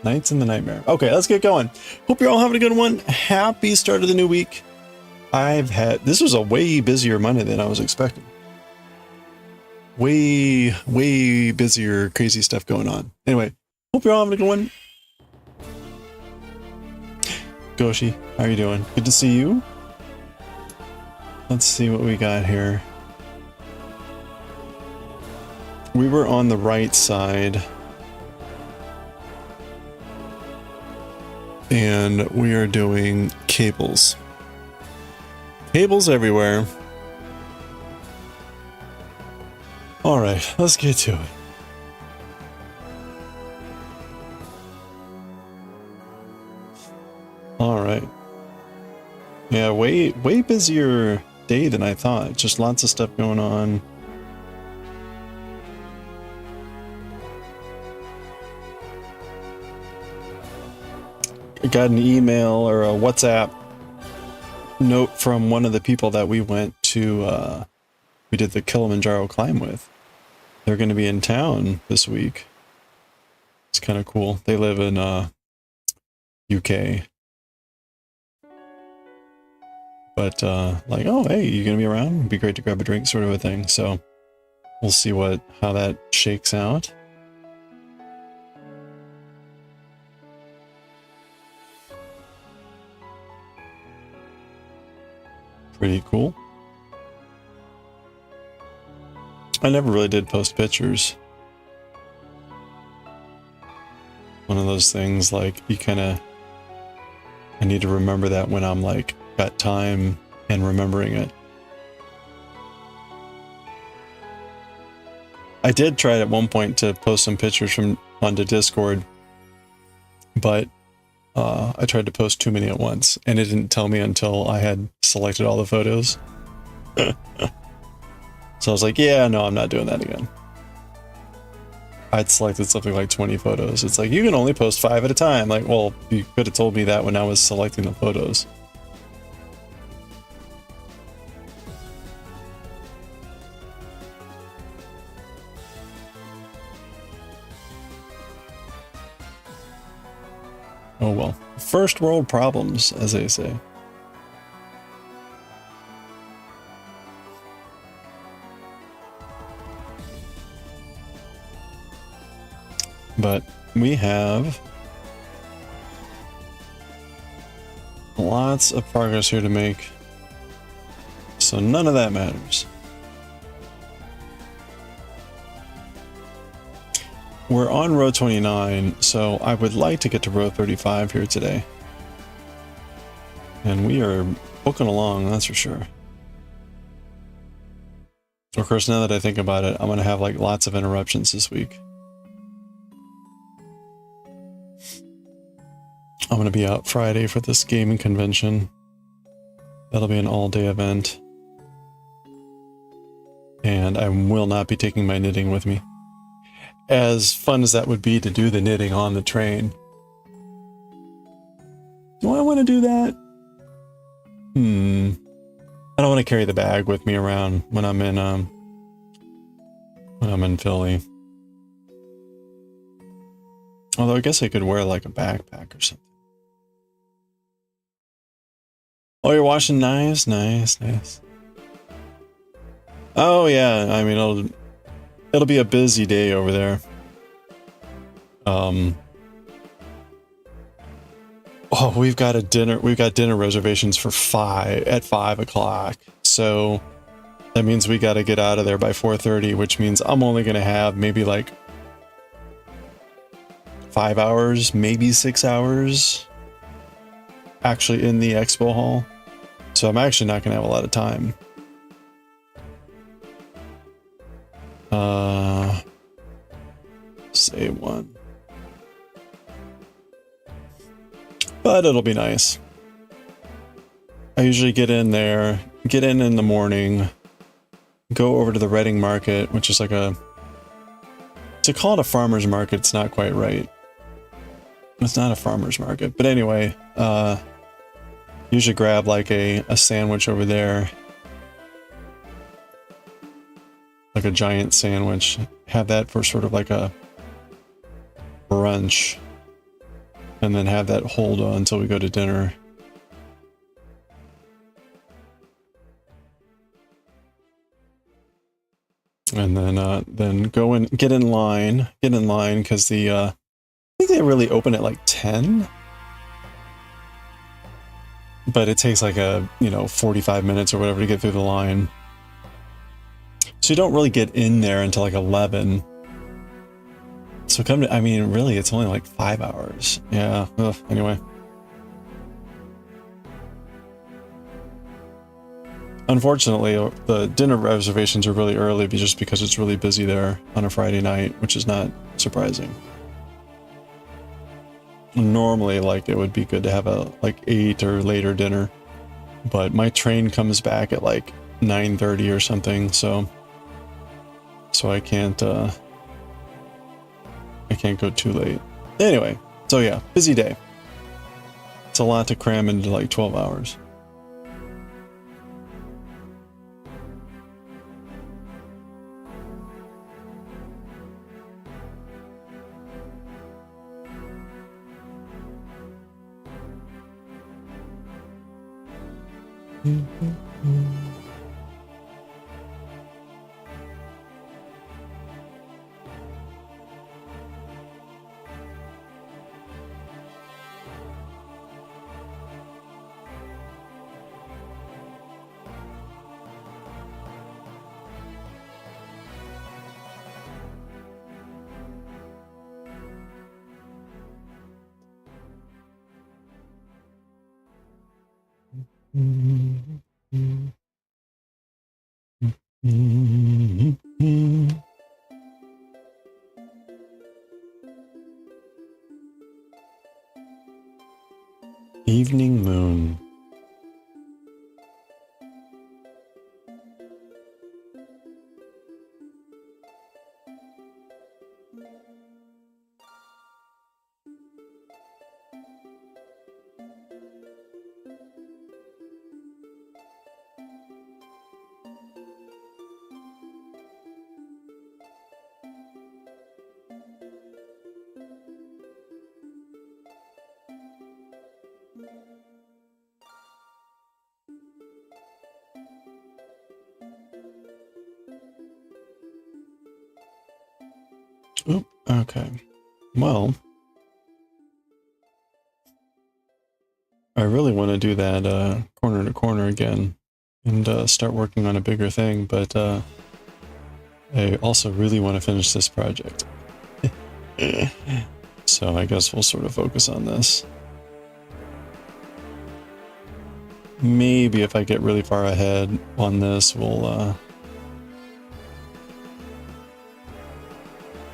Nights in the Nightmare. Okay, let's get going. Hope you're all having a good one. Happy start of the new week. This was a way busier Monday than I was expecting. Way busier, crazy stuff going on. Anyway, hope you're all having a good one. Goshi, how are you doing? Good to see you. Let's see what we got here. We were on the right side. And we are doing cables. Cables everywhere. Alright, let's get to it. Alright. Yeah, way busier day than I thought. Just lots of stuff going on. I got an email or a WhatsApp note from one of the people that we went to, we did the Kilimanjaro climb with. They're going to be in town this week. It's kind of cool. They live in UK. But like, oh, hey, you going to be around? It'd be great to grab a drink, sort of a thing. So we'll see how that shakes out. Pretty cool. I never really did post pictures. One of those things, like, I need to remember that when I'm like got time and remembering it. I did try at one point to post some pictures onto Discord, but I tried to post too many at once, and it didn't tell me until I had selected all the photos. So I was like, yeah, no, I'm not doing that again. I'd selected something like 20 photos. It's like, you can only post 5 at a time. Like, well, you could have told me that when I was selecting the photos. Oh well. First world problems, as they say. But we have lots of progress here to make, so none of that matters. We're on row 29, so I would like to get to row 35 here today. And we are booking along, that's for sure. Of course, now that I think about it, I'm going to have like lots of interruptions this week. I'm going to be out Friday for this gaming convention. That'll be an all-day event. And I will not be taking my knitting with me. As fun as that would be to do the knitting on the train. Do I want to do that? I don't want to carry the bag with me around when I'm in Philly. Although I guess I could wear like a backpack or something. Oh, you're watching? Nice. Oh yeah, I mean it'll be a busy day over there. Oh, we've got dinner reservations for 5 o'clock. So that means we got to get out of there by 4:30, which means I'm only going to have maybe like 5 hours, maybe 6 hours actually in the expo hall. So I'm actually not going to have a lot of time. Say one. But it'll be nice. I usually get in in the morning, go over to the Reading Market, which is like to call it a farmer's market, it's not quite right. It's not a farmer's market, but anyway, usually grab like a sandwich over there. Like a giant sandwich. Have that for sort of like a brunch. and then have that hold on until we go to dinner. And then go and get in line, because the, I think they really open at like 10. But it takes like 45 minutes or whatever to get through the line. So you don't really get in there until like 11. So I mean, really, it's only like 5 hours. Yeah, ugh, anyway. Unfortunately, the dinner reservations are really early just because it's really busy there on a Friday night, which is not surprising. Normally, like, it would be good to have a, like, 8 or later dinner. But my train comes back at, like, 9:30 or something, so I can't go too late. Anyway, so yeah, busy day. It's a lot to cram into, like, 12 hours. Evening moon. Oop, okay. Well, I really want to do that corner to corner again and start working on a bigger thing, but I also really want to finish this project. So I guess we'll sort of focus on this. Maybe if I get really far ahead on this, we'll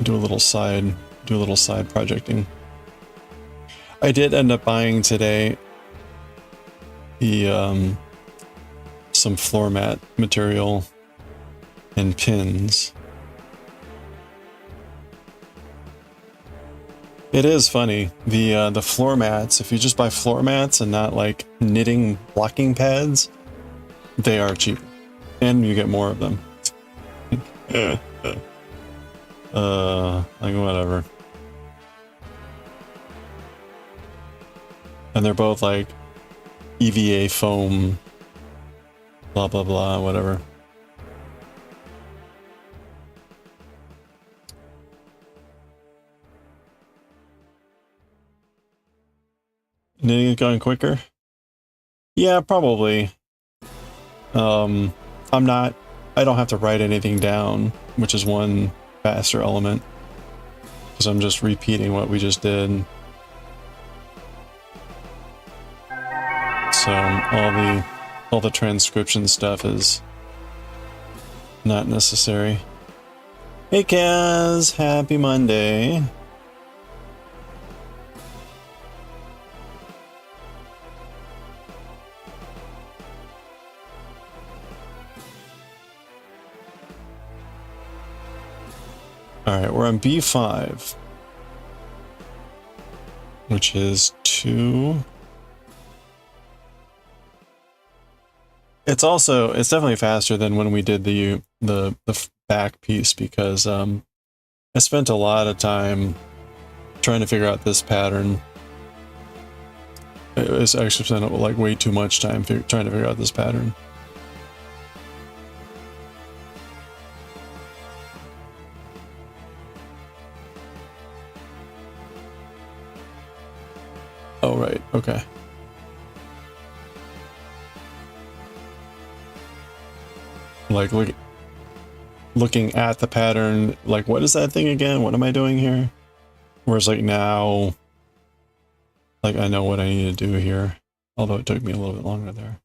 do a little side projecting. I did end up buying today the some floor mat material and pins. It is funny, the floor mats, if you just buy floor mats and not like knitting blocking pads, they are cheaper and you get more of them. Like whatever. And they're both like EVA foam, blah blah blah, whatever. Knitting is going quicker? Yeah, probably. I don't have to write anything down, which is one faster element, because I'm just repeating what we just did. So all the transcription stuff is not necessary. Hey Kaz, happy Monday. Alright, we're on B5, which is 2. It's definitely faster than when we did the back piece, because I spent a lot of time trying to figure out this pattern It's actually spent like way too much time trying to figure out this pattern. Oh, right. Okay. Like, looking at the pattern, like, what is that thing again? What am I doing here? Whereas, like, now, like, I know what I need to do here. Although it took me a little bit longer there.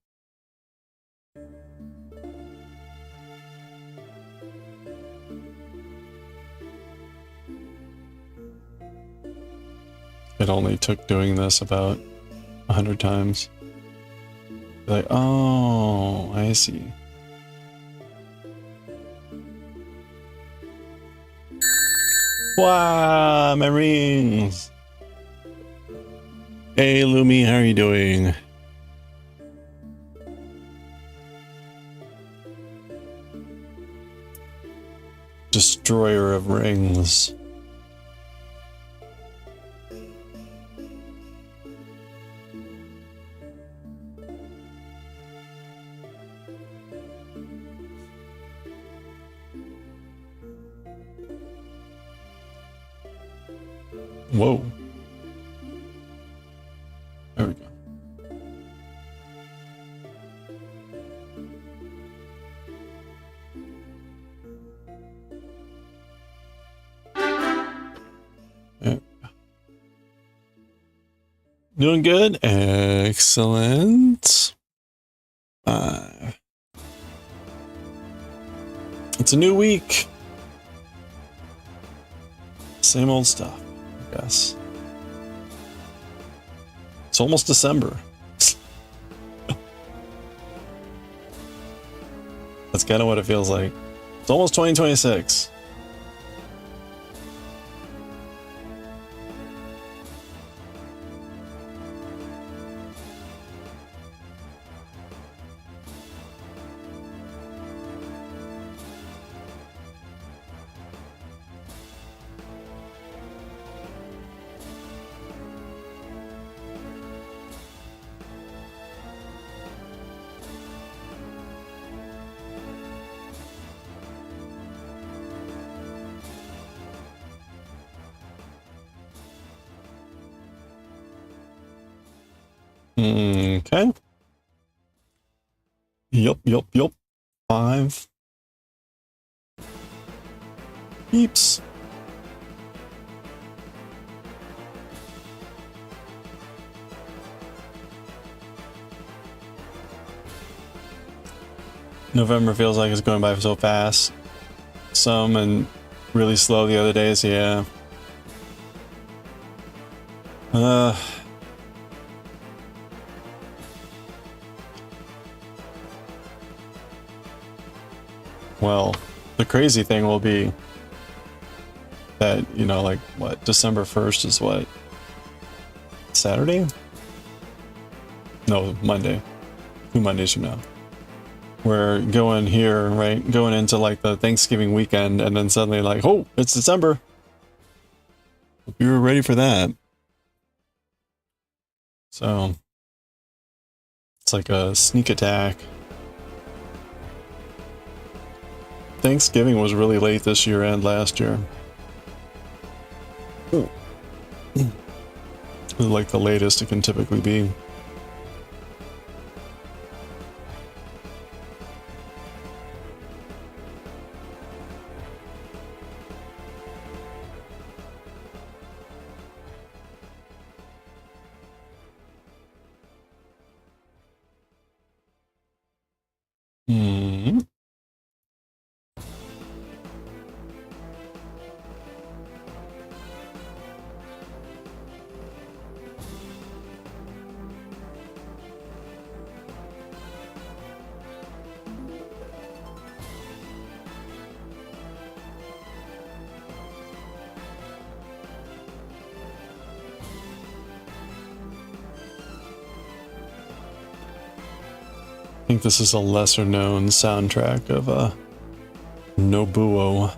It only took doing this about 100 times. Like, oh, I see. Wow, my rings! Hey, Lumi, how are you doing? Destroyer of rings. Whoa. There we go. Yeah. Doing good. Excellent. It's a new week. Same old stuff, I guess. It's almost December. That's kind of what it feels like. It's almost 2026. Okay. Yup. 5. Beeps. November feels like it's going by so fast. Some and really slow the other days, yeah. Well, the crazy thing will be that, you know, like, what, December 1st is what? Saturday? No, Monday. 2 Mondays from now. We're going here, right? Going into, like, the Thanksgiving weekend, and then suddenly, like, oh, it's December. Hope you were ready for that. So, it's like a sneak attack. Thanksgiving was really late this year and last year. It was like the latest it can typically be. I think this is a lesser known soundtrack of Nobuo.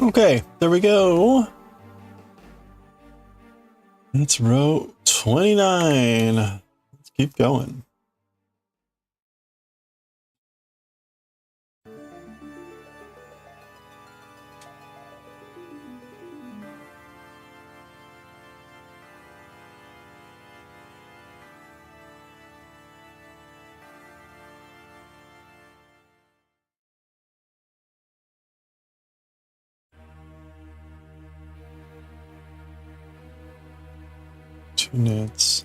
Okay, there we go. That's row 29. Let's keep going. Two knits.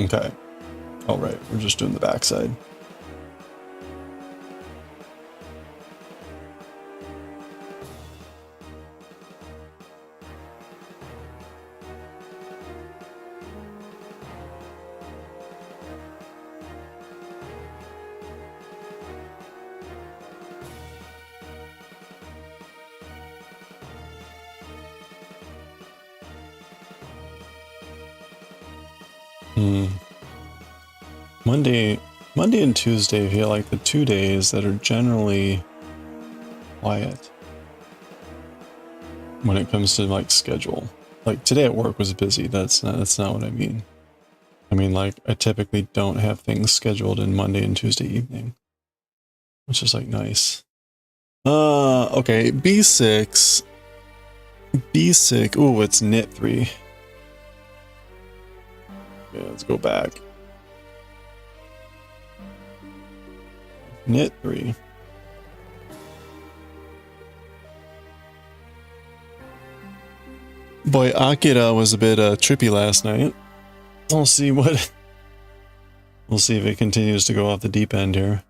Okay. All right, we're just doing the backside. Monday and Tuesday feel like the 2 days that are generally quiet when it comes to like schedule. Like today at work was busy. That's not what I mean. I mean like I typically don't have things scheduled in Monday and Tuesday evening, which is like nice. Okay, B6. Ooh, it's knit 3. Yeah, let's go back. Knit 3. Boy, Akira was a bit trippy last night. We'll see if it continues to go off the deep end here.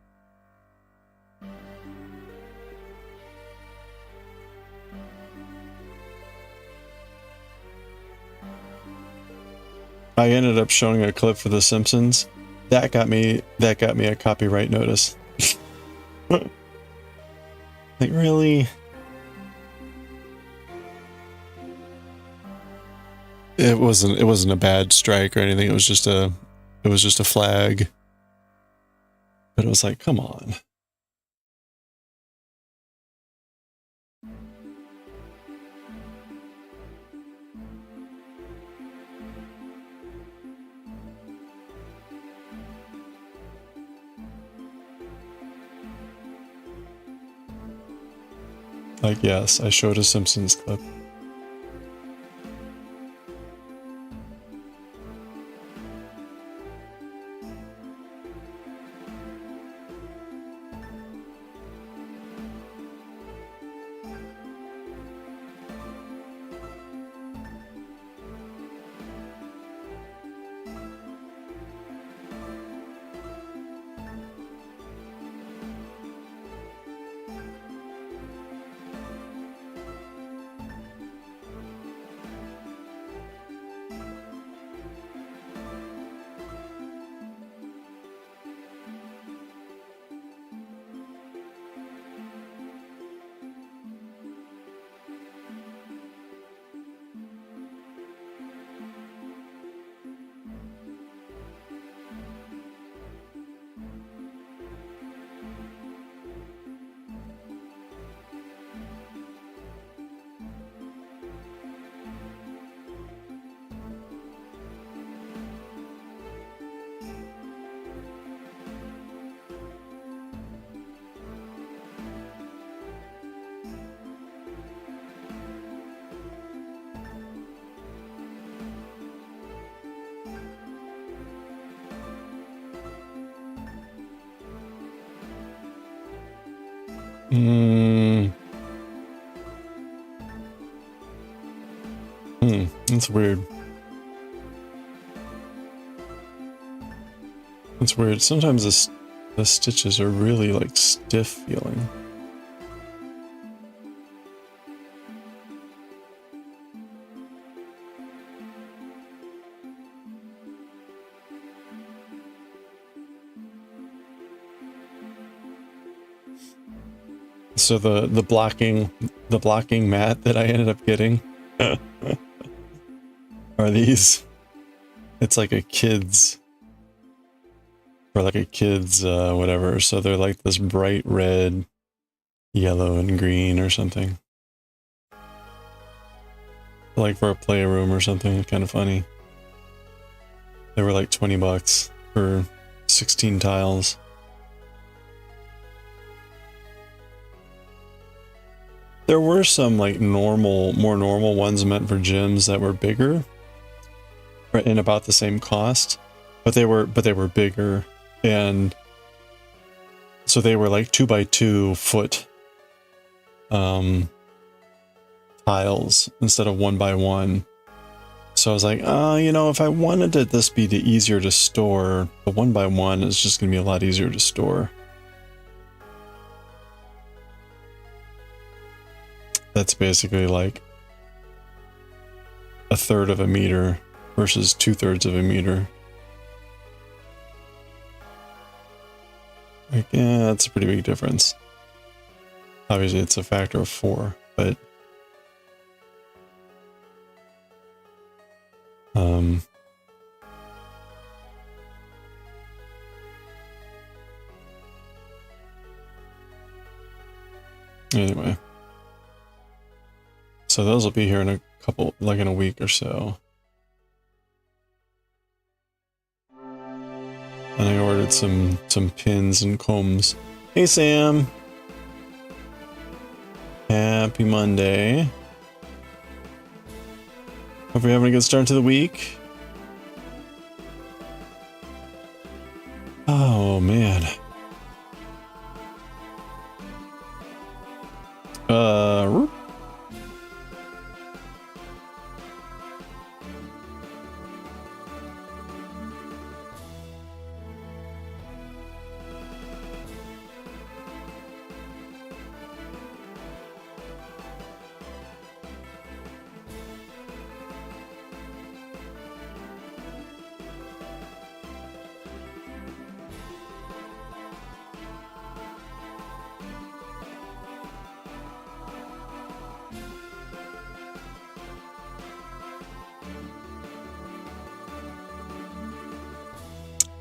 I ended up showing a clip for The Simpsons. That got me a copyright notice. Like really? It wasn't a bad strike or anything. It was just a flag. But it was like, come on. Like, yes, I showed a Simpsons clip. That's weird. It's weird. Sometimes the stitches are really like stiff feeling. So the blocking mat that I ended up getting are these. It's like a kid's, or like a kid's whatever. So they're like this bright red, yellow, and green or something. Like for a playroom or something. It's kind of funny. They were like 20 bucks for 16 tiles. There were some like more normal ones meant for gyms that were bigger, and about the same cost, but they were bigger, and so they were like 2x2 foot tiles instead of 1x1. So I was like, you know, if I wanted this be easier to store, the 1x1 is just gonna be a lot easier to store. That's basically like 1/3 of a meter versus 2/3 of a meter. Like, yeah, that's a pretty big difference. Obviously, it's a factor of 4, but anyway. So those will be here in a couple, like in a week or so. And I ordered some pins and combs. Hey Sam! Happy Monday. Hope you're having a good start to the week. Oh man.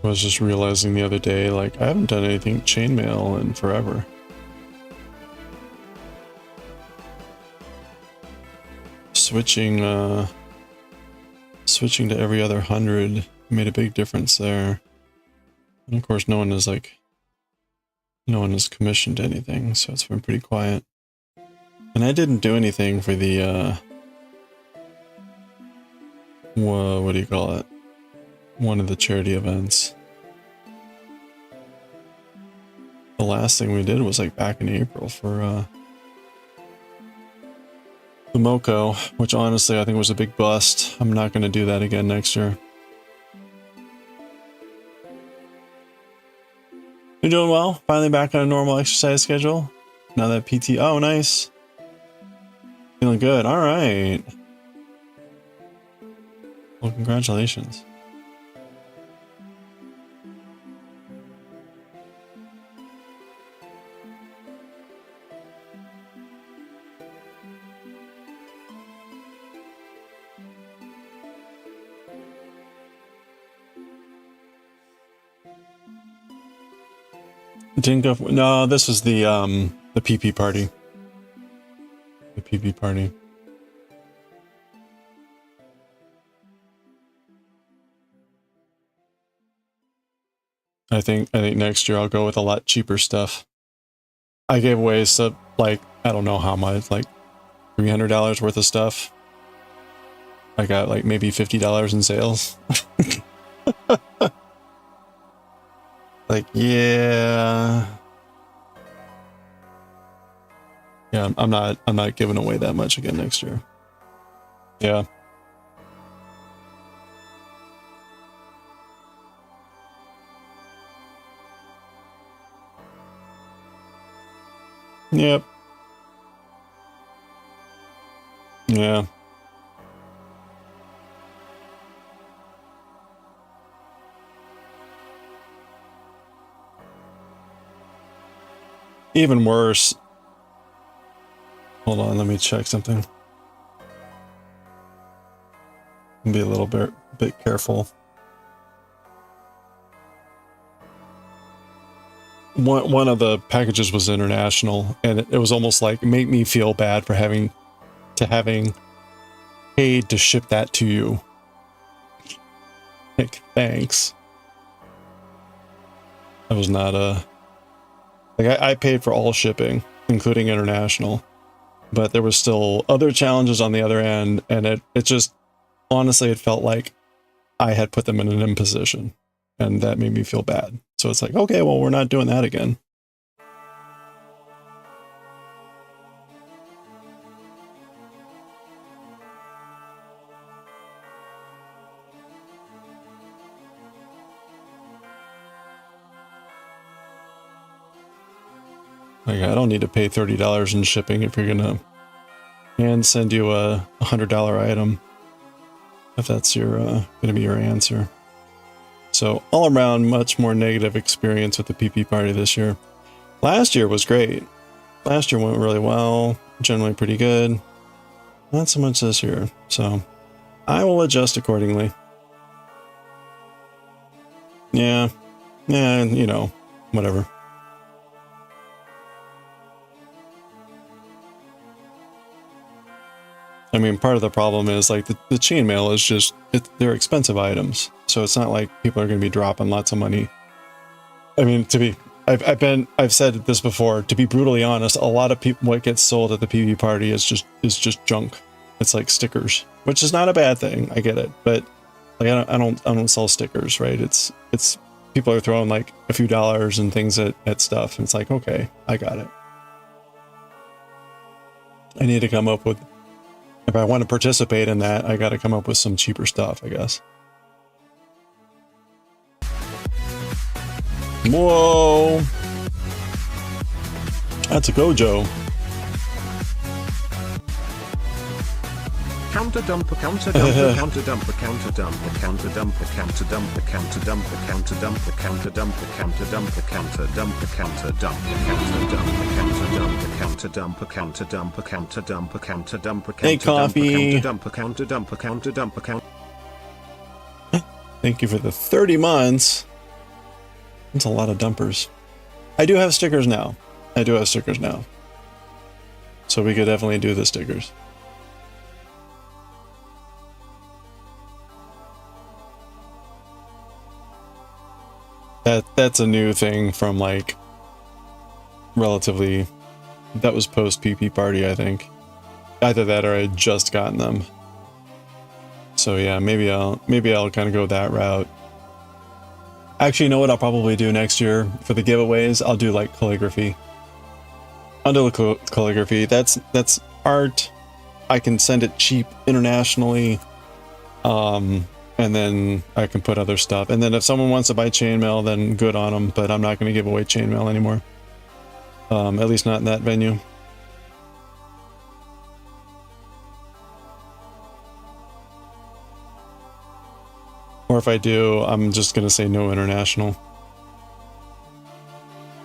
I was just realizing the other day, like, I haven't done anything chainmail in forever. Switching to every other 100 made a big difference there. And of course, no one has commissioned anything, so it's been pretty quiet. And I didn't do anything for the, what do you call it? One of the charity events. The last thing we did was like back in April for the Moko, which honestly I think was a big bust. I'm not going to do that again next year. You're doing well? Finally back on a normal exercise schedule? Now that PT... Oh, nice. Feeling good. All right. Well, congratulations. Didn't go for, no, this was the PP party. The PP party. I think next year I'll go with a lot cheaper stuff. I gave away some, like, I don't know how much, like $300 worth of stuff. I got like maybe $50 in sales. Like, yeah, I'm not giving away that much again next year. Yeah. Yep. Yeah. Even worse. Hold on, let me check something. Be a little bit careful. One of the packages was international, and it was almost like make me feel bad for having paid to ship that to you. Like, thanks. That was not a like I paid for all shipping, including international, but there was still other challenges on the other end, and it just honestly it felt like I had put them in an imposition, and that made me feel bad. So it's like, okay, well, we're not doing that again. Like, I don't need to pay $30 in shipping if you're gonna and send you a $100 item, if that's your gonna be your answer. So all around, much more negative experience with the PP party this year. Last year was great. Last year went really well, generally pretty good. Not so much this year, so I will adjust accordingly. Yeah, you know, whatever. I mean, part of the problem is like the chainmail is just they're expensive items, so it's not like people are going to be dropping lots of money. I mean, I've said this before. To be brutally honest, a lot of people what gets sold at the PvP party is just junk. It's like stickers, which is not a bad thing. I get it, but like I don't sell stickers, right? It's people are throwing like a few dollars and things at stuff, and it's like, okay, I got it. I need to come up with. If I want to participate in that, I got to come up with some cheaper stuff, I guess. Whoa! That's a Gojo. Counter dumper, counter dumper, counter dumper, counter dumper, counter dumper, counter dumper, counter dumper, counter dumper, counter dumper, counter dumper, counter dumper, counter dumper, counter dumper, counter dumper, counter dumper, counter dumper, counter dumper, Hey, coffee. counter dumper, counter dumper, counter dumper, counter. Thank you for the 30 months. That's a lot of dumpers. I do have stickers now. So we could definitely do the stickers. That's a new thing from like relatively, that was post PP party, I think. Either that or I had just gotten them. So yeah, maybe I'll kind of go that route. Actually, you know what I'll probably do next year for the giveaways? I'll do like calligraphy. I'll do calligraphy. That's art. I can send it cheap internationally. And then I can put other stuff. And then if someone wants to buy chainmail, then good on them. But I'm not going to give away chainmail anymore. At least not in that venue. Or if I do, I'm just going to say no international.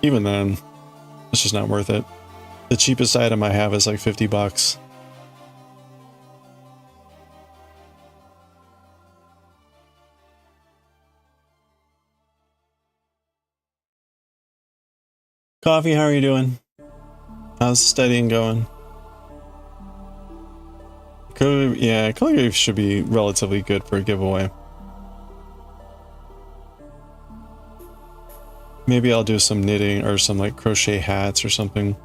Even then, it's just not worth it. The cheapest item I have is like $50. Coffee, how are you doing? How's studying going? Yeah, calligraphy should be relatively good for a giveaway. Maybe I'll do some knitting or some like crochet hats or something.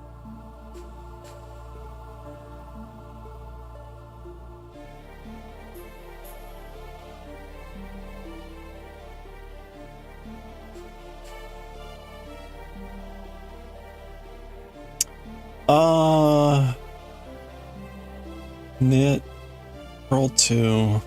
Knit, purl 2.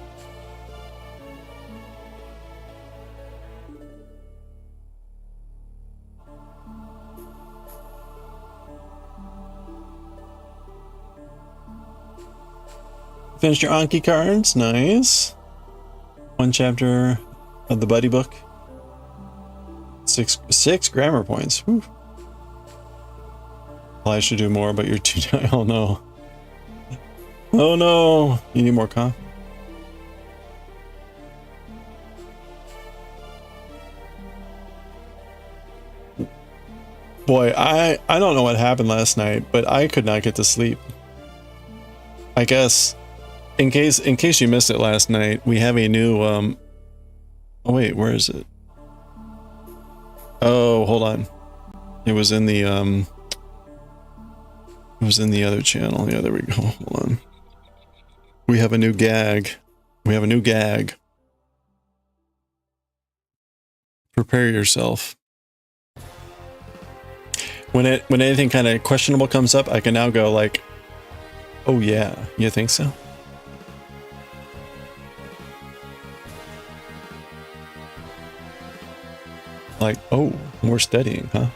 Finished your Anki cards. Nice. One chapter of the buddy book. Six grammar points. Whew. Well, I should do more, but you're too... Oh no. Oh no. You need more coffee? Boy, I don't know what happened last night, but I could not get to sleep. I guess, in case you missed it last night, we have a new, oh wait, where is it? Oh, hold on. It was in the, it was in the other channel. Yeah, there we go. Hold on. We have a new gag. We have a new gag. Prepare yourself. When anything kind of questionable comes up, I can now go like, oh yeah, you think so? Like, oh, more studying, huh?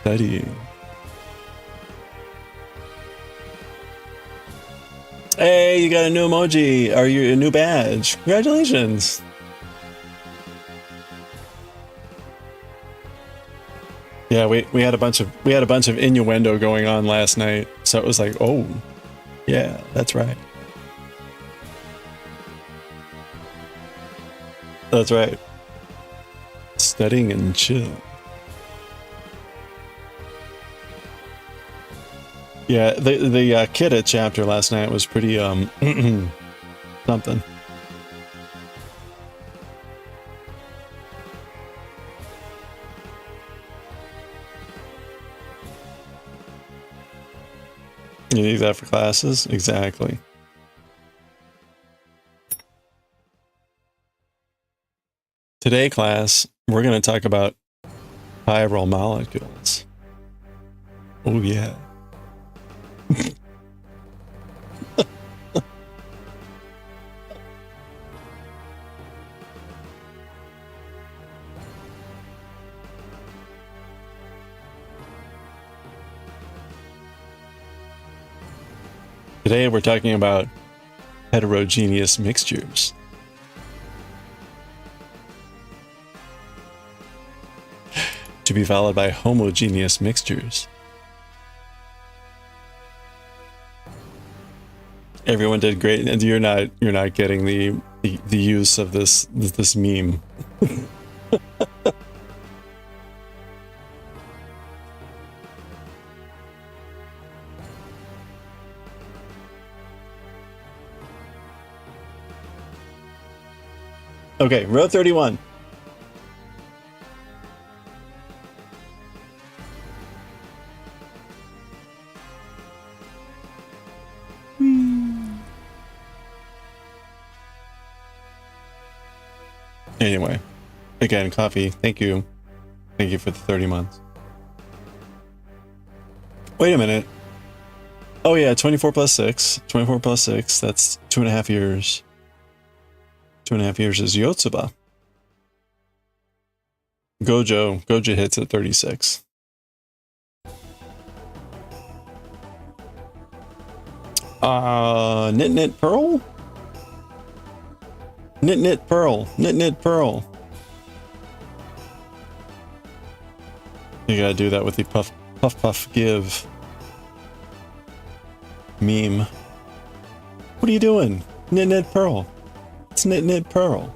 Studying. Hey, you got a new emoji. Are you a new badge? Congratulations. Yeah, we had a bunch of innuendo going on last night, so it was like, oh, yeah, that's right. That's right. Studying and chill. Yeah, the Kidda chapter last night was pretty something. You need that for classes? Exactly. Today, class, we're going to talk about chiral molecules. Oh, yeah. Today, we're talking about heterogeneous mixtures. To be followed by homogeneous mixtures. Everyone did great, and you're not getting the use of this meme. Okay, row 31. Anyway, again, coffee. Thank you. Thank you for the 30 months. Wait a minute. Oh yeah, 24 plus 6. 24 plus 6, that's 2.5 years. 2.5 years is Yotsuba. Gojo hits at 36. Knit Pearl? Knit Pearl. Knit Pearl. You gotta do that with the puff give meme. What are you doing? Knit Pearl. It's Knit Pearl.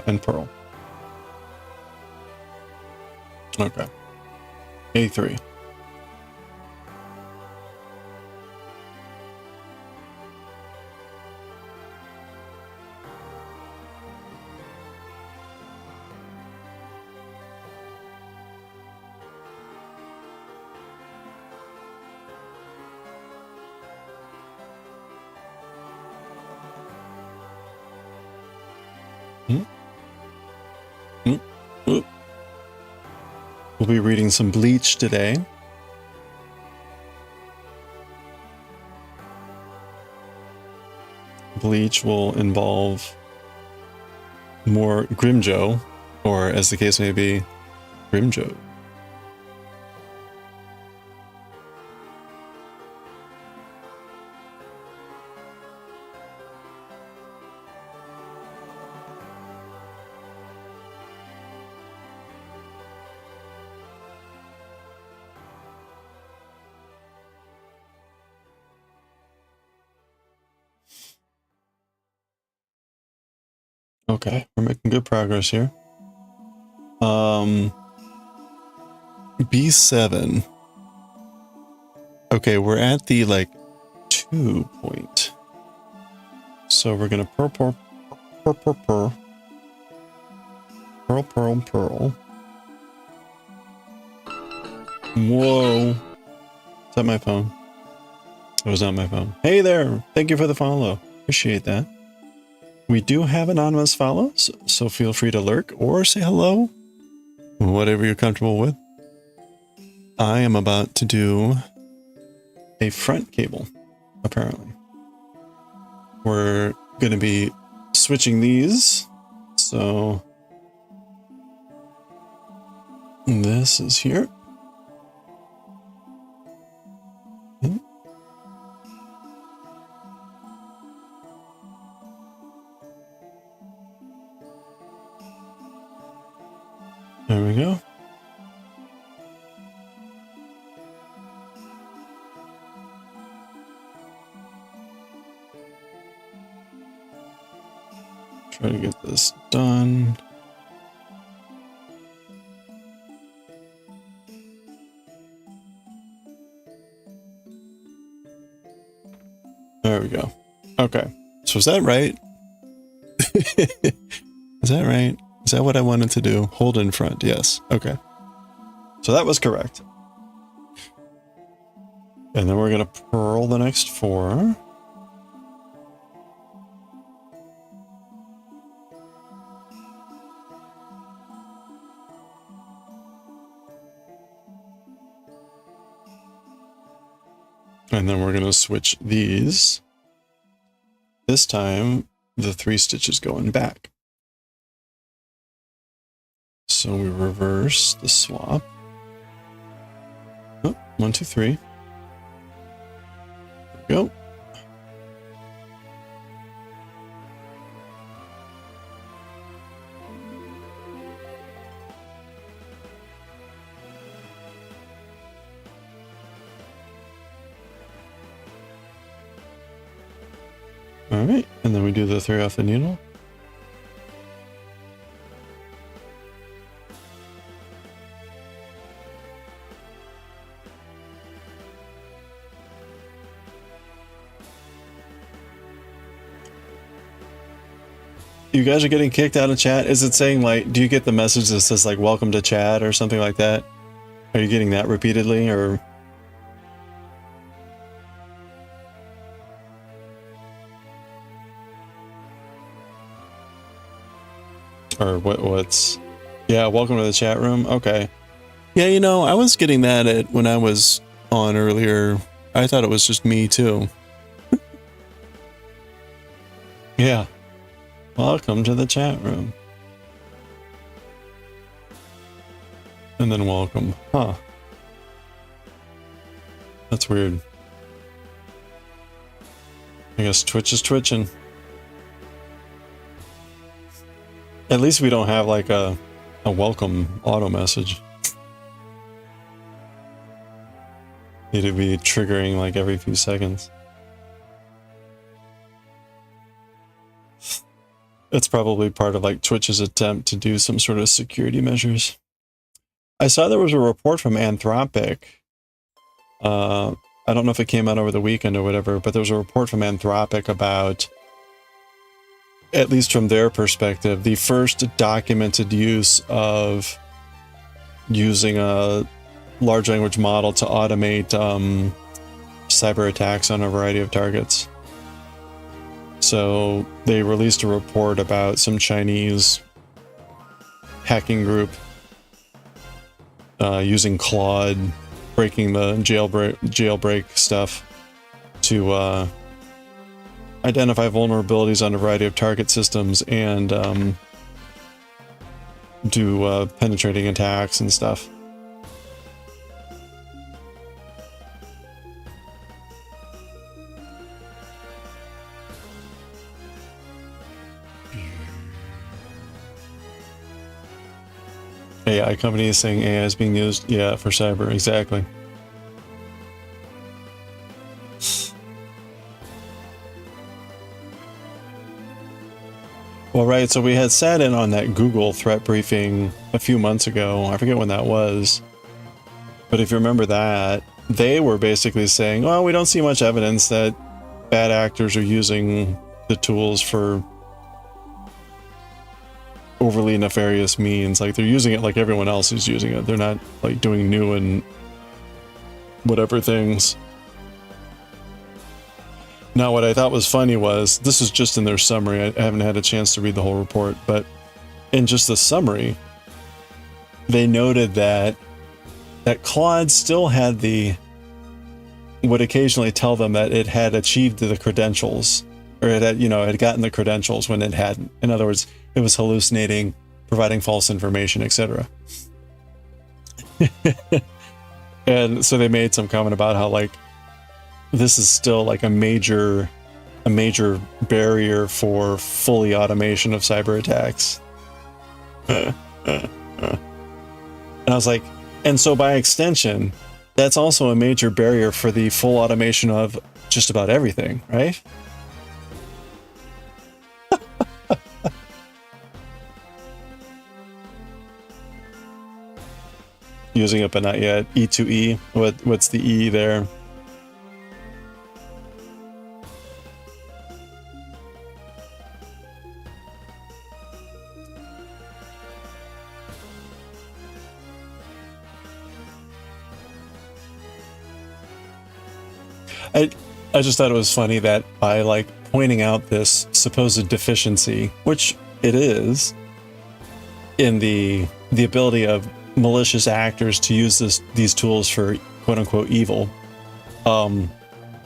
And Pearl. Okay. 83. We'll be reading some Bleach today. Bleach will involve more Grimjo, or as the case may be, Grimjo. Okay, we're making good progress here. B7. Okay, we're at the, like, 2 point. So we're gonna pearl. Whoa. Is that my phone? It was not my phone. Hey there! Thank you for the follow. Appreciate that. We do have anonymous follows, so feel free to lurk or say hello. Whatever you're comfortable with. I am about to do a front cable, apparently. We're going to be switching these. So this is here. There we go. Try to get this done. There we go. Okay. So is that right? Is that right? Is that what I wanted to do? Hold in front. Yes. Okay. So that was correct. And then we're going to purl the next 4. And then we're going to switch these. This time, the 3 stitches going back. So we reverse the swap. Oh, 1, 2, 3. There we go. All right, and then we do the 3 off the needle. You guys are getting kicked out of chat. Is it saying, like, do you get the message that says, like, welcome to chat or something like that? Are you getting that repeatedly, or? Or what's... Yeah, welcome to the chat room. Okay. Yeah, you know, I was getting that when I was on earlier. I thought it was just me, too. Yeah. Welcome to the chat room. And then welcome. Huh. That's weird. I guess Twitch is twitching. At least we don't have like a welcome auto message. Need to be triggering like every few seconds. It's probably part of like Twitch's attempt to do some sort of security measures. I saw there was a report from Anthropic. I don't know if it came out over the weekend or whatever, but there was a report from Anthropic about, at least from their perspective, the first documented use of using a large language model to automate cyber attacks on a variety of targets. So they released a report about some Chinese hacking group using Claude, breaking the jailbreak stuff to identify vulnerabilities on a variety of target systems and do penetrating attacks and stuff. AI company is saying AI is being used, yeah, for cyber, exactly. Well, right, so we had sat in on that Google threat briefing a few months ago. I forget when that was. But if you remember that, they were basically saying, well, we don't see much evidence that bad actors are using the tools for overly nefarious means. Like, they're using it like everyone else is using it. They're not, like, doing new and whatever things. Now, what I thought was funny was, this is just in their summary. I haven't had a chance to read the whole report, but in just the summary, they noted that Claude still had would occasionally tell them that it had achieved the credentials, or it had, had gotten the credentials when it hadn't. In other words, it was hallucinating, providing false information, etc. And so they made some comment about how, like, this is still like a major barrier for fully automation of cyber attacks. And I was like, and so by extension, that's also a major barrier for the full automation of just about everything, right? Using it but not yet. E2E. What's the E there? I just thought it was funny that by, like, pointing out this supposed deficiency, which it is, in the ability of malicious actors to use these tools for quote-unquote evil,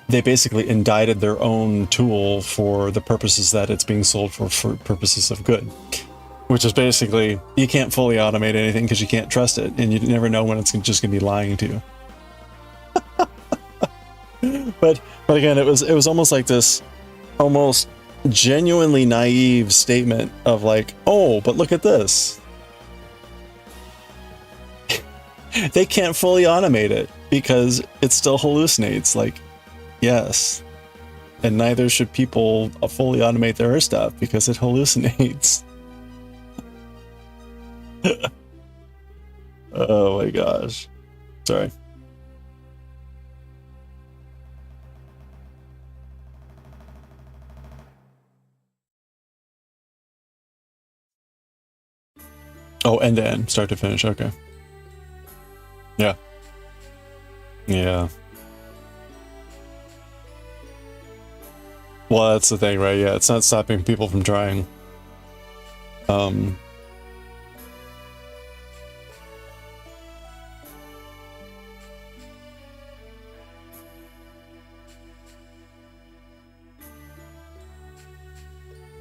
they basically indicted their own tool for the purposes that it's being sold for purposes of good. Which is basically, you can't fully automate anything because you can't trust it, and you never know when it's just going to be lying to you. But again, it was almost like this almost genuinely naive statement of, like, oh, but look at this. They can't fully automate it because it still hallucinates. Like, yes. And neither should people fully automate their stuff because it hallucinates. Oh my gosh. Sorry. Oh, end to end, start to finish. Okay. Yeah. Yeah. Well, that's the thing, right? Yeah, it's not stopping people from trying. Here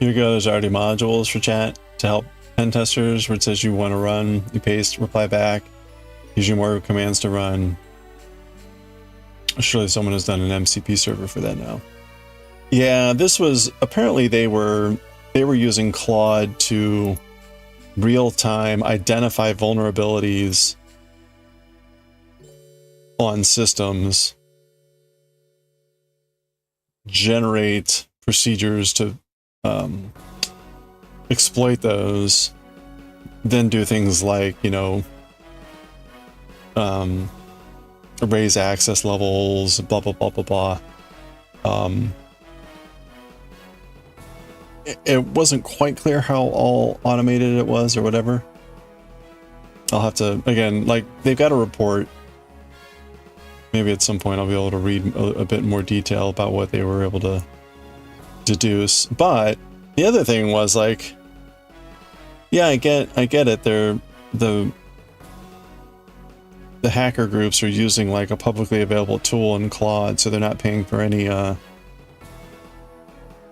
you go. There's already modules for chat to help pen testers where it says you want to run, you paste, reply back, gives you more commands to run. Surely someone has done an MCP server for that now. Yeah, this was apparently they were using Claude to real-time identify vulnerabilities on systems, generate procedures to exploit those, then do things like, raise access levels, blah, blah, blah, blah, blah. It wasn't quite clear how all automated it was or whatever. I'll have to, again, like, they've got a report. Maybe at some point I'll be able to read a bit more detail about what they were able to deduce. But the other thing was, like, yeah, I get it. the hacker groups are using like a publicly available tool in Claude, so they're not paying for any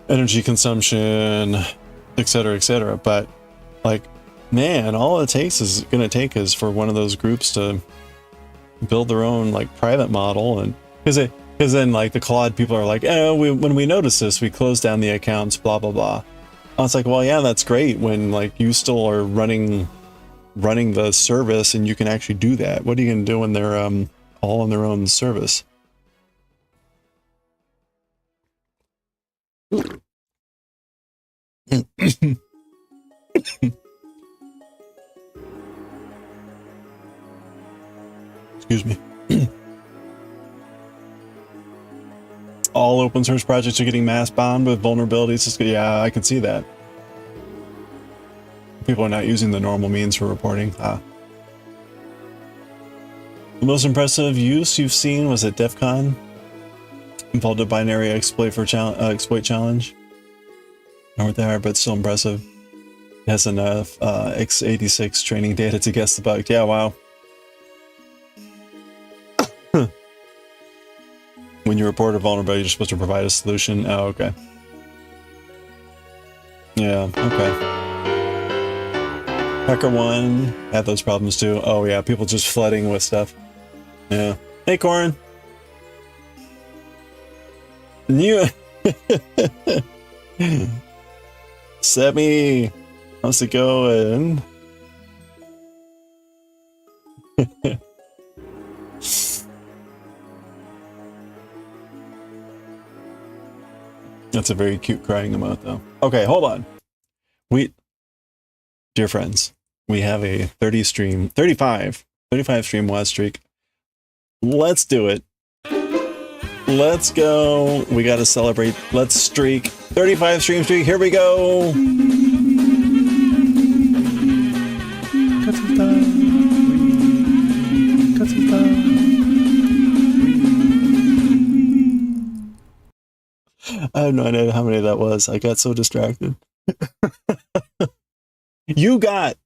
energy consumption, etc., etc. But like, man, all it takes is for one of those groups to build their own like private model, and because then like the Claude people are like, oh, when we notice this, we close down the accounts, blah blah blah. I was like, well, yeah, that's great when like you still are running the service and you can actually do that. What are you gonna do when they're all on their own service? Excuse me. All open source projects are getting mass bombed with vulnerabilities. Yeah, I can see that. People are not using the normal means for reporting. The most impressive use you've seen was at DEF CON. Involved a binary exploit challenge. Not worth the hard, but still impressive. It has enough x86 training data to guess the bug. Yeah, wow. When you report a vulnerability, you're supposed to provide a solution. Oh, okay. Yeah, okay. HackerOne had those problems too. Oh yeah, people just flooding with stuff. Yeah. Hey, Corin. You. Semi, how's it going? That's a very cute crying emote, though. Okay, hold on. Dear friends, we have a 35 stream watch streak. Let's do it. Let's go. We got to celebrate. Let's streak. 35 stream streak. Here we go. Cut some time. Cut some time. I have no idea how many that was. I got so distracted. You got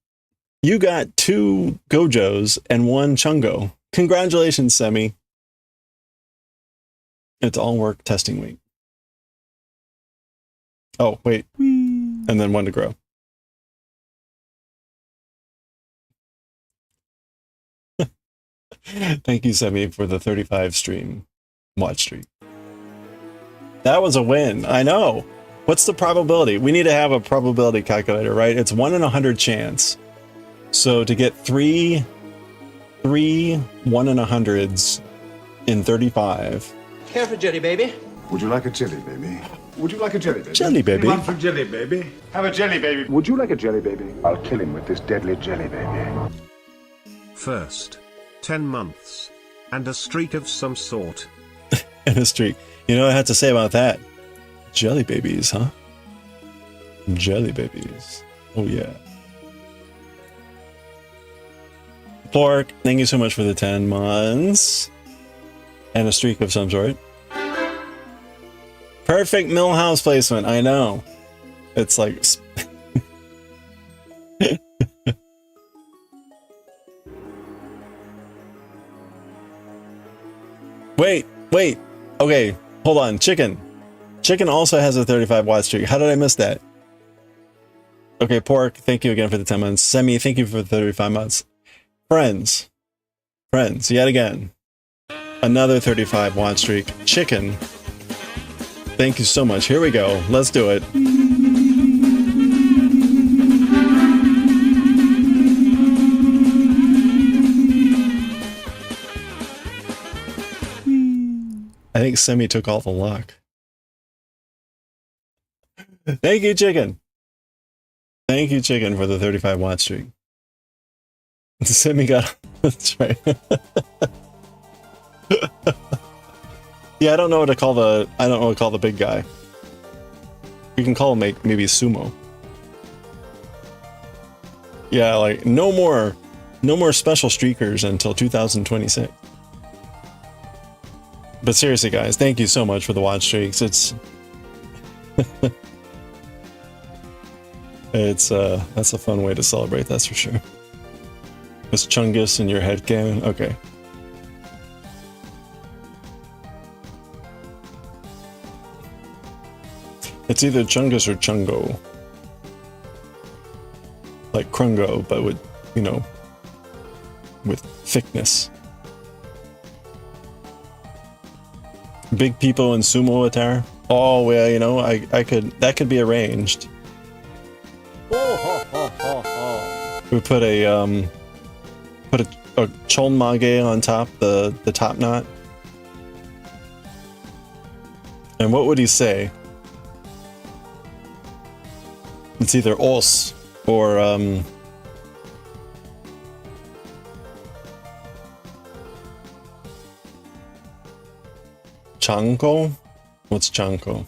2 Gojos and 1 Chungo. Congratulations, Semi. It's all work testing week. Oh, wait. And then 1 to grow. Thank you, Semi, for the 35 stream watch streak. That was a win. I know. What's the probability? We need to have a probability calculator, right? It's 1 in 100 chance. So to get three 1 in 100s in 35. Care for jelly, baby? Would you like a jelly, baby? Would you like a jelly, baby? Jelly, baby. One for jelly, baby. Have a jelly, baby. Would you like a jelly, baby? I'll kill him with this deadly jelly, baby. First, 10 months. And a streak of some sort. And a streak. You know what I have to say about that? Jelly babies, huh? Jelly babies. Oh, yeah. Pork, thank you so much for the 10 months. And a streak of some sort. Perfect Millhouse placement, I know. It's like... Wait. Okay, hold on. Chicken also has a 35 watch streak. How did I miss that? Okay, Pork, thank you again for the 10 months. Semi, thank you for the 35 months. Friends, yet again. Another 35 watch streak. Chicken, thank you so much. Here we go. Let's do it. I think Semi took all the luck. Thank you, Chicken. Thank you, Chicken, for the 35 watch streak. Semi got... That's right. Yeah, I don't know what to call the big guy. We can call him maybe Sumo. Yeah, like no more special streakers until 2026. But seriously, guys, thank you so much for the watch streaks. It's that's a fun way to celebrate, that's for sure. It's Chungus in your head cannon. Okay. It's either Chungus or Chungo. Like Krungo, but with, you know, with thickness. Big people in sumo attire. Oh, well, you know, that could be arranged. We put a chainmaille on top, the top knot. And what would he say? It's either os or chanko? What's chanko?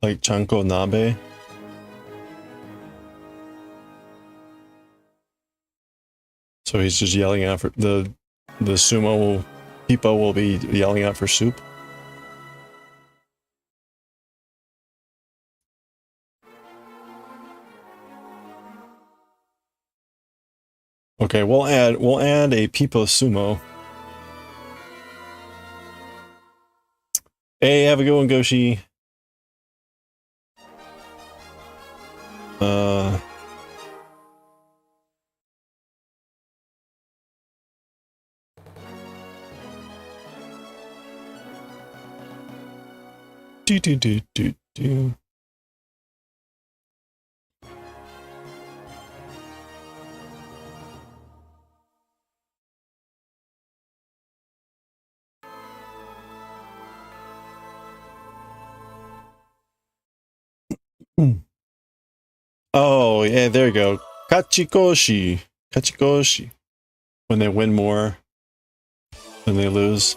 Like chanko nabe? So he's just yelling out for the sumo people will be yelling out for soup. Okay, we'll add a people sumo. Hey, have a good one, Goshi. Do. Oh, yeah, there you go. Kachikoshi. Kachikoshi. When they win more than they lose.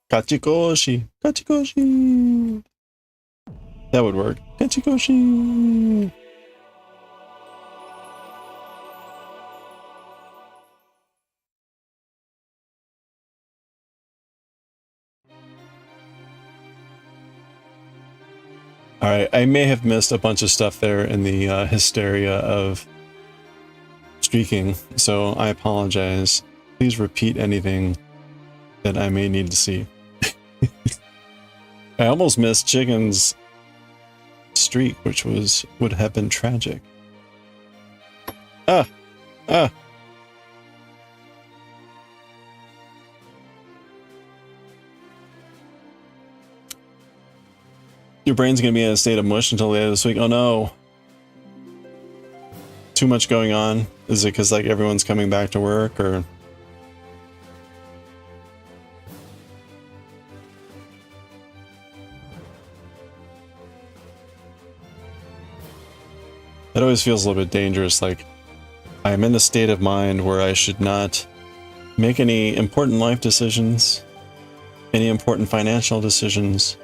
Kachikoshi. Kachikoshi. That would work. Kachikoshi. Alright, I may have missed a bunch of stuff there in the hysteria of streaking, so I apologize. Please repeat anything that I may need to see. I almost missed Chicken's streak, which would have been tragic. Ah! Your brain's gonna be in a state of mush until the end of this week. Oh no. Too much going on? Is it because like everyone's coming back to work or? It always feels a little bit dangerous, like I'm in a state of mind where I should not make any important life decisions, any important financial decisions,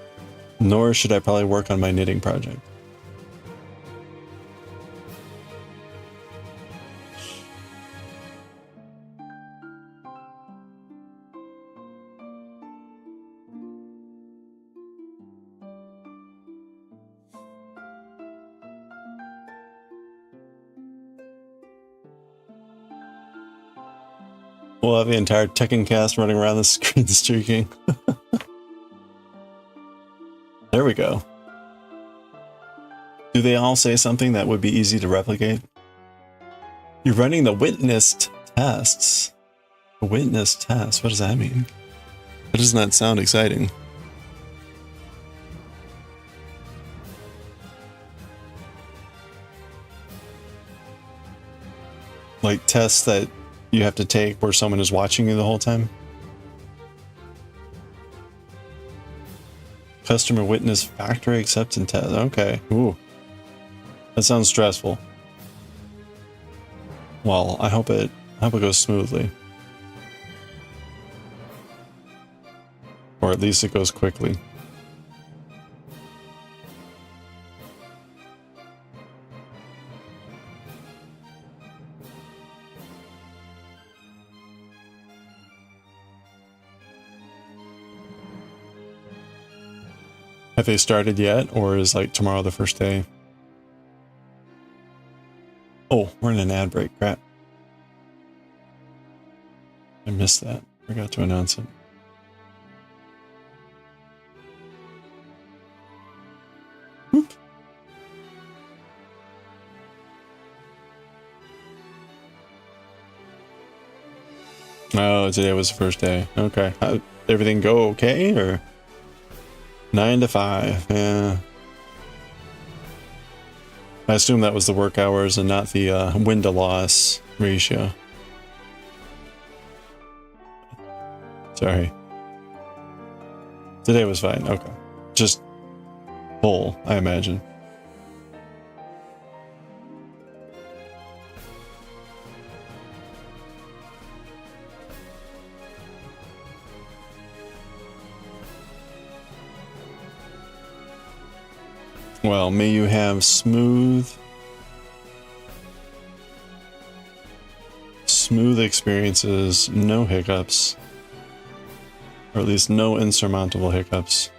nor should I probably work on my knitting project. We'll have the entire Tekken cast running around the screen streaking. There we go. Do they all say something that would be easy to replicate? You're running the witnessed tests. The witness test, what does that mean? That does not sound exciting. Like tests that you have to take where someone is watching you the whole time? Customer witness factory acceptance test. Okay. Ooh. That sounds stressful. Well, I hope it goes smoothly. Or at least it goes quickly. I Have they started yet, or is like tomorrow the first day? Oh, we're in an ad break. Crap. I missed that. Forgot to announce it. Whoop. Oh, today was the first day. Okay. How, everything go okay, or 9 to 5? Yeah. I assume that was the work hours and not the win to loss ratio. Sorry. Today was fine. Okay. Just full, I imagine. Well, may you have smooth experiences, no hiccups, or at least no insurmountable hiccups.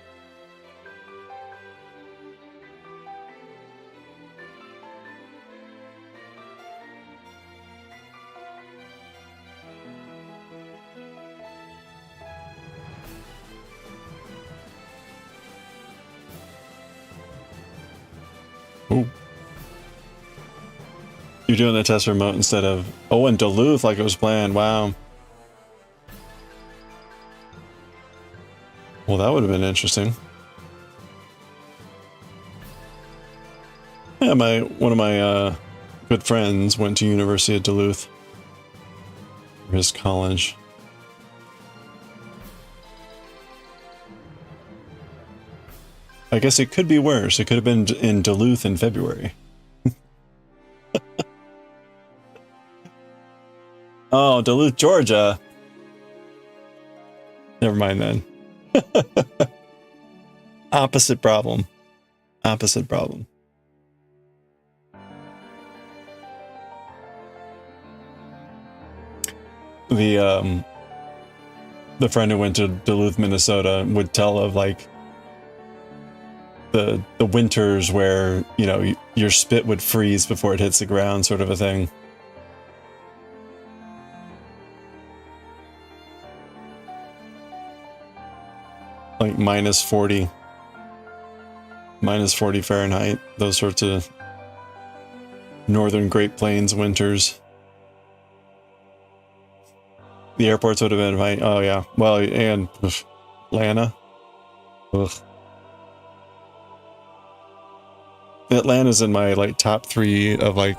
Ooh. You're doing the test remote instead of... Oh, in Duluth like it was planned. Wow. Well, that would have been interesting. Yeah, one of my good friends went to University of Duluth for his college. I guess it could be worse. It could have been in Duluth in February. Oh, Duluth, Georgia. Never mind then. Opposite problem. Opposite problem. The friend who went to Duluth, Minnesota would tell of like the winters where, you know, your spit would freeze before it hits the ground, sort of a thing. Like minus 40 Fahrenheit, those sorts of northern Great Plains winters. The airports would have been fine. Oh yeah, well, and Atlanta. Ugh. Atlanta's in my like top 3 of like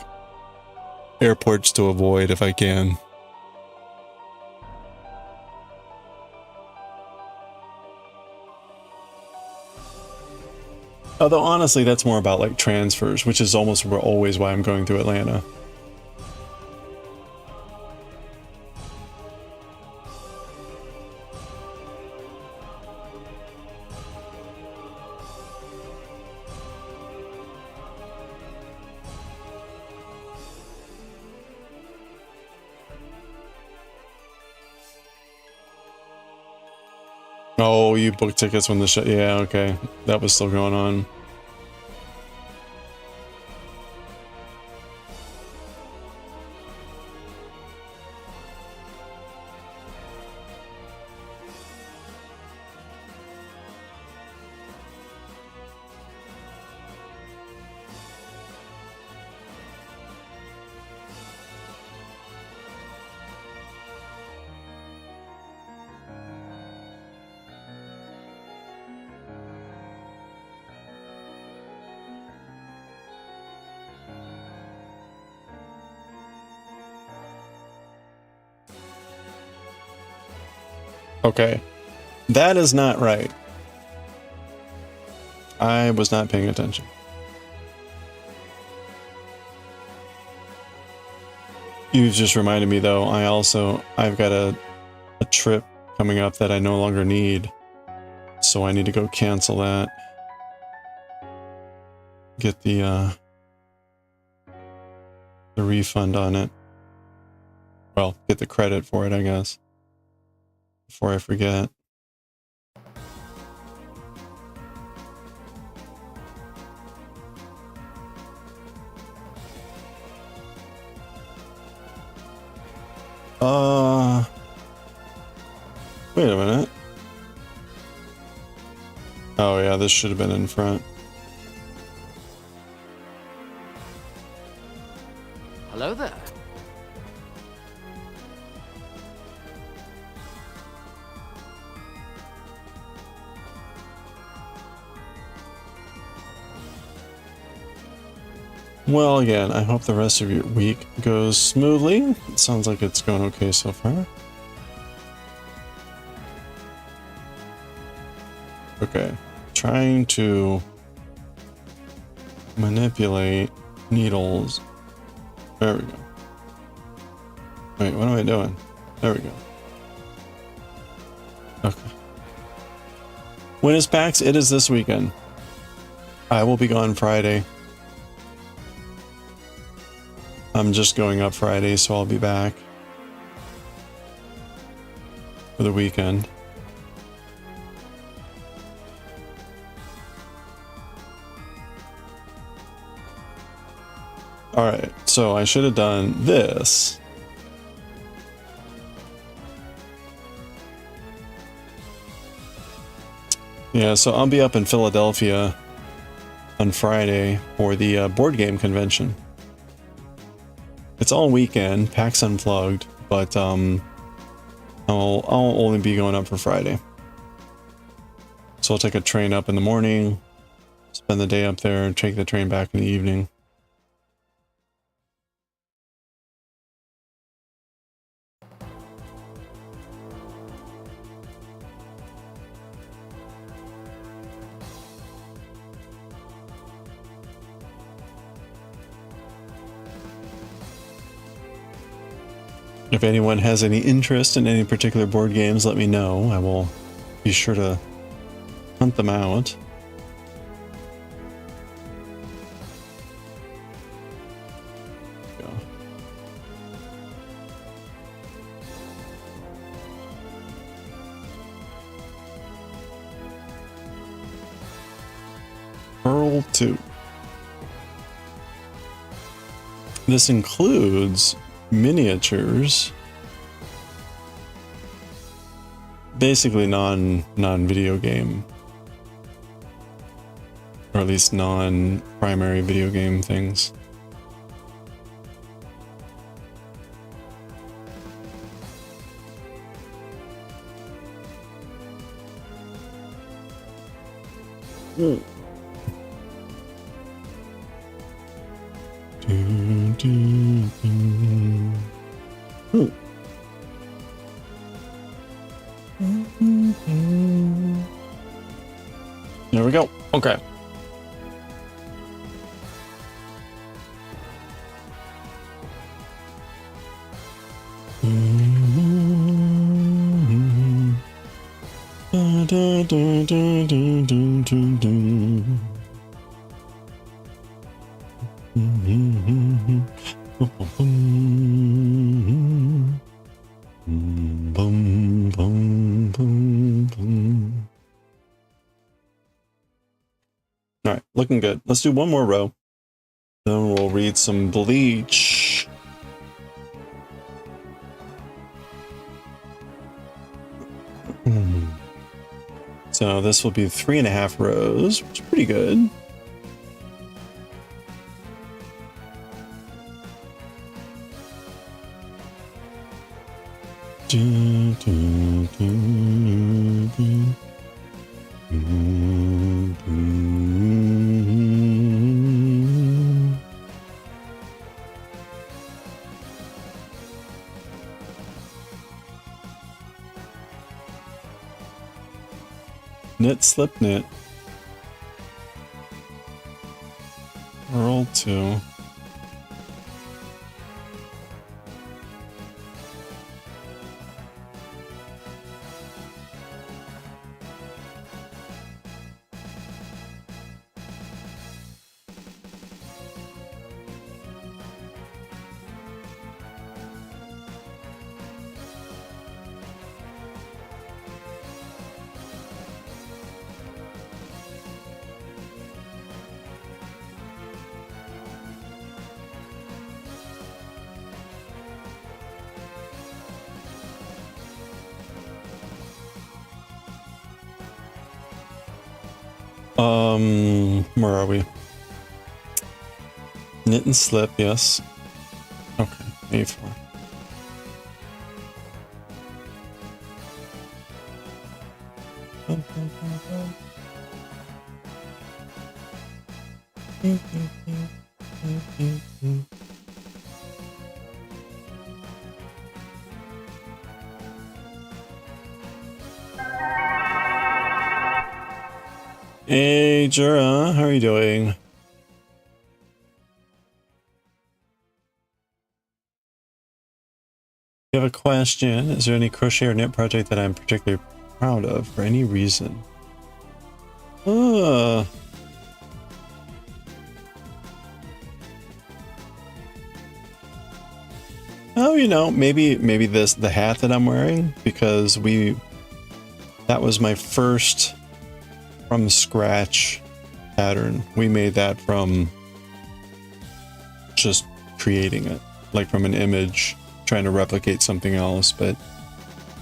airports to avoid if I can. Although honestly, that's more about like transfers, which is almost always why I'm going to Atlanta. Oh, you booked tickets when the show... Yeah, okay. That was still going on. Okay. That is not right. I was not paying attention. You just reminded me though, I've got a trip coming up that I no longer need. So I need to go cancel that. Get the refund on it. Well, get the credit for it, I guess. Before I forget. Wait a minute. Oh yeah, this should have been in front. Hello there. Well, again, I hope the rest of your week goes smoothly. It sounds like it's going okay so far. Okay, trying to manipulate needles. There we go. Wait, what am I doing? There we go. Okay. When is PAX? It is this weekend. I will be gone Friday. I'm just going up Friday, so I'll be back for the weekend. Alright, so I should have done this. Yeah, so I'll be up in Philadelphia on Friday for the board game convention. It's all weekend, PAX Unplugged, but I'll only be going up for Friday. So I'll take a train up in the morning, spend the day up there, and take the train back in the evening. If anyone has any interest in any particular board games, let me know. I will be sure to hunt them out. Go. Pearl 2. This includes miniatures, basically non-video game, or at least non-primary video game things. There we go. Okay. All right, looking good. Let's do one more row. Then we'll read some Bleach. So this will be 3.5 rows, which is pretty good. Knit, slip, knit. Roll 2. Where are we? Knit and slip, yes. Okay, A4. Hey, Jura, how are you doing? You have a question? Is there any crochet or knit project that I'm particularly proud of for any reason? Oh, you know, maybe the hat that I'm wearing, because that was my first from scratch pattern. We made that from just creating it, like from an image, trying to replicate something else, but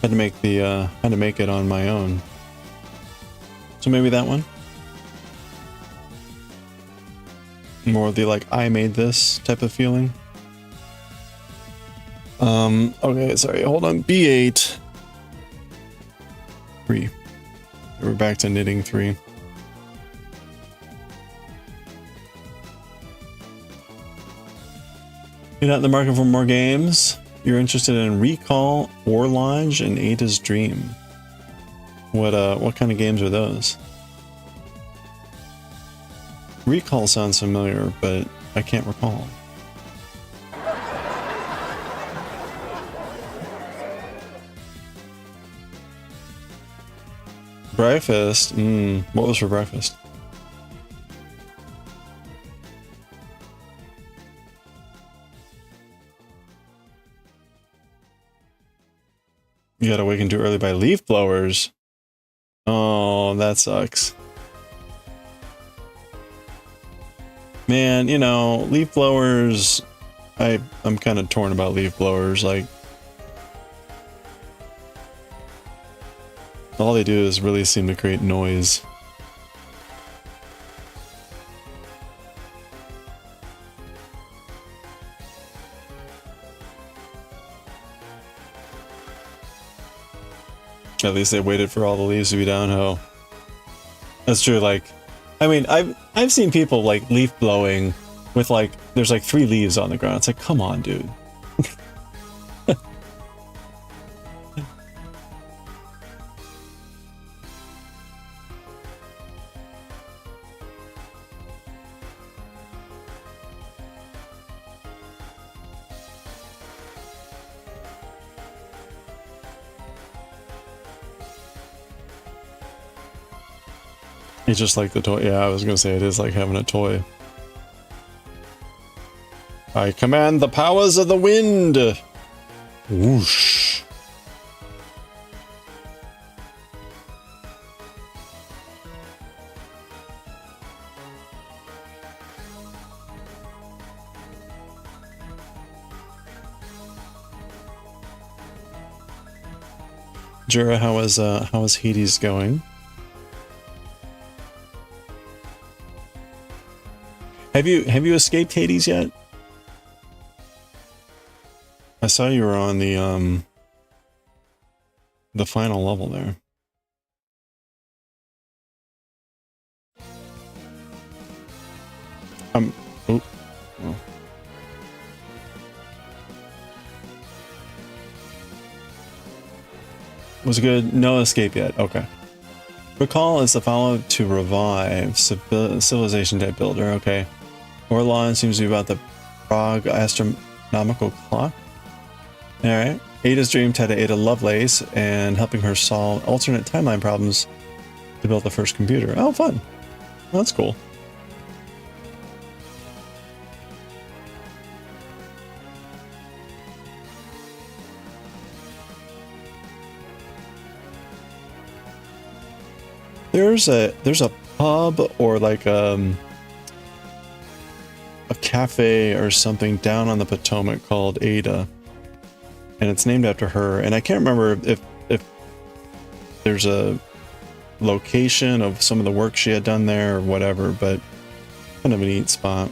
had to make it on my own. So maybe that one. More of the like I made this type of feeling. Okay, sorry, hold on. B8. 3. We're back to knitting 3. You're not in the market for more games? You're interested in Recall, War Lodge, and Ada's Dream. What kind of games are those? Recall sounds familiar, but I can't recall. Breakfast? What was for breakfast? You got awakened too early by leaf blowers. Oh, that sucks. Man, you know, leaf blowers, I'm kind of torn about leaf blowers. Like, all they do is really seem to create noise. At least they waited for all the leaves to be down. Oh, that's true. Like, I mean, I've seen people like leaf blowing with like there's like 3 leaves on the ground. It's like, come on, dude. It's just like the toy. Yeah, I was gonna say it is like having a toy. I command the powers of the wind. Whoosh. Jura, how is Hades going? Have you escaped Hades yet? I saw you were on the final level there. Oh. Oh. Was it good? No escape yet. Okay. Recall is the follow-up to Revive, Civilization type builder. Okay. Orlon seems to be about the Prague astronomical clock. Alright. Ada's Dream tied to Ada Lovelace and helping her solve alternate timeline problems to build the first computer. Oh, fun. Well, that's cool. There's a pub or like a cafe or something down on the Potomac called Ada, and it's named after her. And I can't remember if there's a location of some of the work she had done there or whatever, but kind of a neat spot.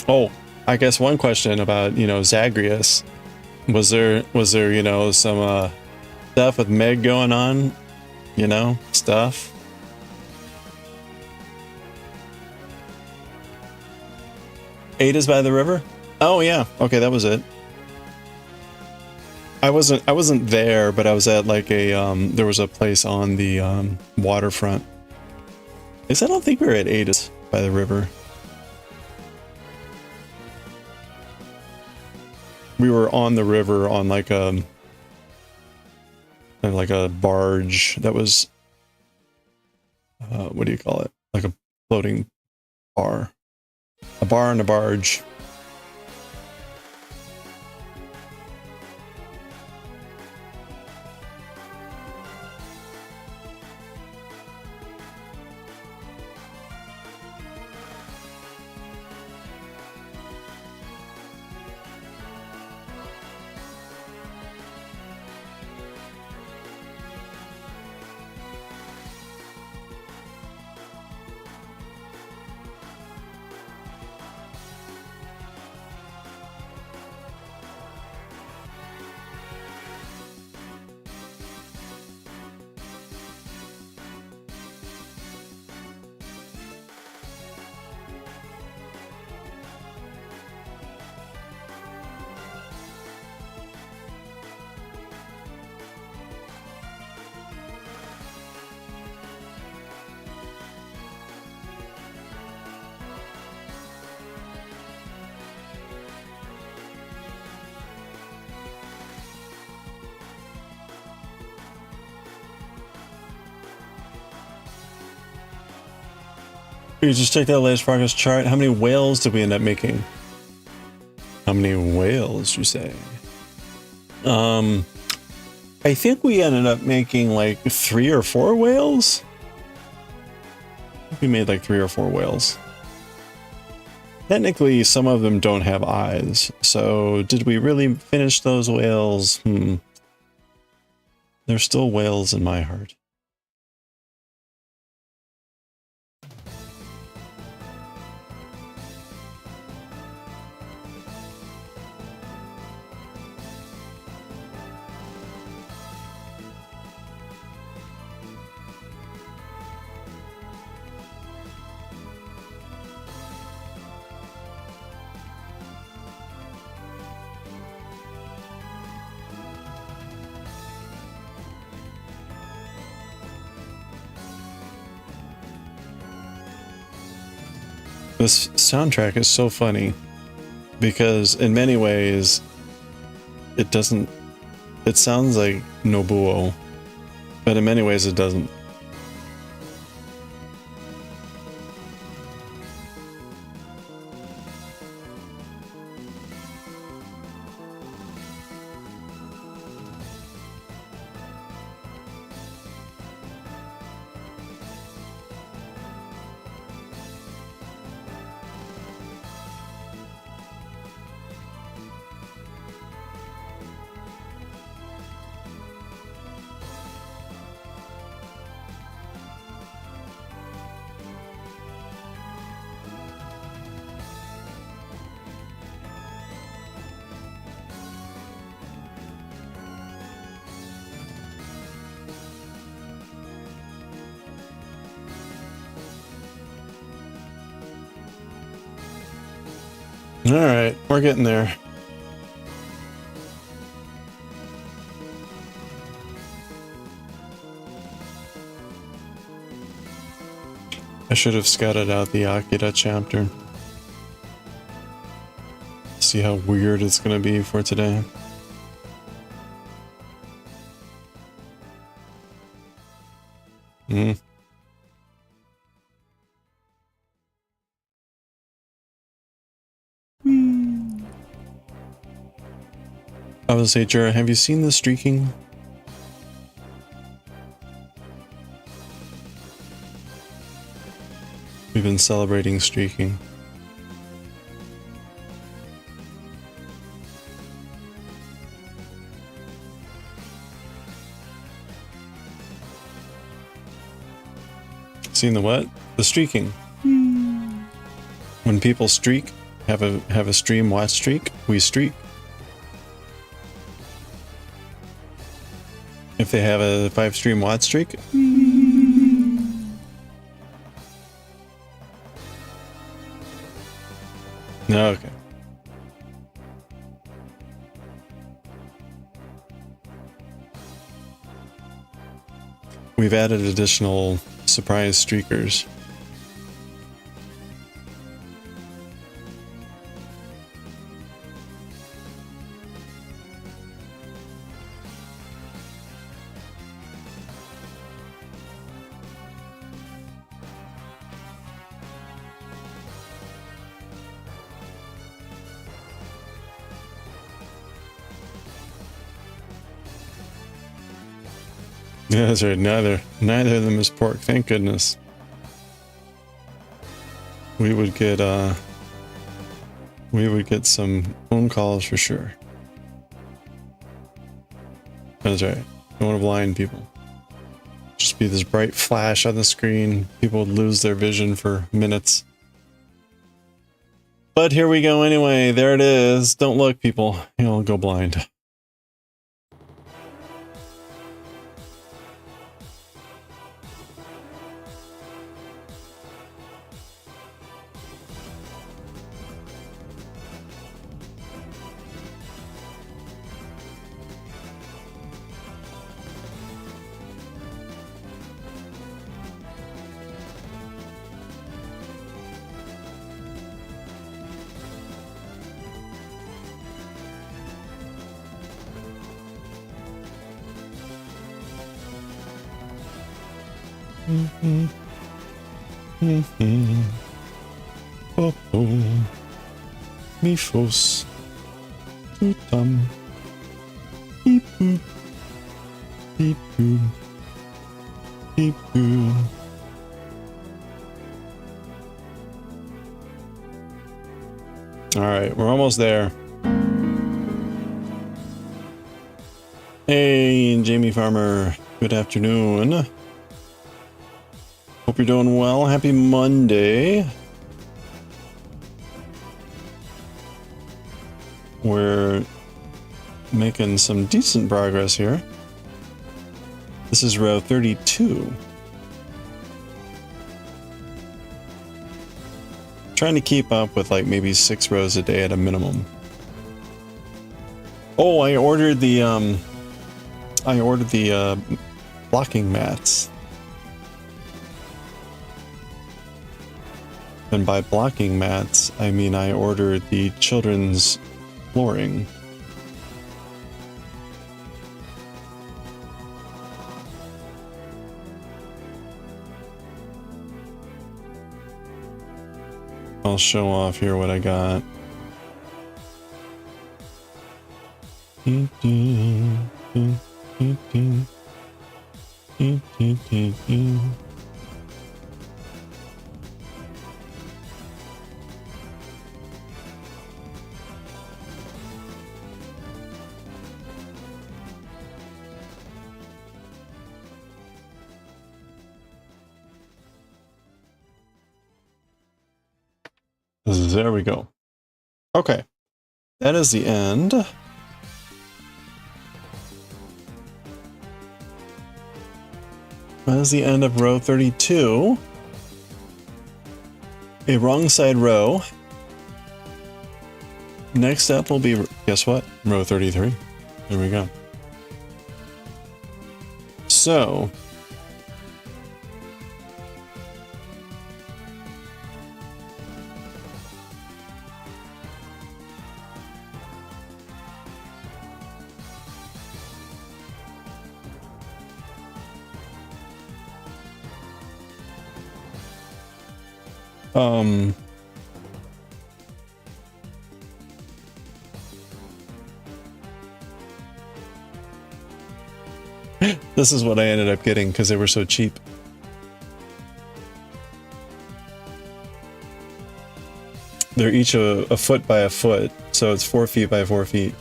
Oh, I guess one question about, you know, Zagreus. Was there, you know, some stuff with Meg going on? You know, stuff? Ada's by the river? Oh yeah, okay, that was it. I wasn't there, but I was at like a there was a place on the waterfront. I guess I don't think we were at Ada's by the river. We were on the river on like a barge that was what do you call it? Like a floating bar. A bar and a barge. You just check that latest progress chart. How many whales did we end up making? How many whales, you say? I think we ended up making like 3 or 4 whales. I think we made like 3 or 4 whales. Technically, some of them don't have eyes. So did we really finish those whales? They're still whales in my heart. This soundtrack is so funny because in many ways it sounds like Nobuo, but in many ways it doesn't. All right, we're getting there. I should have scouted out the Akira chapter. See how weird it's going to be for today. I would say, Jura, have you seen the streaking? been celebrating streaking. Seen the what? The streaking. When people streak, have a stream watch streak, we streak. If they have a 5 stream watch streak. No, okay. We've added additional surprise streakers. Yeah, that's right. Neither of them is pork. Thank goodness. We would get some phone calls for sure. That's right. Don't want to blind people. Just be this bright flash on the screen. People would lose their vision for minutes. But here we go anyway. There it is. Don't look, people. You'll go blind. Mifos. Tutam. Beep boop. Beep boop. Beep boop. Alright, we're almost there. Hey, Jamie Farmer. Good afternoon. Hope you're doing well. Happy Monday. We're making some decent progress here. This is row 32. Trying to keep up with like maybe 6 rows a day at a minimum. Oh, I ordered the blocking mats. And by blocking mats, I mean I ordered the children's flooring. I'll show off here what I got. There we go. Okay. That is the end. That is the end of row 32. A wrong side row. Next up will be, guess what? Row 33. There we go. So, this is what I ended up getting because they were so cheap. they're each a foot by a foot, so it's 4 feet by 4 feet.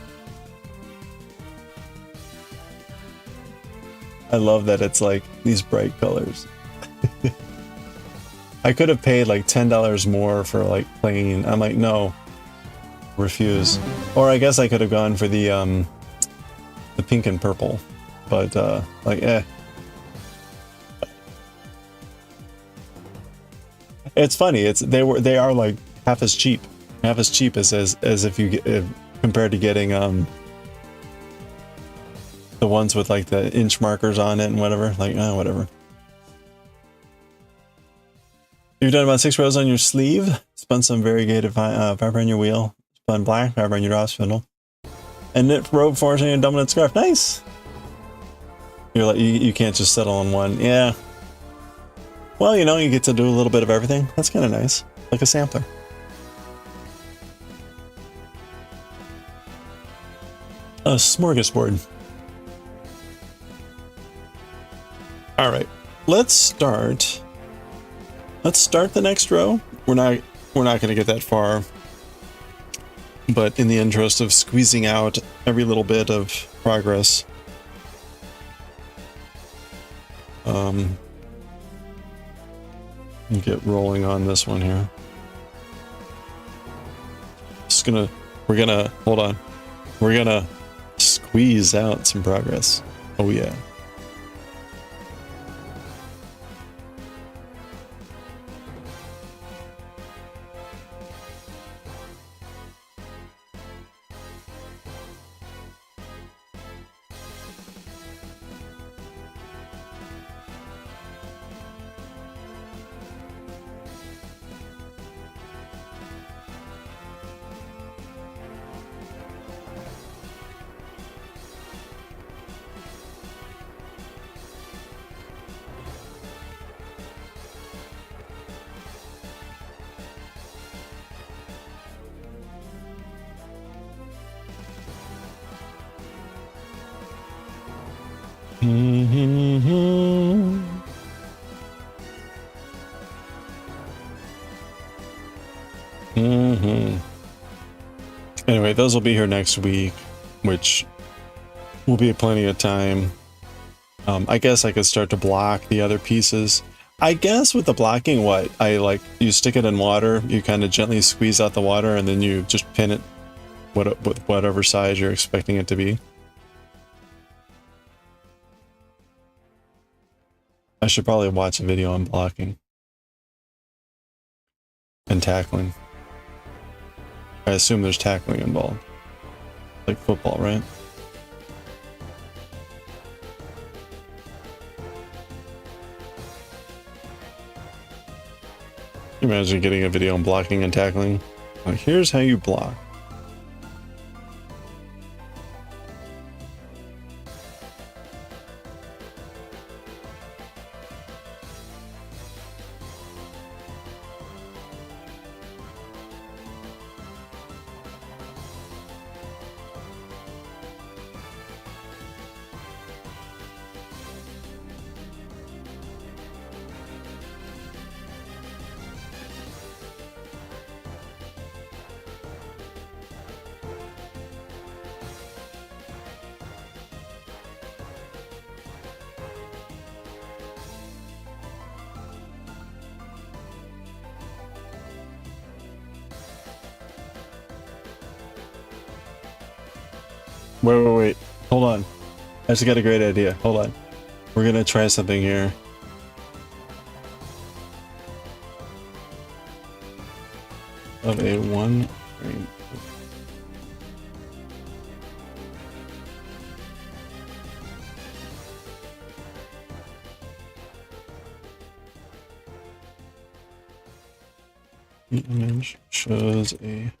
I love that it's like these bright colors. I could have paid like $10 more for like plain. I'm like, no, refuse. Or I guess I could have gone for the pink and purple, but like, eh. It's funny. They are like half as cheap as if you get compared to getting the ones with like the inch markers on it and whatever. Like, whatever. You've done about 6 rows on your sleeve. Spun some variegated fiber on your wheel. Spun black fiber on your drop spindle. And knit rope force on your dominant scarf. Nice. You're like you can't just settle on one. Yeah. Well, you know, you get to do a little bit of everything. That's kind of nice. Like a sampler. A smorgasbord. All right. Let's start the next row. We're not going to get that far. But in the interest of squeezing out every little bit of progress, get rolling on this one here. Hold on. We're gonna squeeze out some progress. Oh yeah. Anyway, those will be here next week, which will be plenty of time. I guess I could start to block the other pieces. I guess with the blocking, you stick it in water, you kind of gently squeeze out the water, and then you just pin it with whatever size you're expecting it to be. I should probably watch a video on blocking and tackling. I assume there's tackling involved. Like football, right? Imagine getting a video on blocking and tackling. Like, here's how you block. Wait. Hold on. I just got a great idea. Hold on. We're gonna try something here. Of a 1 frame. The image shows a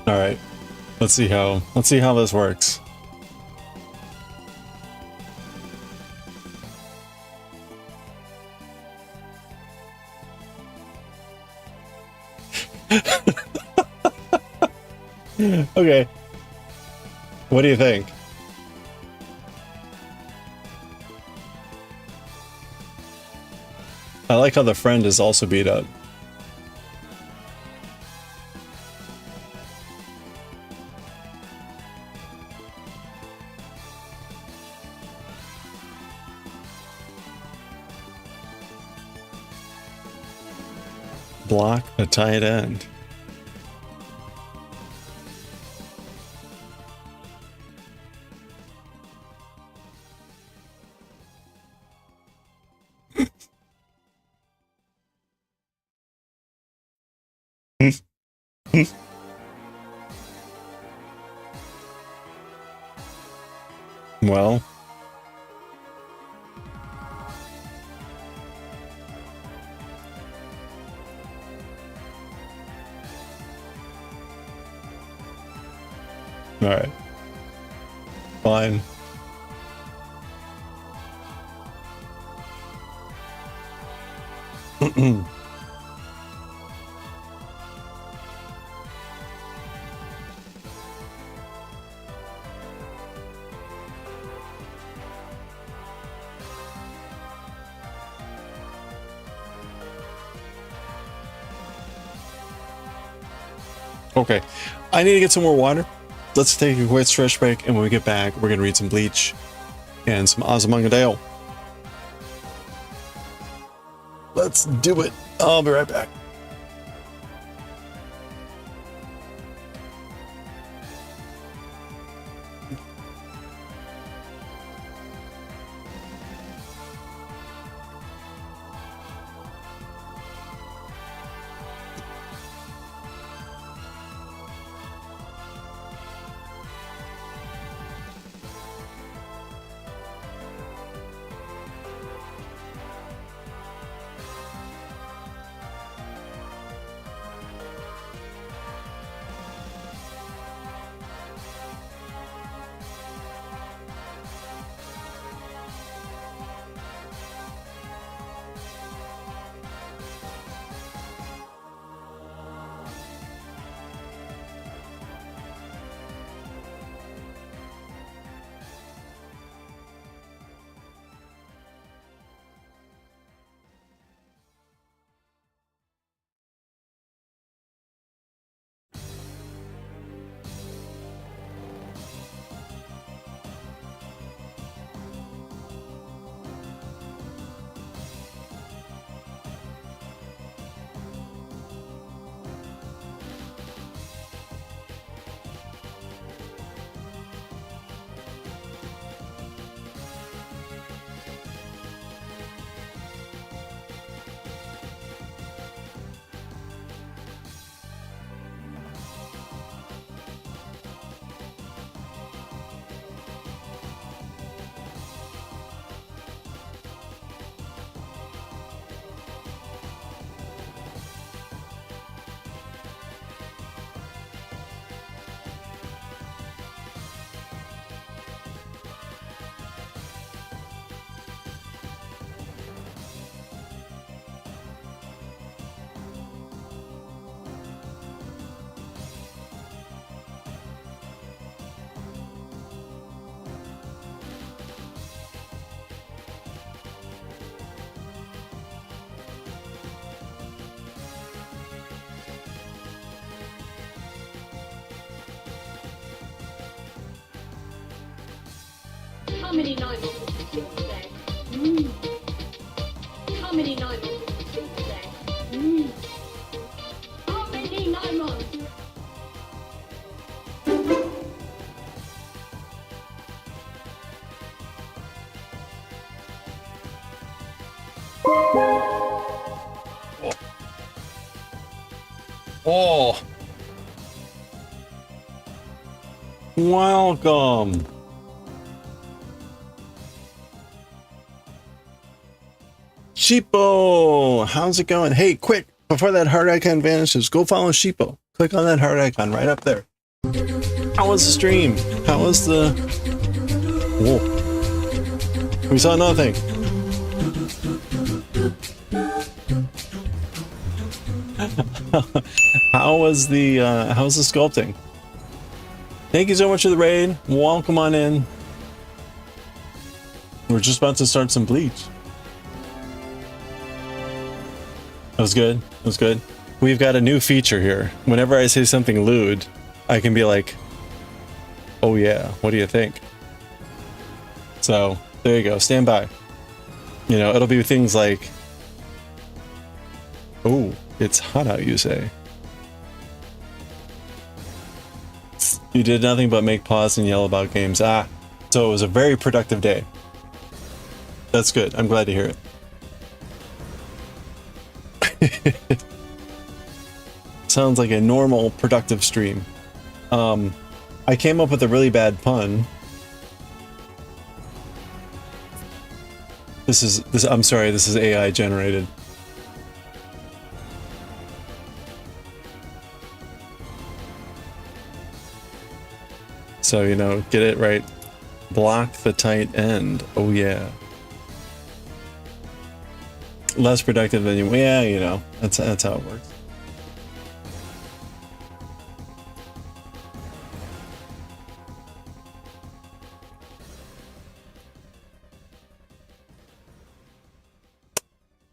All right. Let's see how this works. Okay. What do you think? I like how the friend is also beat up. Block a tight end. Well, all right. Fine. Okay, I need to get some more water. Let's take a quick stretch break, and when we get back, we're gonna read some Bleach and some Azumanga Daioh. Let's do it. I'll be right back. How many nine months did you sleep today? Mm. How many nine months did you sleep today? Mm. How many nine months? Oh. Welcome. Sheepo, how's it going? Hey, quick, before that heart icon vanishes, go follow Sheepo. Click on that heart icon right up there. How was the stream? How was the... Whoa. We saw nothing. How's the sculpting? Thank you so much for the raid. Welcome on in. We're just about to start some Bleach. That was good. That was good. We've got a new feature here. Whenever I say something lewd, I can be like, oh yeah, what do you think? So, there you go. Stand by. You know, it'll be things like, oh, it's hot out, you say. You did nothing but make pause and yell about games. Ah, so it was a very productive day. That's good. I'm glad to hear it. Sounds like a normal, productive stream. I came up with a really bad pun. I'm sorry, this is AI generated. So, you know, get it right. Block the tight end. Oh, yeah. Less productive than you... Yeah, you know, that's how it works.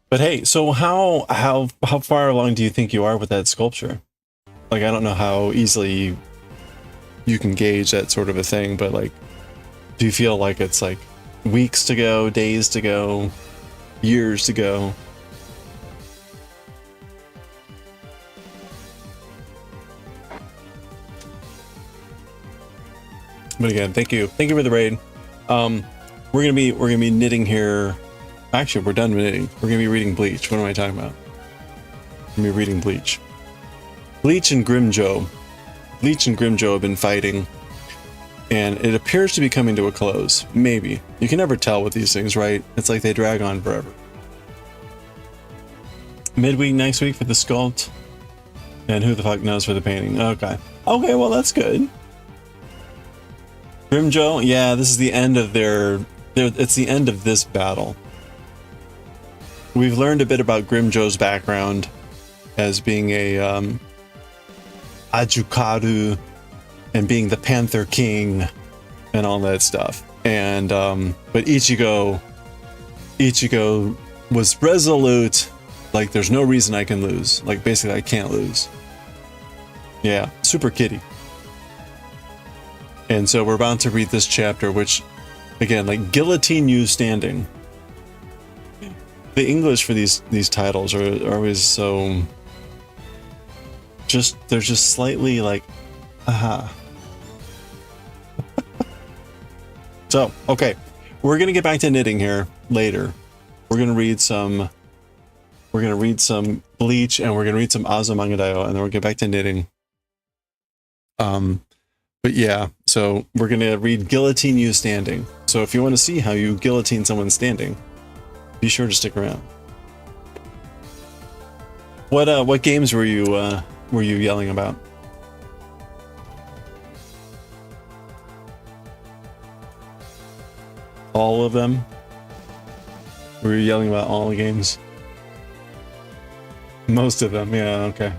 But hey, so how far along do you think you are with that sculpture? Like, I don't know how easily you can gauge that sort of a thing, but like, do you feel like it's like weeks to go, days to go, years to go? But again, thank you for the raid. We're gonna be knitting here. Actually, we're done knitting. We're gonna be reading Bleach. What am I talking about? We're gonna be reading Bleach. Bleach and Grimmjow. Bleach and Grimmjow have been fighting, and it appears to be coming to a close. Maybe. You can never tell with these things, right? It's like they drag on forever. Midweek next week for the sculpt, and who the fuck knows for the painting. Okay. Okay, well that's good. Grimmjow, yeah, this is the end of it's the end of this battle. We've learned a bit about Grimmjow's background as being a Ajukaru and being the Panther King and all that stuff. And but Ichigo was resolute, like there's no reason I can lose. Like basically I can't lose. Yeah, super kitty. And so we're about to read this chapter, which again, like guillotine you standing. The English for these titles are always so they're just slightly like, aha. So, okay. We're gonna get back to knitting here later. We're gonna read some Bleach and we're gonna read some Azumanga Daioh, and then we'll get back to knitting. But yeah, so we're gonna read Guillotine You Standing. So if you want to see how you guillotine someone standing, be sure to stick around. What games were you yelling about? All of them? Were you yelling about all the games? Most of them, yeah, okay.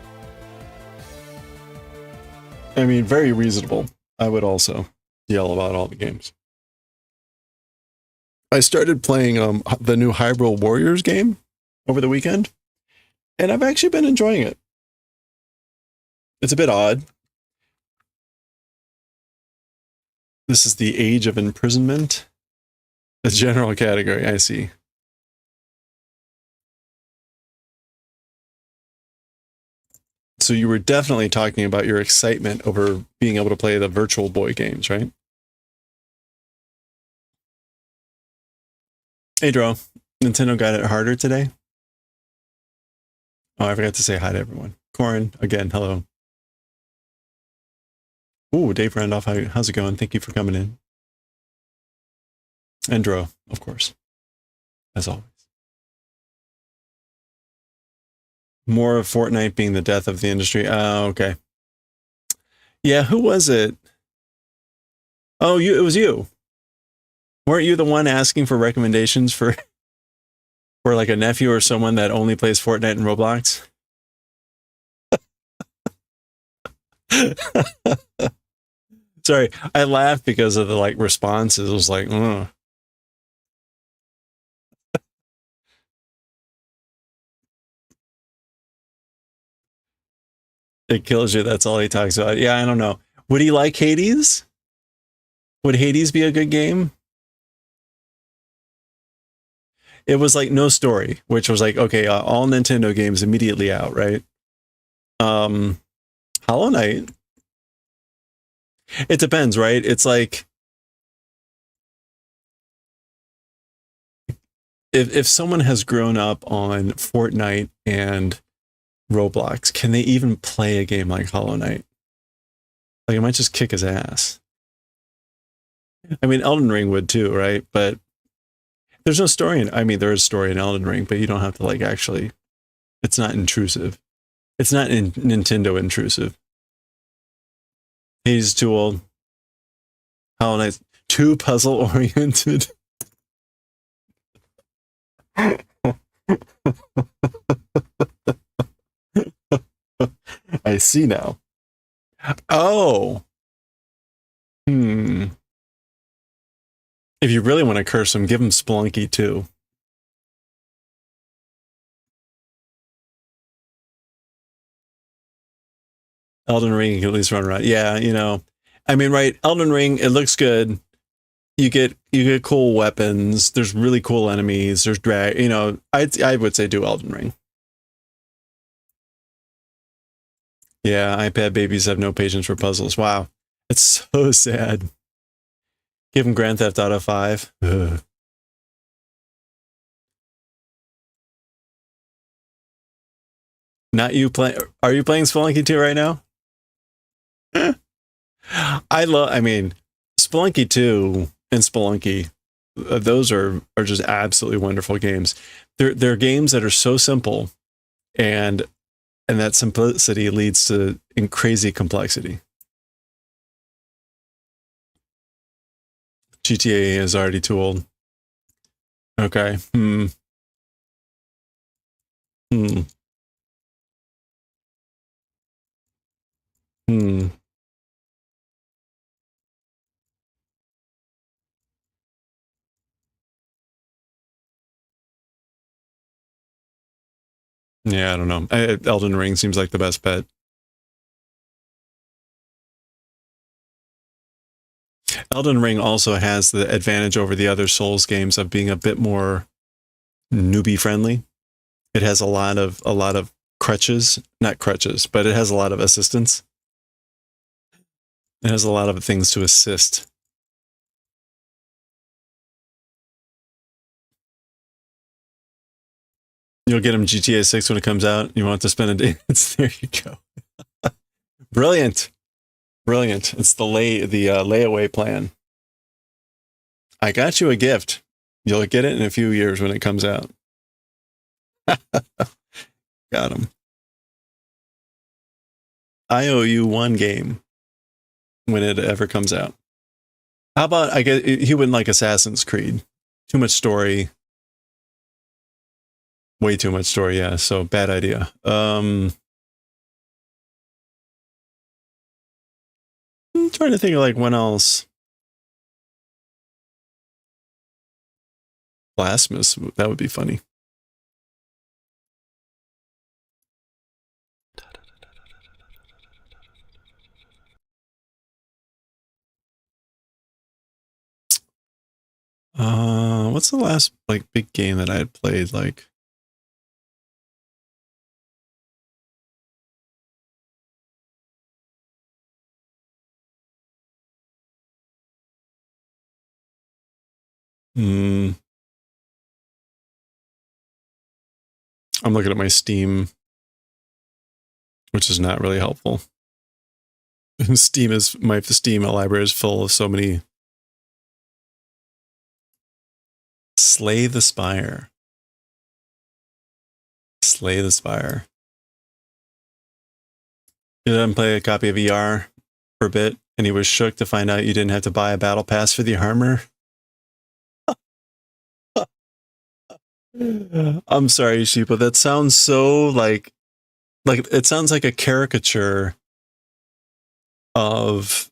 I mean, very reasonable. I would also yell about all the games. I started playing the new Hyrule Warriors game over the weekend, and I've actually been enjoying it. It's a bit odd. This is the Age of Imprisonment. A general category, I see. So you were definitely talking about your excitement over being able to play the Virtual Boy games, right? Hey, Dro. Nintendo got it harder today? Oh, I forgot to say hi to everyone. Corin, again, hello. Ooh, Dave Randolph, how's it going? Thank you for coming in. And Dro, of course, as always. More of Fortnite being the death of the industry. Oh, okay. Yeah, who was it? Oh, it was you. Weren't you the one asking for recommendations for like a nephew or someone that only plays Fortnite and Roblox? Sorry, I laughed because of the like responses. It was like, ugh. It kills you. That's all he talks about. Yeah, I don't know. Would he like Hades? Would Hades be a good game? It was like no story, which was like, okay, all Nintendo games immediately out, right? Hollow Knight. It depends, right? It's like if someone has grown up on Fortnite and Roblox, can they even play a game like Hollow Knight? Like, it might just kick his ass. I mean, Elden Ring would too, right? But there's no story in, I mean, there is story in Elden Ring, but you don't have to like actually, it's not intrusive. It's not Nintendo intrusive. He's too old. Hollow Knight's too puzzle oriented. I see now. Oh. If you really want to curse him, give him Spelunky too. Elden Ring, you can at least run around. Yeah, you know. I mean, right, Elden Ring, it looks good. You get cool weapons. There's really cool enemies. There's drag. You know, I would say do Elden Ring. Yeah, iPad babies have no patience for puzzles. Wow, it's so sad. Give him Grand Theft Auto 5. Ugh. Not you playing. Are you playing Spelunky 2 right now? I mean, Spelunky 2 and Spelunky, those are just absolutely wonderful games. They're games that are so simple, and that simplicity leads to crazy complexity. GTA is already too old. Okay. Hmm. Hmm. Hmm. Yeah, I don't know. Elden Ring seems like the best bet. Elden Ring also has the advantage over the other Souls games of being a bit more newbie friendly. It has a lot of crutches, not crutches, but it has a lot of assistance. It has a lot of things to assist. You'll get him GTA 6 when it comes out. You want to spend a day. There you go. Brilliant. Brilliant. It's the layaway plan. I got you a gift. You'll get it in a few years when it comes out. Got him. I owe you one game when it ever comes out. How about, I guess he wouldn't like Assassin's Creed. Too much story. Way too much story, yeah. So bad idea. I'm trying to think of like when else. Blasphemous, that would be funny. What's the last like big game that I had played? Like, I'm looking at my Steam, which is not really helpful. Steam library is full of so many. Slay the Spire. Slay the Spire. Did I play a copy of ER? for a bit, and he was shook to find out you didn't have to buy a battle pass for the armor. I'm sorry, Sheepa. That sounds so like it sounds like a caricature of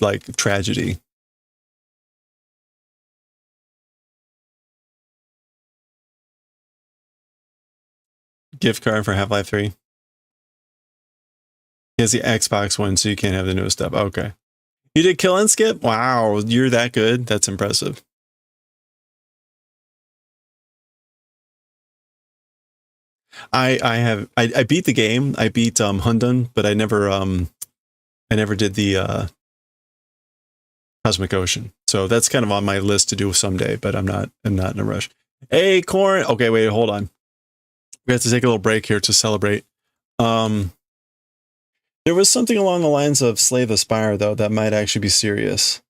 like tragedy. Gift card for Half-Life 3. He has the Xbox one, so you can't have the newest stuff. Okay. You did kill and skip? Wow, you're that good? That's impressive. I beat the game. I beat Hundun, but I never did the Cosmic Ocean. So that's kind of on my list to do someday, but I'm not in a rush. Hey, Corn. Okay, wait, hold on. We have to take a little break here to celebrate. There was something along the lines of Slay the Spire, though, that might actually be serious.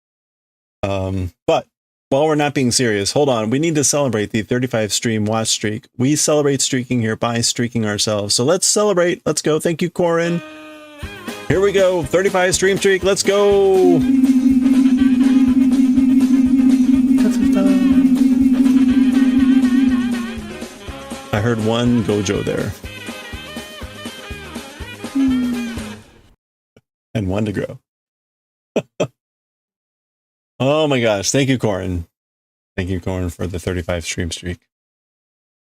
But while we're not being serious, hold on. We need to celebrate the 35 stream watch streak. We celebrate streaking here by streaking ourselves. So let's celebrate. Let's go. Thank you, Corin. Here we go. 35 stream streak. Let's go. I heard one Gojo there. And one to grow. Oh my gosh. Thank you, Corin. Thank you, Corin, for the 35 stream streak.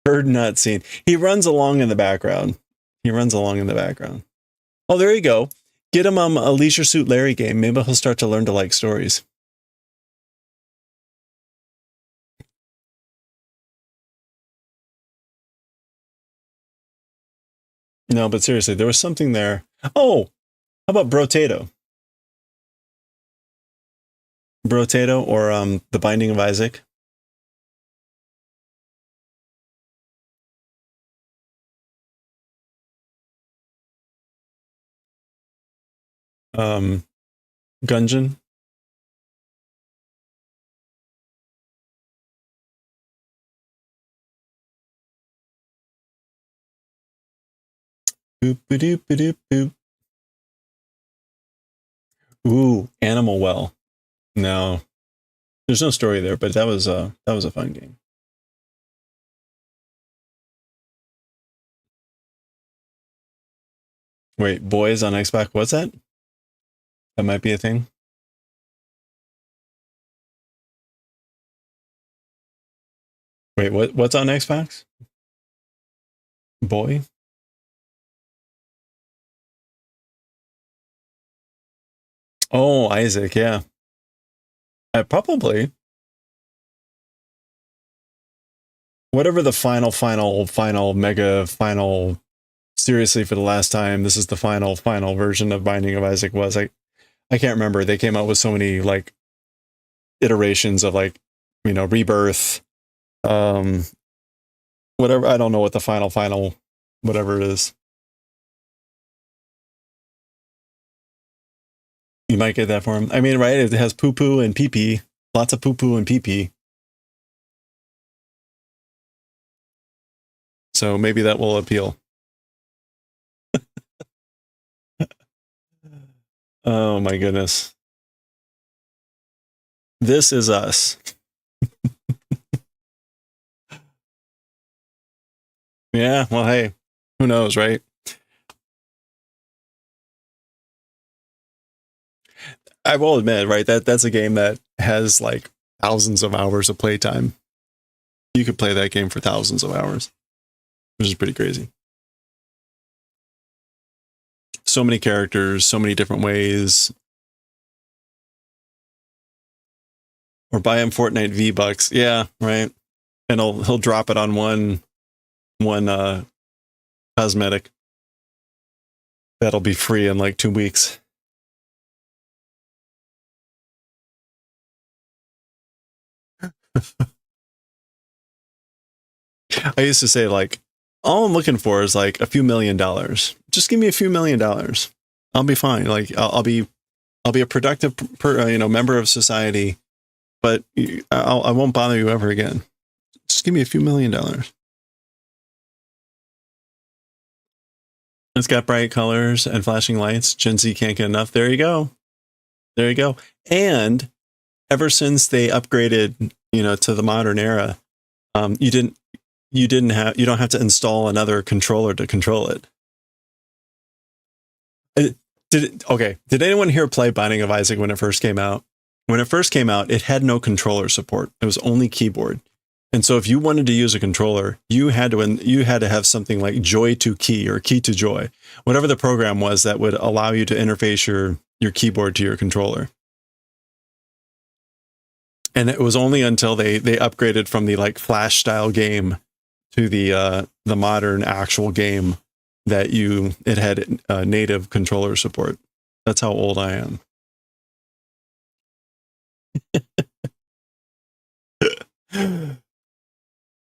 Heard, not seen. He runs along in the background. Oh, there you go. Get him a Leisure Suit Larry game. Maybe he'll start to learn to like stories. No, but seriously, there was something there. Oh, how about Brotato? Brotato or The Binding of Isaac? Gungeon? Boop, ba-doop, ba-doop, boop. Ooh, Animal Well. No, there's no story there, but that was a fun game. Wait, boys on Xbox? What's that? That might be a thing. Wait, what's on Xbox? Boy? Oh, Isaac, yeah. Probably. Whatever the final mega final, seriously, for the last time, this is the final version of Binding of Isaac was. I can't remember. They came out with so many like iterations of like, Rebirth, whatever. I don't know what the final whatever it is. You might get that for him. I mean, right? It has poo poo and pee pee. Lots of poo poo and pee pee. So maybe that will appeal. Oh my goodness. This is us. Yeah, well, hey, who knows, right? I will admit, right, that's a game that has like thousands of hours of playtime. You could play that game for thousands of hours, which is pretty crazy. So many characters, so many different ways. Or buy him Fortnite V-Bucks. Yeah, right. And he'll drop it on one cosmetic. That'll be free in like 2 weeks. I used to say, like, all I'm looking for is like a few $1 million. Just give me a few $1 million. I'll be fine. Like I'll be a productive member of society, but I won't bother you ever again. Just give me a few $1 million. It's got bright colors and flashing lights. Gen Z can't get enough. There you go. There you go. And ever since they upgraded, to the modern era, you don't have to install another controller to control it. Did anyone here play Binding of Isaac when it first came out? When it first came out, it had no controller support. It was only keyboard. And so if you wanted to use a controller, you had to have something like Joy to Key or Key to Joy, whatever the program was that would allow you to interface your keyboard to your controller. And it was only until they upgraded from the like Flash style game to the modern actual game that it had native controller support. That's how old I am.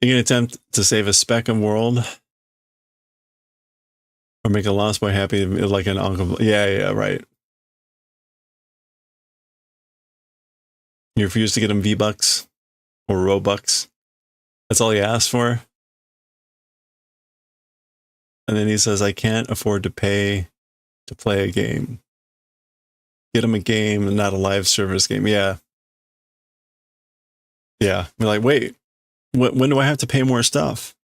You can attempt to save a speck of world or make a lost boy happy like an uncle. Yeah, right. You refuse to get him V-Bucks or Robux. That's all he asked for. And then he says, I can't afford to pay to play a game. Get him a game and not a live service game. Yeah. Yeah. We're like, wait, when do I have to pay more stuff?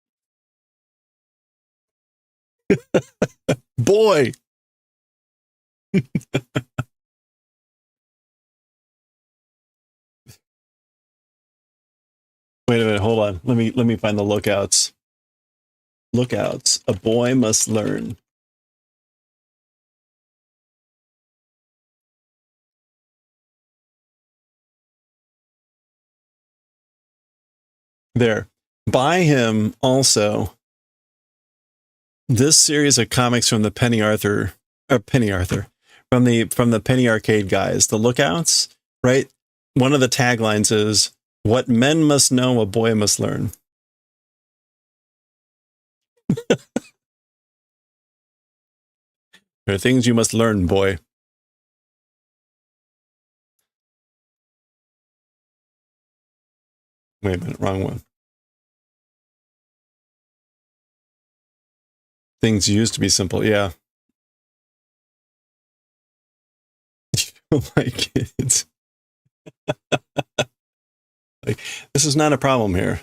Boy. Wait a minute, hold on. Let me find the lookouts. Lookouts. A boy must learn. There. Buy him also this series of comics from the Penny Arthur from the Penny Arcade guys, the Lookouts, right? One of the taglines is what men must know, a boy must learn. There are things you must learn, boy. Wait a minute, wrong one. Things used to be simple, yeah. My kids. Like, this is not a problem here.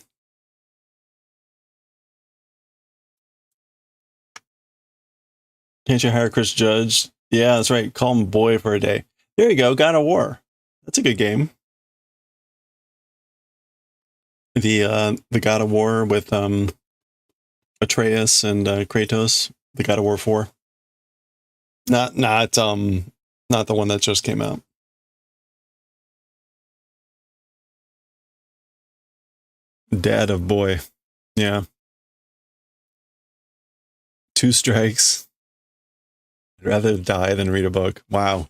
Can't you hire Chris Judge? Yeah, that's right. Call him boy for a day. There you go. God of War. That's a good game. The God of War with Atreus and Kratos. The God of War 4. Not the one that just came out. Dad of Boy. Yeah. 2 strikes. I'd rather die than read a book. Wow.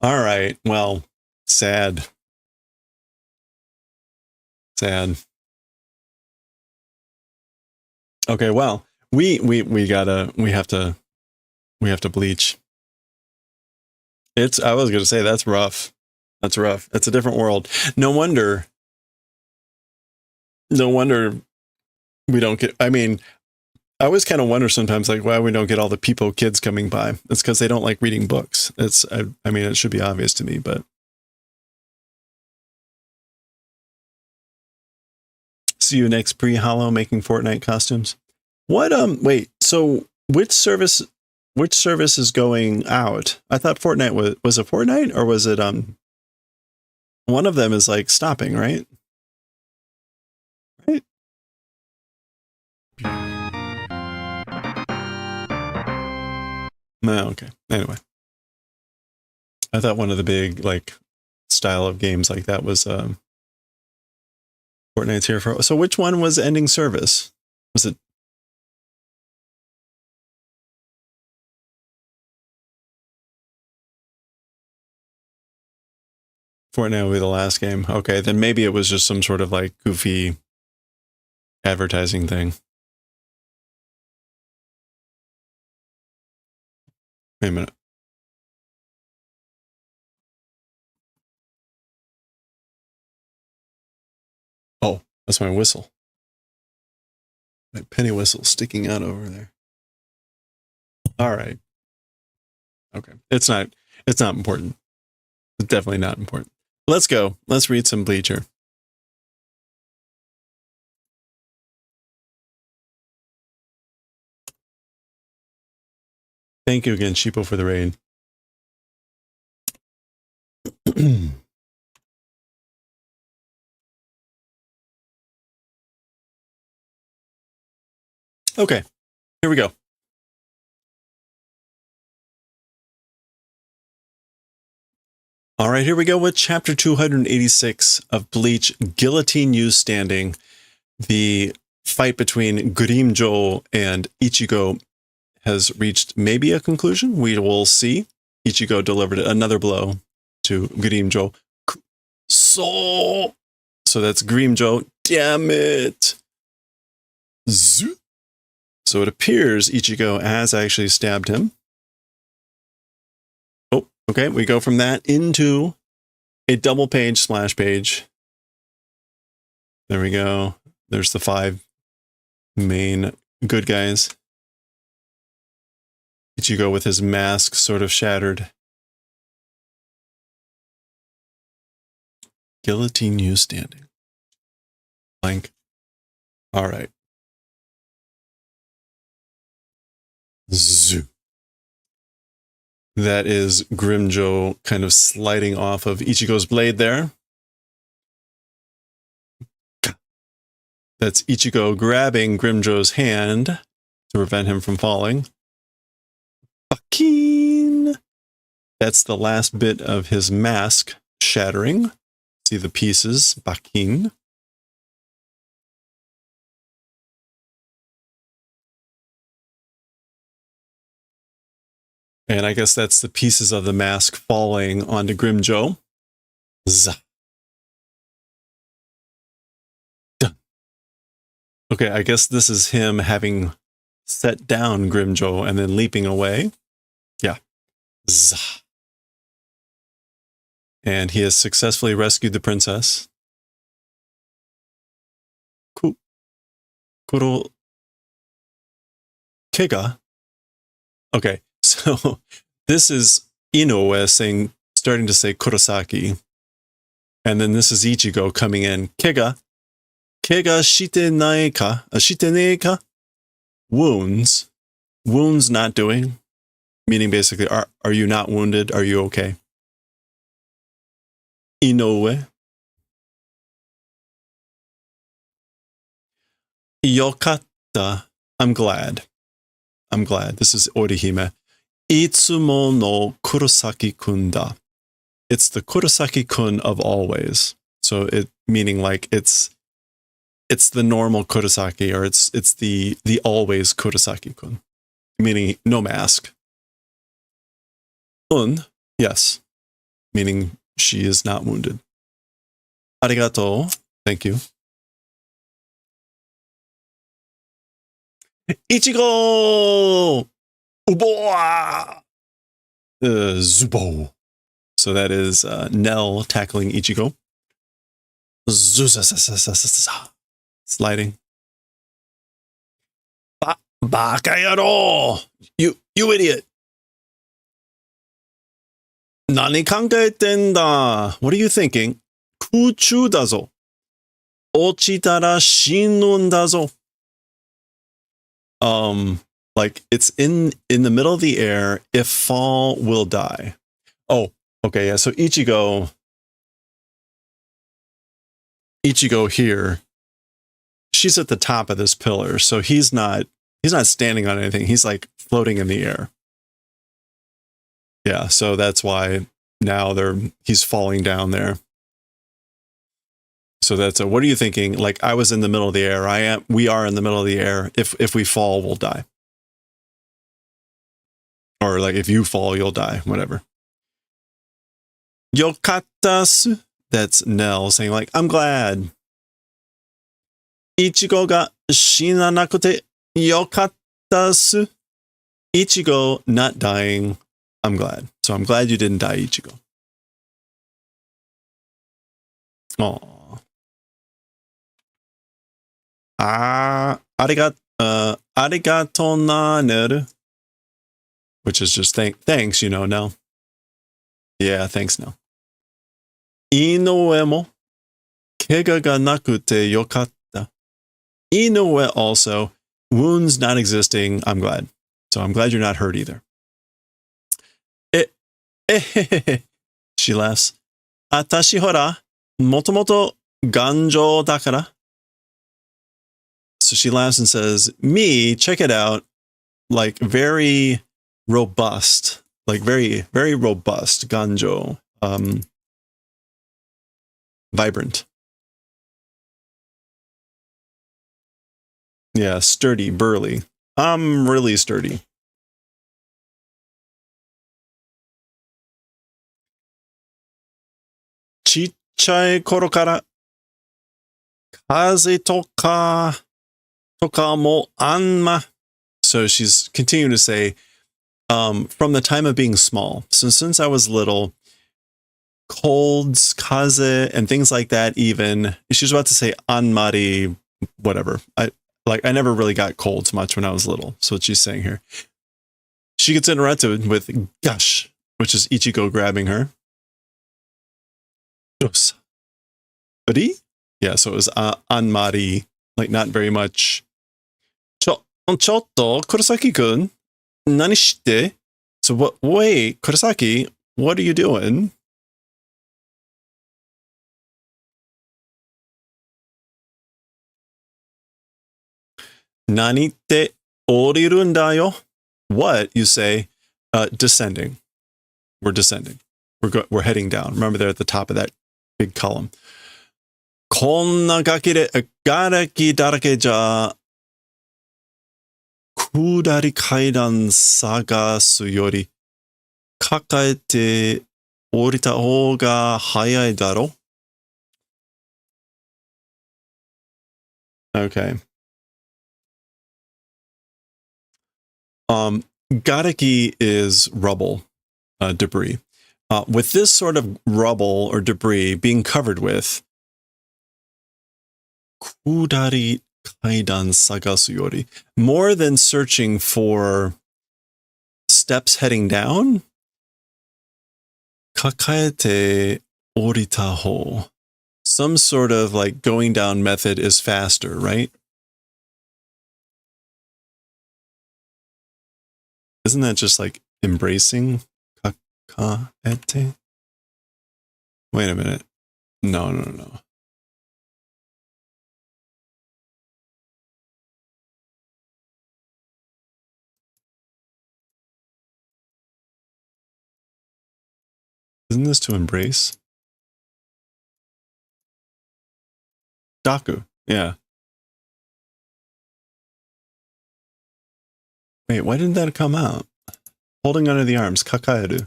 All right. Well, sad. Sad. Okay, well, we have to bleach. I was gonna say that's rough. That's rough. It's a different world. No wonder we don't get, I mean, I always kind of wonder sometimes like why we don't get all the people kids coming by. It's because they don't like reading books. I mean, it should be obvious to me, but see you next pre-Hollow making Fortnite costumes. What wait, so which service is going out? I thought Fortnite was it Fortnite or was it one of them is like stopping, right? Right? No, okay. Anyway. I thought one of the big like style of games like that was Fortnite's here for. So which one was ending service? Was it Fortnite will be the last game? Okay, then maybe it was just some sort of like goofy advertising thing. Wait a minute. Oh, that's my whistle. My penny whistle sticking out over there. All right. Okay. It's not important. It's definitely not important. Let's go. Let's read some Bleach here. Thank you again, Sheepo, for the raid. Okay, here we go. All right, here we go with chapter 286 of Bleach, Guillotine Used Standing. The fight between Grimjo and Ichigo has reached maybe a conclusion. We will see. Ichigo delivered another blow to Grimjo. So that's Grimjo. Damn it. Zoo. So it appears Ichigo has actually stabbed him. Oh, okay. We go from that into a double page splash page. There we go. There's the 5 main good guys. Ichigo with his mask sort of shattered. Guillotine used standing. Blank. All right. Zoo. That is Grimjo kind of sliding off of Ichigo's blade there. That's Ichigo grabbing Grimjo's hand to prevent him from falling. Bakin! That's the last bit of his mask shattering. See the pieces. Bakin. And I guess that's the pieces of the mask falling onto Grimjo. Zah. Dun. Okay, I guess this is him having set down Grimjo and then leaping away. Yeah. Zah. And he has successfully rescued the princess. Kuro Kega. Okay. So this is Inoue starting to say Kurosaki. And then this is Ichigo coming in. Kega shite nai ka? Shite ne ka? Wounds. Wounds not doing. Meaning basically, are you not wounded? Are you okay? Inoue. Yokatta. I'm glad. This is Orihime. Itsumo no Kurosaki-kun da. It's the Kurosaki-kun of always. So it meaning like it's the normal Kurosaki, or it's the always Kurosaki-kun. Meaning no mask. Yes. Meaning she is not wounded. Arigato. Thank you. Ichigo! Uboa! Zubo. So that is Nell tackling Ichigo. Sliding. Bakayaro! You idiot! Nani kangaeten da? What are you thinking? Kuchu dazo. Ochitara shinun dazo. Like it's in the middle of the air. If fall, will die. Oh, okay, yeah. So Ichigo here, she's at the top of this pillar, so he's not standing on anything. He's like floating in the air. Yeah, so that's why now he's falling down there. So that's what are you thinking? Like I was in the middle of the air. We are in the middle of the air. If we fall, we'll die. Or like if you fall, you'll die. Whatever. Yokattasu. That's Nell saying like, I'm glad. Ichigo ga shinanakute yokattasu. Ichigo not dying. I'm glad. So I'm glad you didn't die, Ichigo. Aww. arigato naneru, which is just thanks, you know, Nell. Yeah, thanks, Nell. Inoue mo kega ga nakute yokatta. Inoue also, wounds not existing, I'm glad. So I'm glad you're not hurt either. She laughs. Atashi hora, motomoto ganjo dakara. So she laughs and says, me, check it out, like very robust, like very, very robust, ganjo, vibrant. Yeah, sturdy, burly. I'm really sturdy. Chichai koro kara kaze toka mo anma. So she's continuing to say, from the time of being small. So since I was little, colds, kaze, and things like that even. She's about to say anmari, whatever. I never really got colds much when I was little. So what she's saying here. She gets interrupted with gush, which is Ichigo grabbing her. Ri? Yeah, so it was anmari, like not very much. Chotto, Kurosaki-kun, nani shite? So what? Wait, Kurosaki, what are you doing? Nani te orirun da yo? What, you say? Descending. We're descending. We're heading down. Remember, they're at the top of that big column. Konna garaki darake ja kudari kaidan sagasu yori kakaete orita hou ga hayai daro. Okay. Garaki is rubble, debris. With this sort of rubble or debris being covered with kudari kaidan sagasu yori, more than searching for steps heading down, kakaete orita hou, some sort of like going down method is faster, right? Isn't that just like embracing? Kakaete? Wait a minute. No. Isn't this to embrace? Daku, yeah. Wait, why didn't that come out? Holding under the arms, kakaeru.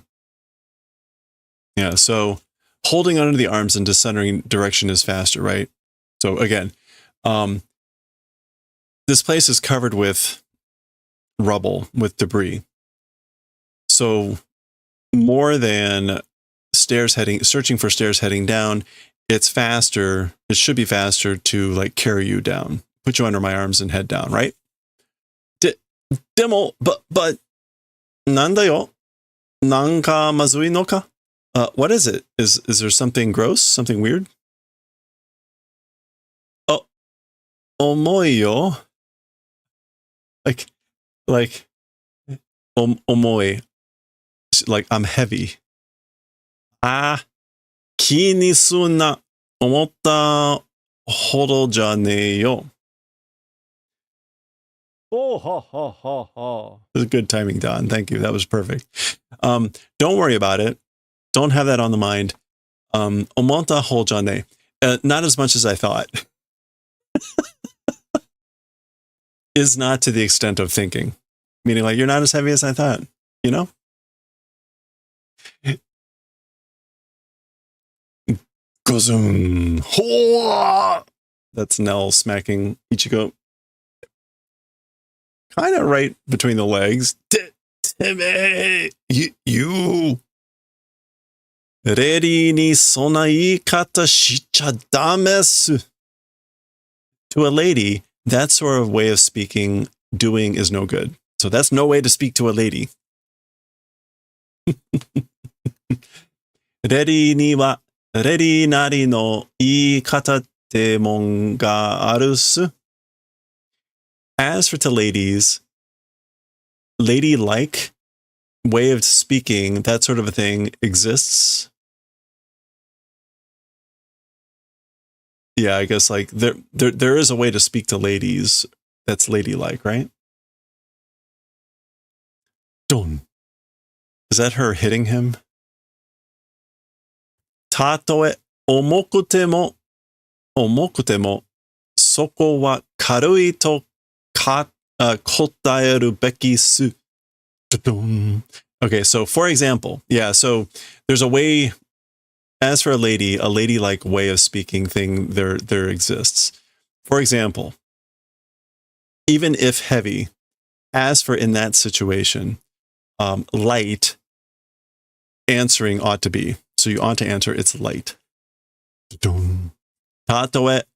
Yeah, so holding under the arms in descending direction is faster, right? So again, this place is covered with rubble, with debris. So more than searching for stairs heading down, it's faster. It should be faster to like carry you down, put you under my arms and head down, right? Demo, but nanda yo, nanka mazui no ka? What is it? Is there something gross? Something weird? Oh, omoi yo. Like, omoi. Like, I'm heavy. Ki ni sunna omotta hodo ja ne yo. Oh, ha. This is good timing, Don. Thank you. That was perfect. Don't worry about it. Don't have that on the mind. Omonta holjane. Not as much as I thought. Is not to the extent of thinking. Meaning like, you're not as heavy as I thought. You know? Gozun. That's Nell smacking Ichigo kind of right between the legs. You. Reri ni sonna iikata shicha damesu. To a lady, that sort of way of speaking, doing is no good. So that's no way to speak to a lady. レディーには、レディーなりの言い方ってもんがあるっす。As for to ladies, ladylike way of speaking, that sort of a thing exists. Yeah, I guess like there is a way to speak to ladies that's ladylike, right? Dun. Is that her hitting him? たとえ重くても、そこは軽いと答えるべきす。Okay, so for example, yeah, so there's a way, as for a ladylike way of speaking thing there exists. For example, even if heavy, as for in that situation, light answering ought to be. So you ought to answer, it's light. たとえ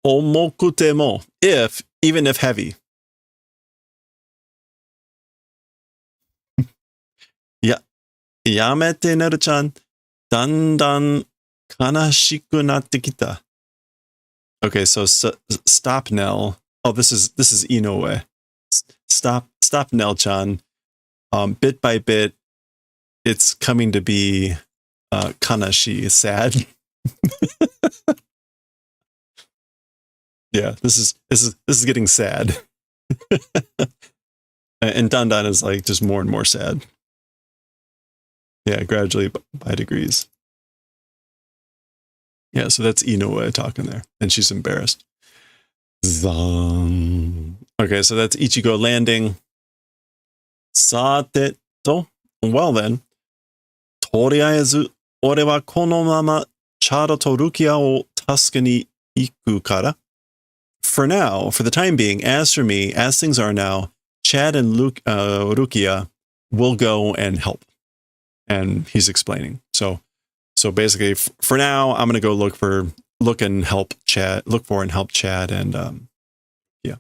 重くても even if heavy. やめてねるちゃん。だんだん悲しくなってきた。Okay, so stop Nell. Oh, this is Inoue. Stop Nell-chan. Bit by bit, it's coming to be kanashi, sad. Yeah, this is getting sad. And Dandan is like just more and more sad. Yeah, gradually by degrees. Yeah, so that's Inoue talking there, and she's embarrassed. Zang. Okay, so that's Ichigo landing. Sate to. Well then, とりあえず俺はこのままチャドとルキアを助けに行くから。For now, for the time being, as for me, as things are now, Chad and Rukia will go and help. And he's explaining. So basically, for now, I'm going to go look for and help Chad, and yeah.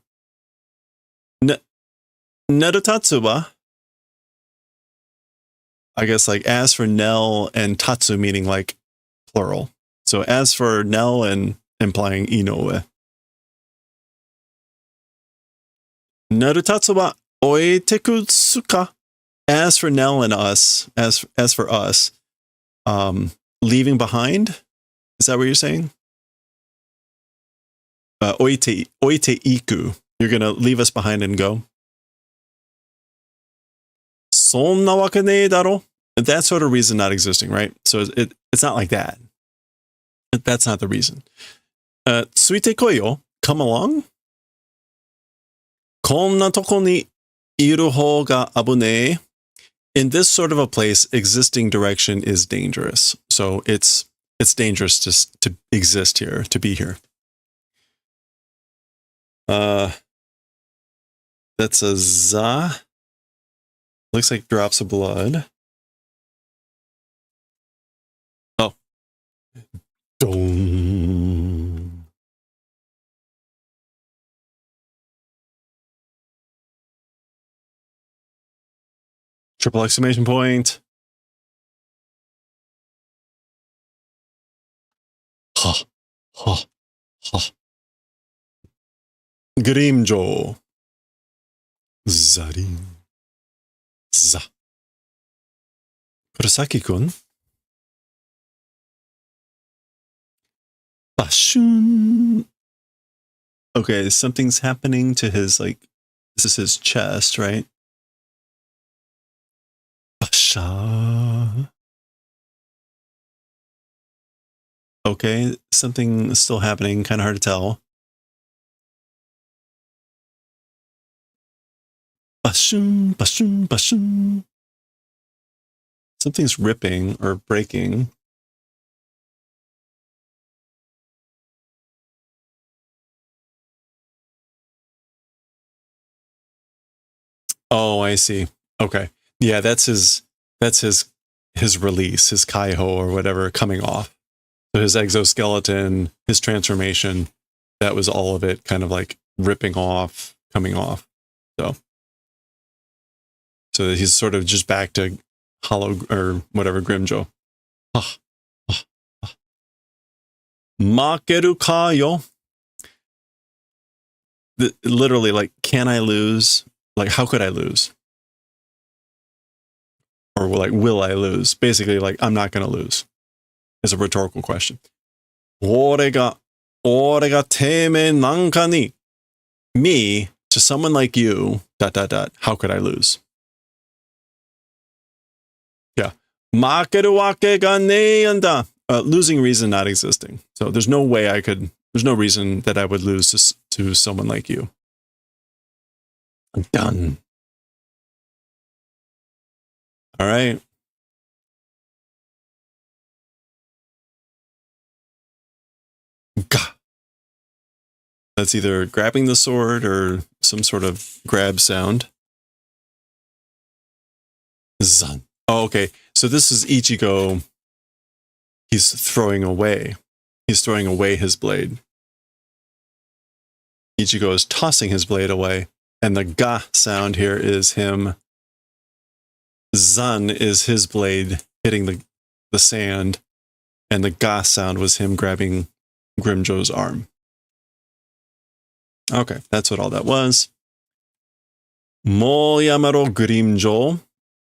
Nerutatsu wa, I guess like as for Nell and Tatsu meaning like plural. So as for Nell and implying Inoue. Nerutatsu wa oiteku tsuka. As for Nell and us, as for us, leaving behind, is that what you're saying? Oite iku. You're gonna leave us behind and go. Sonna wake ne daro. That sort of reason not existing, right? So it's not like that. That's not the reason. Tsuite koyo, come along. Konna toko ni iru hou ga abunee. In this sort of a place, existing direction is dangerous. So it's dangerous to exist here, to be here. That's a za. Looks like drops of blood. Oh. Dong. Triple exclamation point. Ha, ha, ha. Grimjo. Zarin. Za. Kurosaki-kun. Bashun. Okay, something's happening to his, like, this is his chest, right? Basha. Okay, something is still happening, kind of hard to tell. Bashun, bashun, bashun. Something's ripping or breaking. Oh, I see. Okay. Yeah, that's his release, his kaiho or whatever coming off. So his exoskeleton, his transformation, that was all of it kind of like ripping off, coming off. So he's sort of just back to hollow or whatever Grimjo. Makeru ka yo. Literally, like, can I lose? Like, how could I lose? Or like, will I lose? Basically, like, I'm not going to lose. It's a rhetorical question. 俺がてめえなんかに me to someone like you, ... how could I lose? Yeah. 負けるわけがねえんだ. Losing reason not existing. So there's no way there's no reason that I would lose to someone like you. I'm done. All right. Gah. That's either grabbing the sword or some sort of grab sound. Zan. Oh, okay. So this is Ichigo. He's throwing away. He's throwing away his blade. Ichigo is tossing his blade away. And the ga sound here is him. Zan is his blade hitting the sand. And the ga sound was him grabbing Grimjo's arm. Okay, that's what all that was. Mo yamaro Grimjo.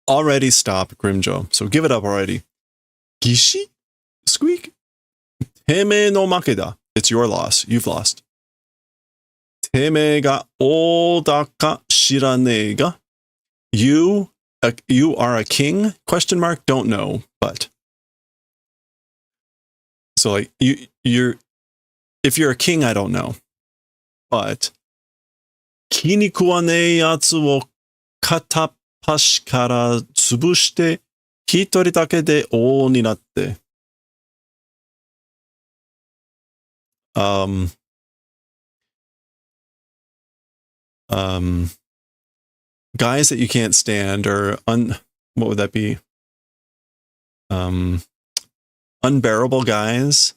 Already stop, Grimjo. So give it up already. Gishi? Squeak? Teme no makeda. It's your loss. You've lost. Teme ga oda ka shiranee ga. You are a king? Question mark? Don't know, but. So like you're if you're a king, I don't know. But 気に食わねえやつを片っ端から潰して一人だけで王になって。Guys that you can't stand or what would that be? Unbearable guys.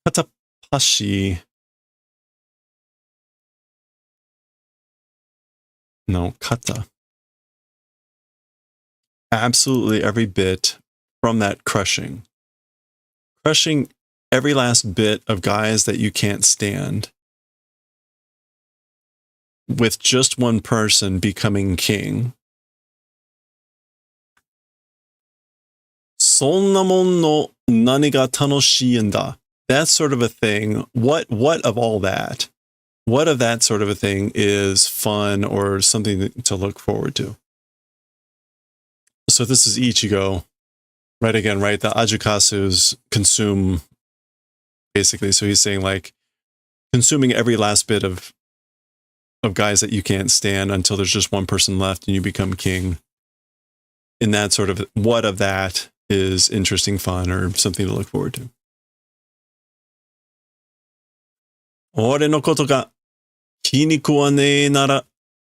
Katapashi. No, kata. Absolutely every bit from that crushing. Crushing every last bit of guys that you can't stand. With just one person becoming king. そんなもんの何が楽しいんだ? That's sort of a thing. What of all that? What of that sort of a thing is fun or something to look forward to? So this is Ichigo. Right again, right? The Ajikasus consume, basically. So he's saying like, consuming every last bit of guys that you can't stand until there's just one person left and you become king. In that sort of, what of that is interesting, fun, or something to look forward to? 俺のことが気に食わねえなら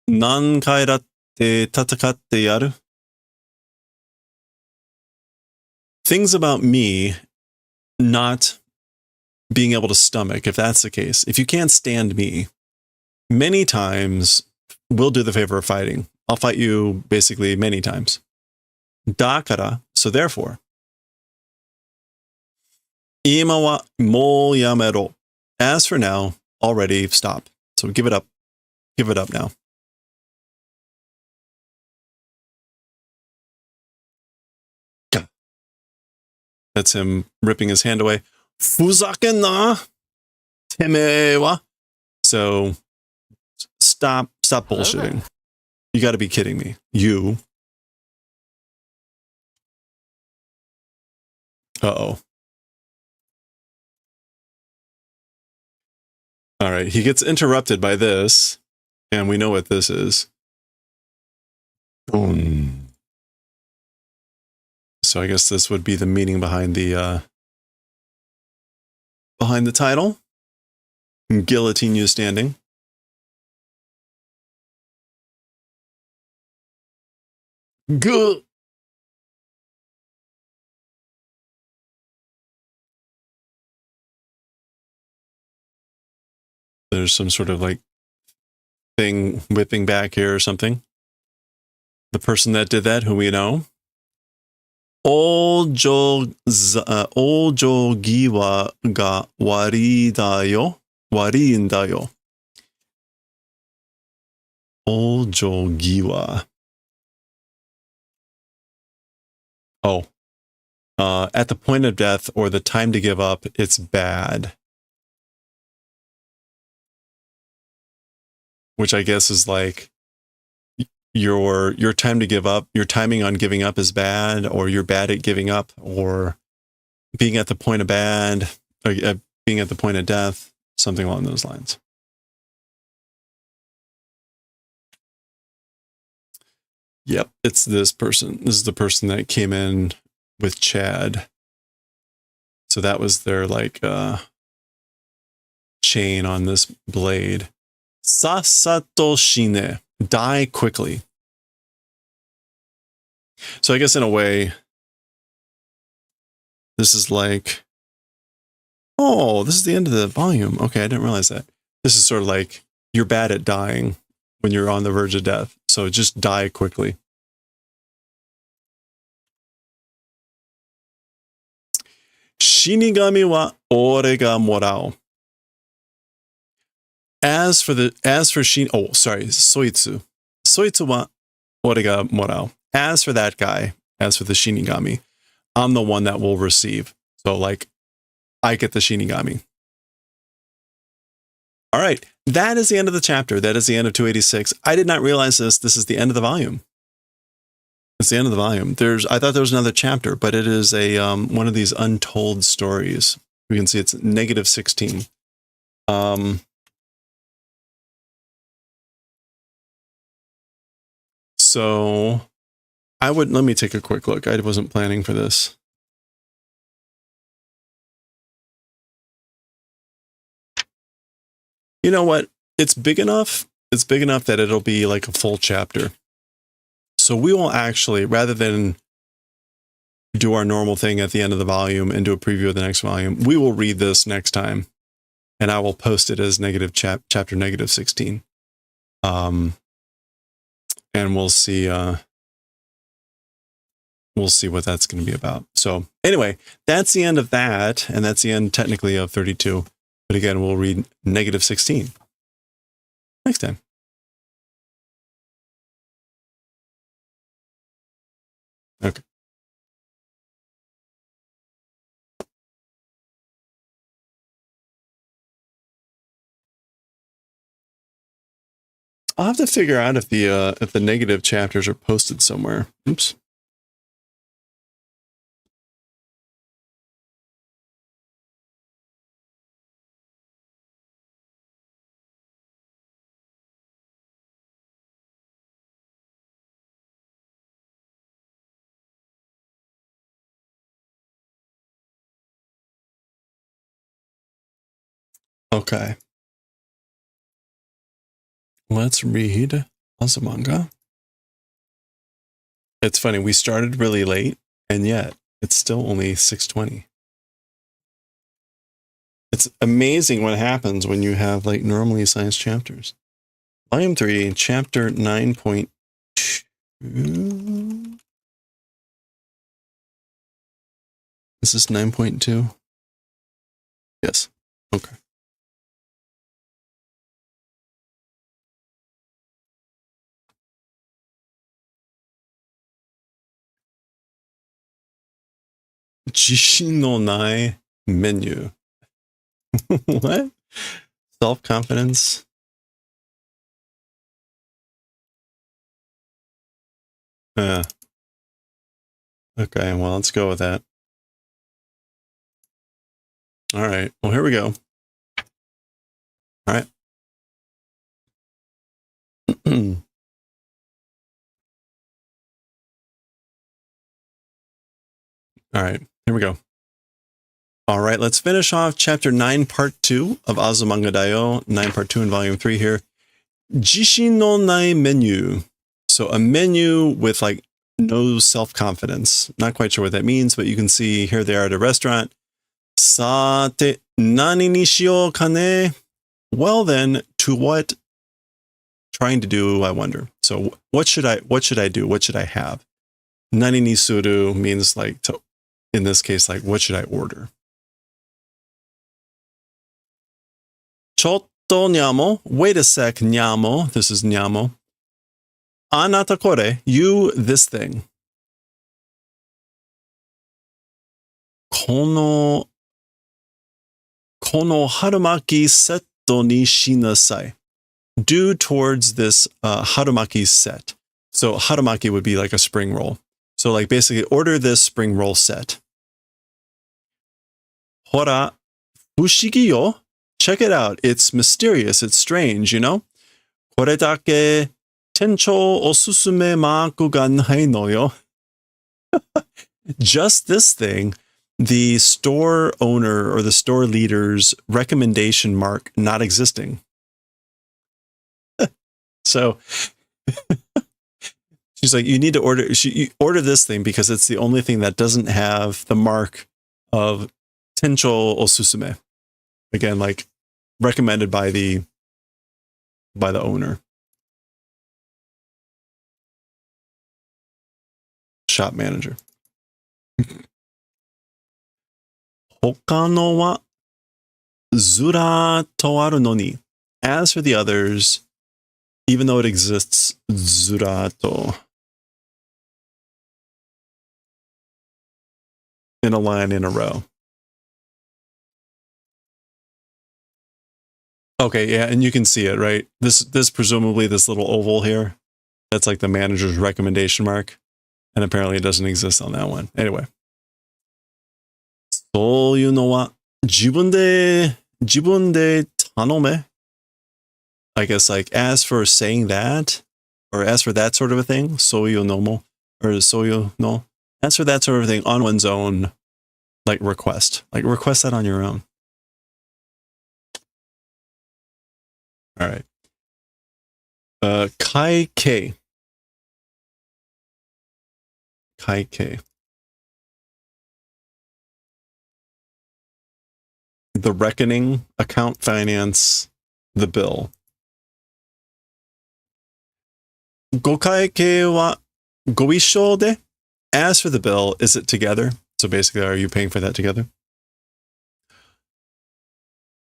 何回だって戦ってやる? Things about me not being able to stomach, if that's the case. If you can't stand me, many times we'll do the favor of fighting. I'll fight you basically many times. だから, so therefore. 今はもうやめろ. As for now, already stop. So give it up. Give it up now. That's him ripping his hand away. Fuzakenna teme wa. So stop bullshitting. You got to be kidding me. You. Uh-oh. All right, he gets interrupted by this, and we know what this is. Boom. So I guess this would be the meaning behind the title. Guillotine you standing. Good. there's some sort of like thing whipping back here or something. The person that did that, who we know, Ojo giwa ga wari dayo. Wari in dayo. Ojo giwa. Oh. At the point of death or the time to give up, it's bad. Which I guess is like your time to give up, your timing on giving up is bad, or you're bad at giving up, or being at the point of bad, or being at the point of death, something along those lines. Yep, it's this person. This is the person that came in with Chad. So that was their like chain on this blade. Sasato shine. Die quickly. So I guess in a way, this is like, oh, this is the end of the volume. Okay, I didn't realize that. This is sort of like, you're bad at dying when you're on the verge of death. So just die quickly. Shinigami wa ore ga morao. As for Soitsu. Soitsu wa ore ga morao. As for that guy, as for the Shinigami, I'm the one that will receive. So like, I get the Shinigami. All right. That is the end of the chapter. That is the end of 286. I did not realize this. This is the end of the volume. It's the end of the volume. I thought there was another chapter, but it is a one of these untold stories. We can see it's negative 16. So let me take a quick look. I wasn't planning for this. You know what? It's big enough. It's big enough that it'll be like a full chapter. So we will actually, rather than do our normal thing at the end of the volume and do a preview of the next volume, we will read this next time, and I will post it as chapter negative 16. And we'll see what that's going to be about. So anyway, that's the end of that, and that's the end technically of 32. But again, we'll read negative 16 next time. Okay. I'll have to figure out if the negative chapters are posted somewhere. Oops. Okay. Let's read Azumanga. It's funny, we started really late, and yet it's still only 6:20. It's amazing what happens when you have like normally sized chapters. Volume 3, chapter 9.2. Is this 9.2? Yes. Okay. Jishin no nai menu. What? Self-confidence? Okay, well, let's go with that. All right, well, here we go. All right. All right, here we go. All right, let's finish off chapter 9, part 2 of Azumanga Daioh, 9 part 2 in volume 3 here. Jishin no nai menu. So a menu with like no self-confidence. Not quite sure what that means, but you can see here they are at a restaurant. Sate, nani ni shiyou ka ne? Well then, to what trying to do, I wonder. So what should I do? What should I have? Nani ni suru means like to, in this case, like what should I order? Chotto nyamo. Wait a sec, nyamo. This is nyamo. Anata kore. You this thing. Kono harumaki setto ni shinasai. Do towards this harumaki set. So harumaki would be like a spring roll. So like basically order this spring roll set. Hora fushigi yo. Check it out. It's mysterious. It's strange, you know? Kore dake tencho osusume maku ga nai no yo. Just this thing, the store owner or the store leader's recommendation mark not existing. So she's like, you need to order this thing because it's the only thing that doesn't have the mark of tencho osusume. Again, like recommended by the owner. Shop manager. Hokano wa zura to aru no ni. As for the others, even though it exists, zurato. In a line, in a row. Okay, yeah, and you can see it, right? This presumably this little oval here, that's like the manager's recommendation mark. And apparently it doesn't exist on that one. Anyway. そういうのは自分で頼め? I guess like as for saying that, or as for that sort of a thing, そういうのも, or そういうの, as for that sort of thing on one's own, like request that on your own. All right. Kai-kei. Kai-kei. The reckoning, account finance, the bill. Gokai-kei wa goisho de? As for the bill, is it together? So basically, are you paying for that together?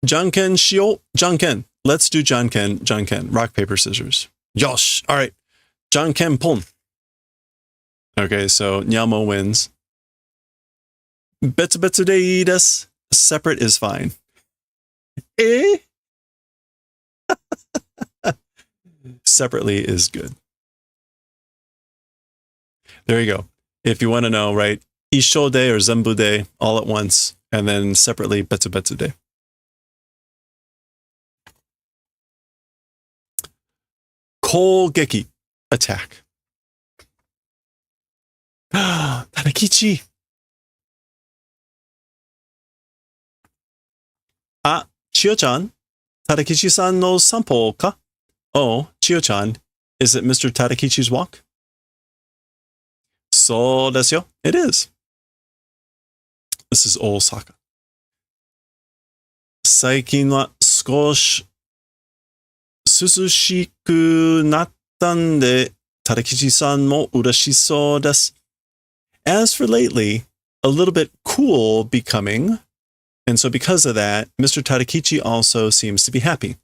Janken shio. Janken. Let's do Janken. Rock, paper, scissors. Yosh. All right. Janken pon. Okay, so Nyamo wins. Betsu betsu de desu. Separate is fine. Eh? Separately is good. There you go. If you want to know, right? Isho de or Zenbu de all at once, and then separately betsu betsu de. Kogeki. Attack. Tadakichi. Ah, Chiyo-chan. Tadakichi-san no sanpo ka? Oh, Chiyo-chan. Is it Mr. Tadakichi's walk? So desu yo. It is. This is Osaka. Saikin wa skoshi susushiku nattan de Tadakichi-san mo urashisou desu. As for lately, a little bit cool becoming, and so because of that, Mr. Tadakichi also seems to be happy.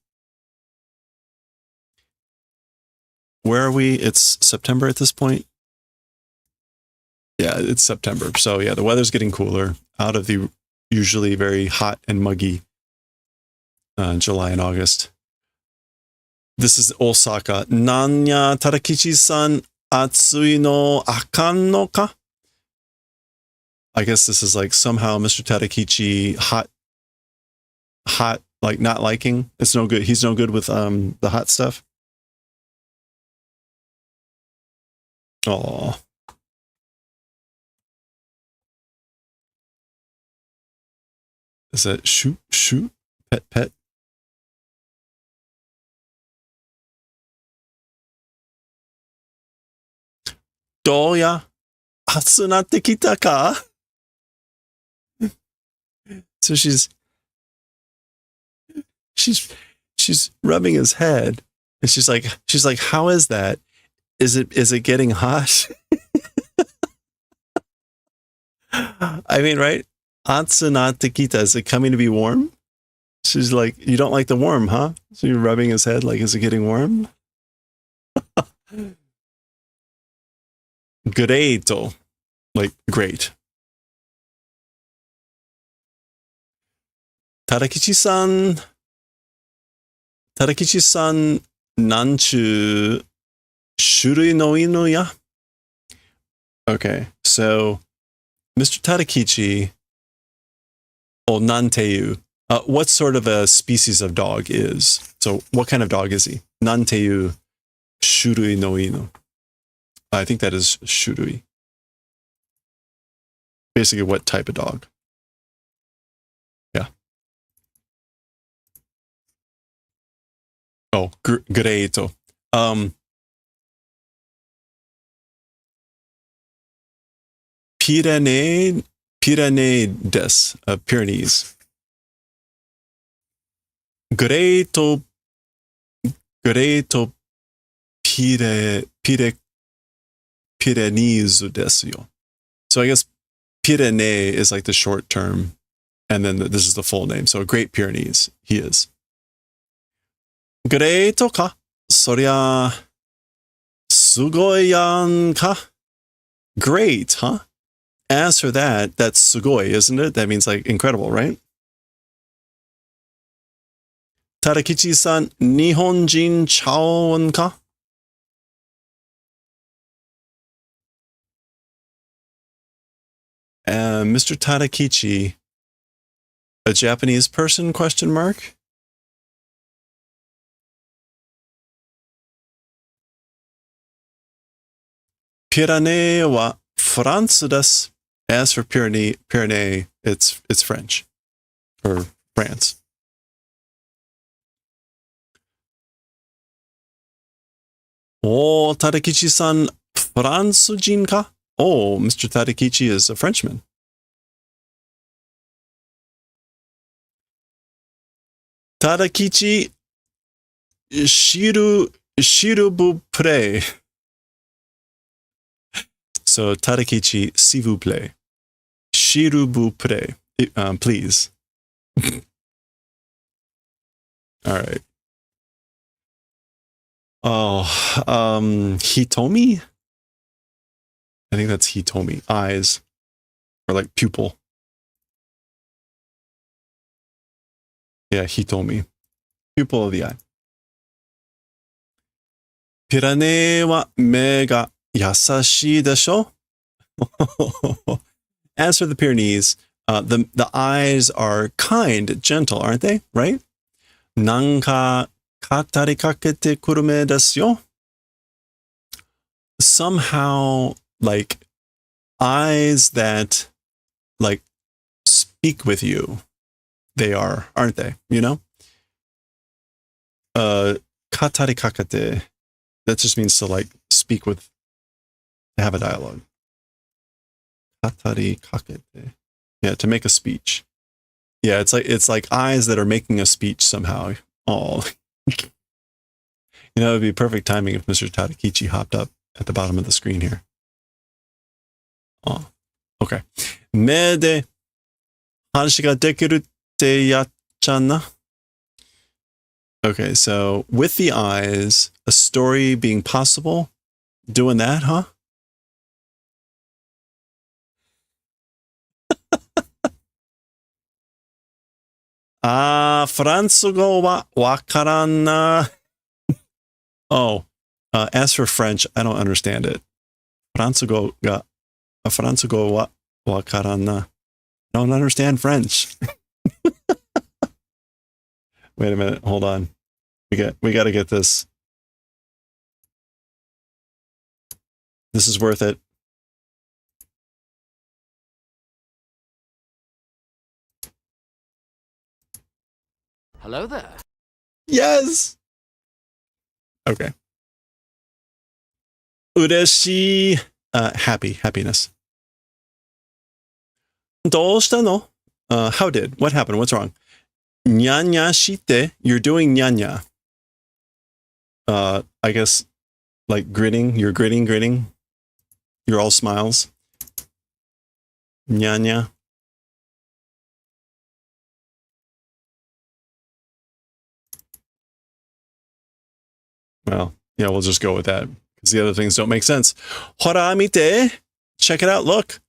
Where are we? It's September at this point? Yeah, it's September. So yeah, the weather's getting cooler out of the usually very hot and muggy July and August. This is Osaka. Nanya Tadakichi-san atsui no akan no ka? I guess this is like somehow Mr. Tadakichi hot, like not liking. It's no good. He's no good with the hot stuff. Oh. Is that shoot, pet? Doya, atsu natte kita ka? So she's she's rubbing his head. And she's like, how is that? Is it getting hot? I mean, right? Atsunatte kita, is it coming to be warm? She's like, you don't like the warm, huh? So you're rubbing his head like, is it getting warm? Greito. Like, great. Tadakichi-san, nanchu shurui no inu ya? Okay, so Mr. Tadakichi, nanteyu. What sort of a species of dog is? So what kind of dog is he? Nanteyu shurui no inu. I think that is shurui. Basically, what type of dog? Yeah. Oh, greito. Pyrenees, Pyrenees. Greito Pyrenees desu yo. So I guess Pyrenee is like the short term, and then this is the full name. So Great Pyrenees, he is. Greito ka? Soria sugoyan ka? Great, huh? As for that, that's sugoi, isn't it? That means like incredible, right? Tadakichi-san, Nihonjin chaon ka? Mr. Tadakichi, a Japanese person, question mark? Pyrenee wa Fransu desu. As for Pyrenee, it's French. Or France. Oh, Tadakichi-san, Fransujin ka? Oh, Mr. Tadakichi is a Frenchman. Tadakichi shirubu play. So Tadakichi, s'il vous plaît. Shirubu play. Please. All right. Oh, Hitomi? I think that's Hitomi. Eyes. Or like pupil. Yeah, Hitomi. Pupil of the eye. Pyrenee wa me ga yasashii desho? As for the Pyrenees, the eyes are kind, gentle, aren't they? Right? Nanka katari kakete kurume desu yo? Somehow, like, eyes that, like, speak with you. They are, aren't they? You know? Katari kakete. That just means to, like, speak with, to have a dialogue. Katari kakete. Yeah, to make a speech. Yeah, it's like eyes that are making a speech somehow. Oh. You know, it would be perfect timing if Mr. Tadakichi hopped up at the bottom of the screen here. Oh, okay. Me de hanashi ga dekiru te yachana. Okay, so with the eyes, a story being possible, doing that, huh? Fransugo wa wakaran na. Oh, as for French, I don't understand it. Fransugo wa wakaran na. I don't understand French. Wait a minute, hold on. We got to get this. This is worth it. Hello there. Yes. Okay. Ureshi, happiness. Doshita no? How did? What happened? What's wrong? Nyanya shite. You're doing nyanya. I guess like grinning. You're grinning. You're all smiles. Nyanya. Well, yeah, we'll just go with that because the other things don't make sense. Hora mite. Check it out. Look.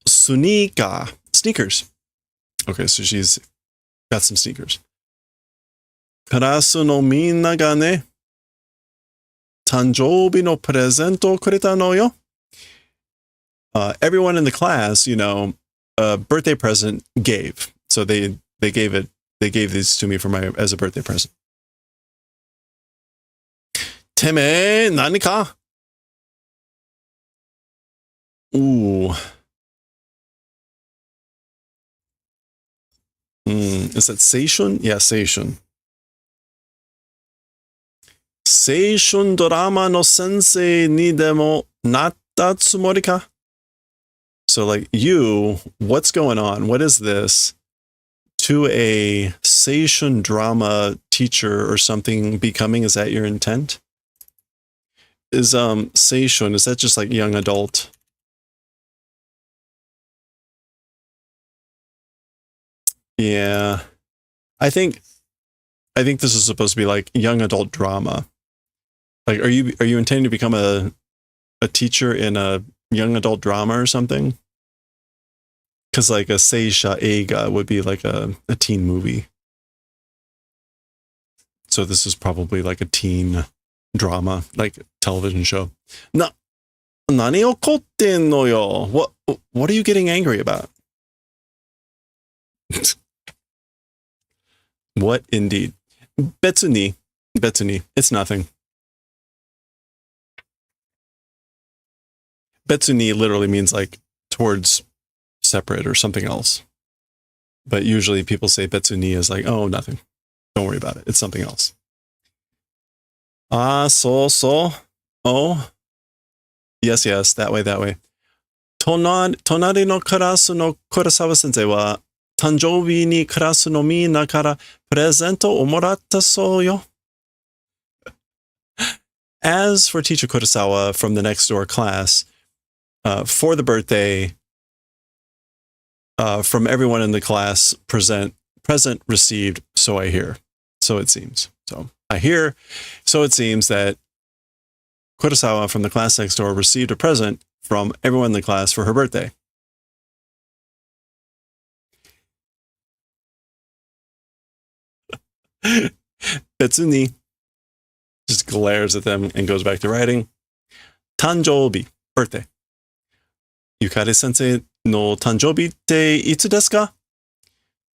Sunika. Sneakers. Okay, so she's got some sneakers. Karasu no minna ga ne, tanjoubi no presento o kureta no yo. Everyone in the class, you know, a birthday present gave. So they gave these to me for as a birthday present. Teme nani ka? Ooh. Is that seishun? Yeah, seishun. Seishun drama no sensei ni demo natta tsumori ka? So like you, what's going on? What is this? To a seishun drama teacher or something becoming, is that your intent? Is seishun, is that just like young adult? Yeah. I think this is supposed to be like young adult drama. Like, are you intending to become a teacher in a young adult drama or something? Because like a seisha eiga would be like a teen movie. So this is probably like a teen drama, like television show. Nani okotte no yo? What are you getting angry about? What indeed? Betsuni. It's nothing. Betsuni literally means like towards separate or something else. But usually people say betsuni is like, oh, nothing. Don't worry about it. It's something else. So. Oh. Yes, that way. Tonari no karasu no Kurosawa sensei wa tanjoubi ni karasu no minna kara presento o moratta so yo. As for teacher Kurosawa from the next door class, for the birthday, from everyone in the class, present received, so I hear. So it seems. So I hear, so it seems that Kurosawa from the class next door received a present from everyone in the class for her birthday. Betsuni just glares at them and goes back to writing. Tanjoubi, birthday. Yukari sensei no tanjoubi te itsu desu ka?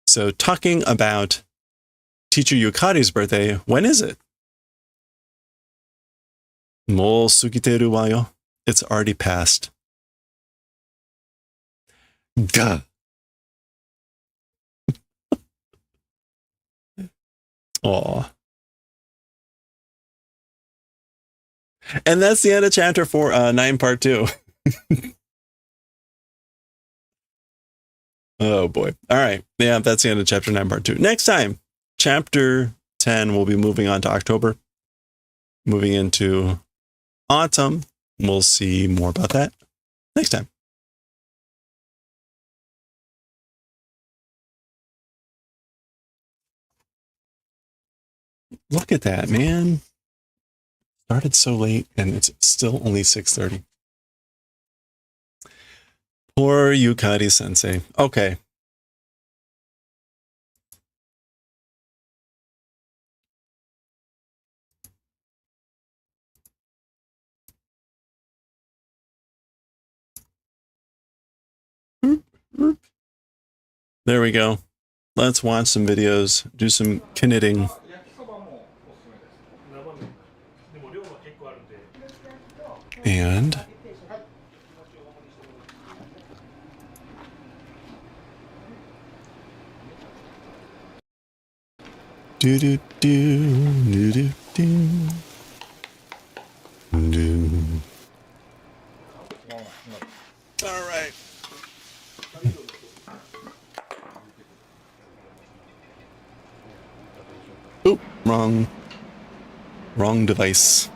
So talking about teacher Yukari's birthday, when is it? Mo sugiteru wa yo. It's already passed. Gah. Aw. And that's the end of chapter 9, part 2. Oh boy. All right. Yeah, that's the end of chapter 9, part 2. Next time, chapter 10, we'll be moving on to October. Moving into autumn. We'll see more about that next time. Look at that, man. Started so late and it's still only 6:30. Poor Yukari sensei. Okay. There we go. Let's watch some videos, do some knitting. And do do do do do do. All right. Wrong device.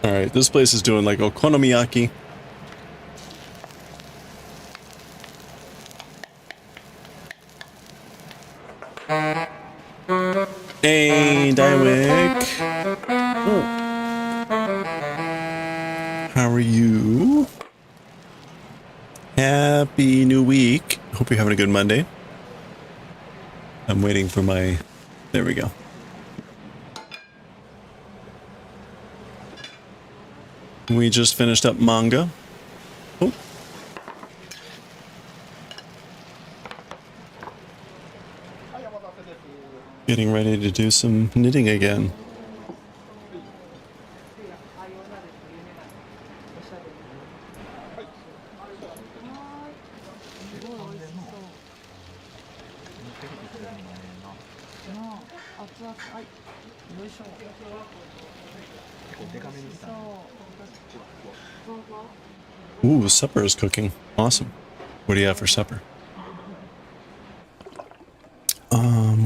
Alright, this place is doing like okonomiyaki. Hey, Daioh. How are you? Happy New Week. Hope you're having a good Monday. I'm waiting for my... There we go. We just finished up Manga. Oh. Getting ready to do some knitting again. Ooh, supper is cooking. Awesome. What do you have for supper?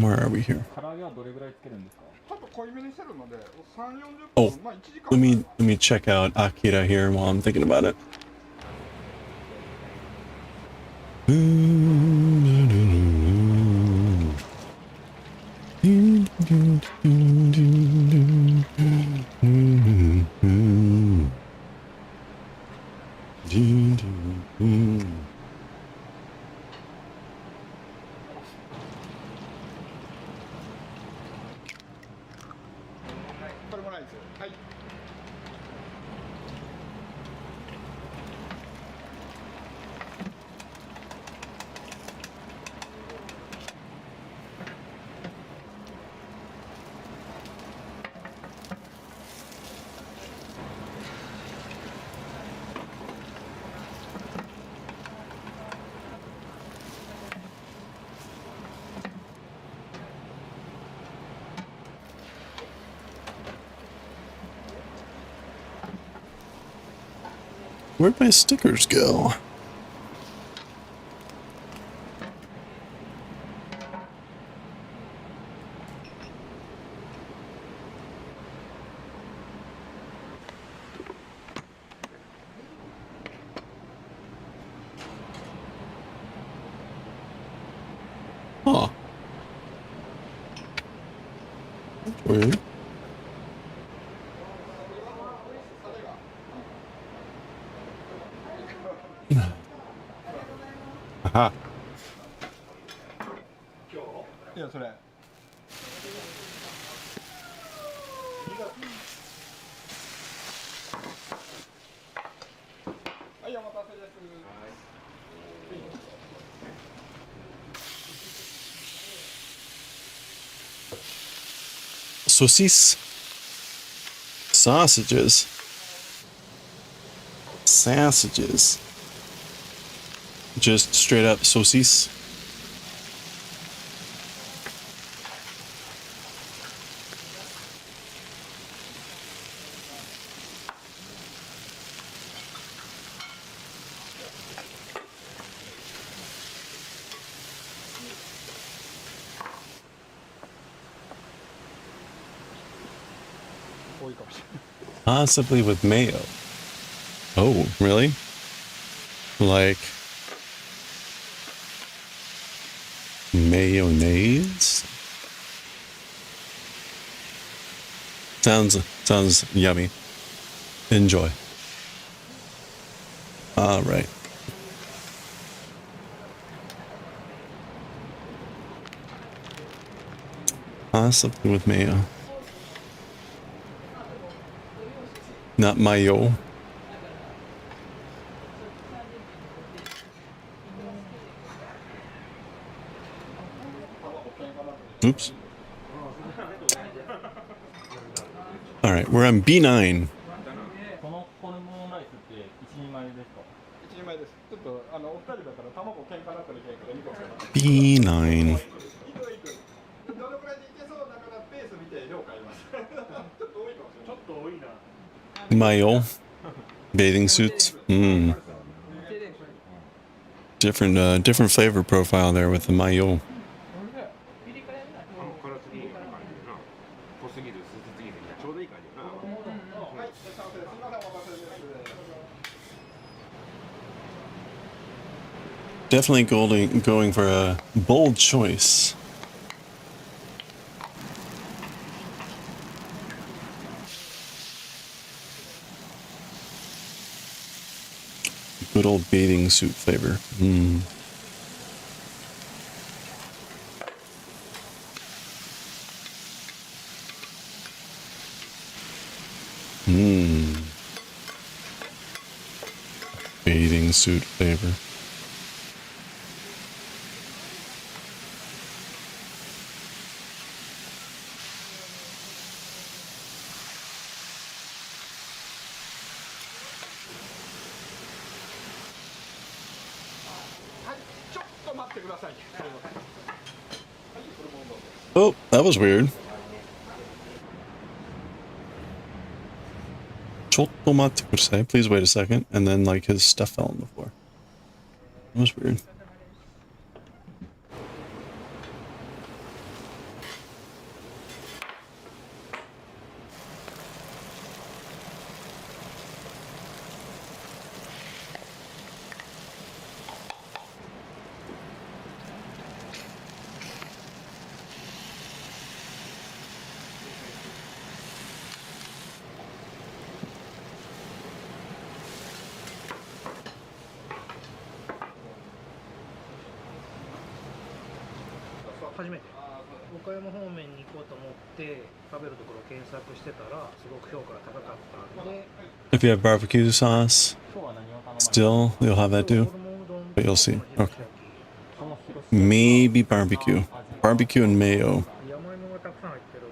Where are we here? Oh, let me check out Akira here while I'm thinking about it. Where'd my stickers go? Huh. That's weird. Aha. Saucisse. Sausages. Sausages. Just straight up saucisse. Possibly with mayo. Oh, really? Like mayonnaise? Sounds yummy. Enjoy. All right. Something with mayo. Not mayo. Oops. All right, we're on B9. B9. Mayo. Bathing suits. Hmm. Different flavor profile there with the mayo. Definitely going for a bold choice. Good old bathing suit flavor. Mm. Mmm. Bathing suit flavor. Oh, that was weird. Chotto matte kudasai. Please wait a second. And then, like, his stuff fell on the floor. That was weird. If you have barbecue sauce, still, you'll have that too. But you'll see. Okay. Maybe barbecue. Barbecue and mayo.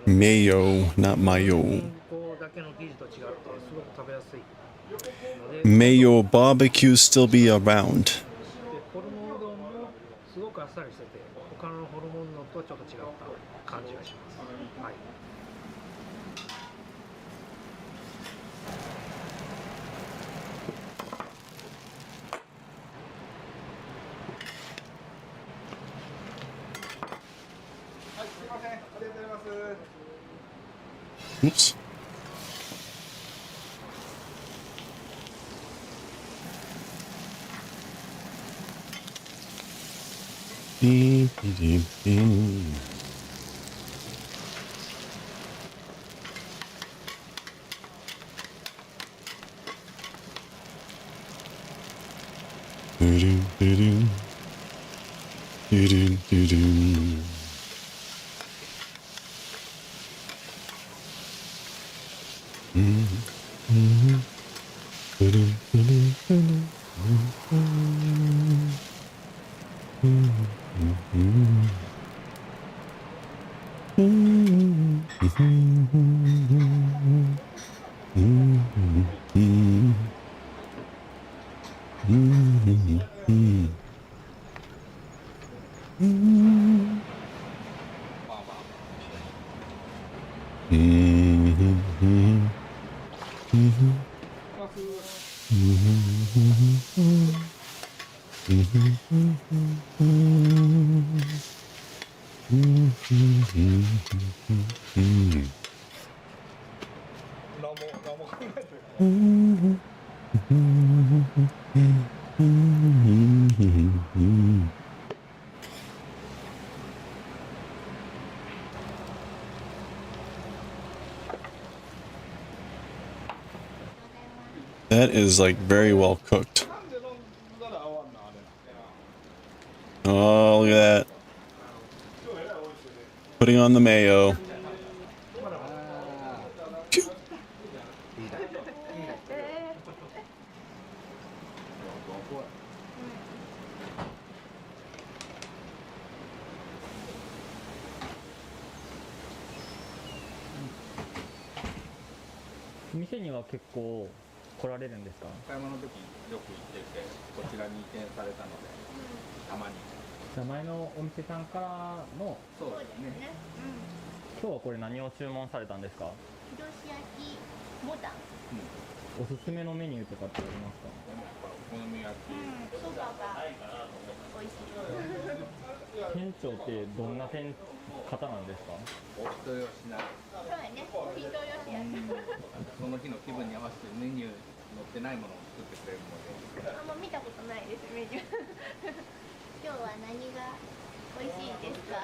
Mayo, not mayo. Mayo barbecue still be around. Oops. Beep, beep, beep. Do-do, do-do. Do-do, do-do. That is like very well cooked. Oh, look at that. Putting on the mayo. Pew. おすすめのメニューとかってありますか？お好み焼き。そばが美味しい。店長ってどんな方なんですか？お人よしな。そうやね。お人よしやね。その日の気分に合わせてメニュー載ってないものを作ってくれるので。あんま見たことないですメニュー。今日は何が美味しいですか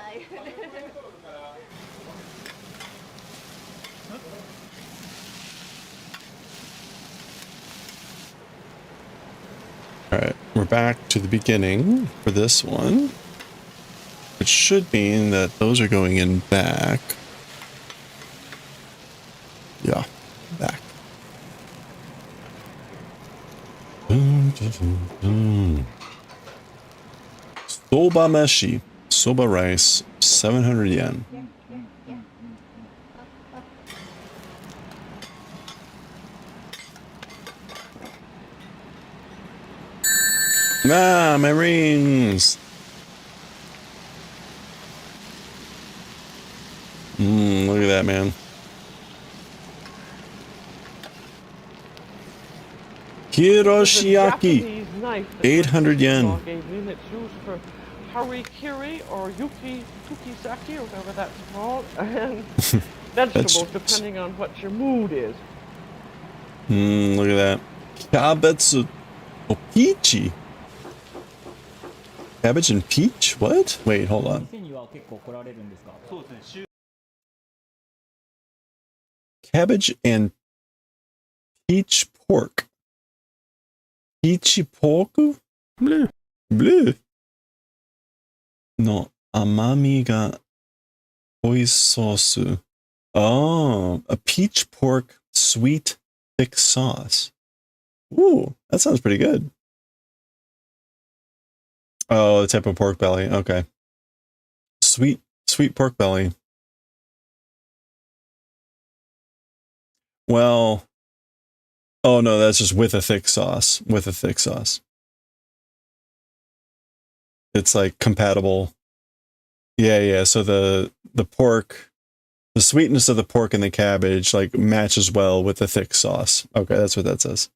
？Alright, we're back to the beginning for this one. Which should mean that those are going in back. Yeah, back. Soba meshi. Soba rice. 700 yen. Ah, my rings! Look at that, man. Hiroshiaki. 800 yen. Gave me, it's used for harikiri or tukisaki or whatever that's called, and vegetables depending on what your mood is. Look at that. Kabetsu. Oh, peachy. Cabbage and peach? What? Wait, hold on. Cabbage and peach pork. Peachy pork? Bleh. Bleh. No, amami ga oisosu. Oh, a peach pork sweet thick sauce. Ooh, that sounds pretty good. Oh, the type of pork belly. Okay. Sweet pork belly. Well, oh no, that's just with a thick sauce. With a thick sauce. It's like compatible. Yeah. So the pork, the sweetness of the pork and the cabbage like matches well with the thick sauce. Okay, that's what that says.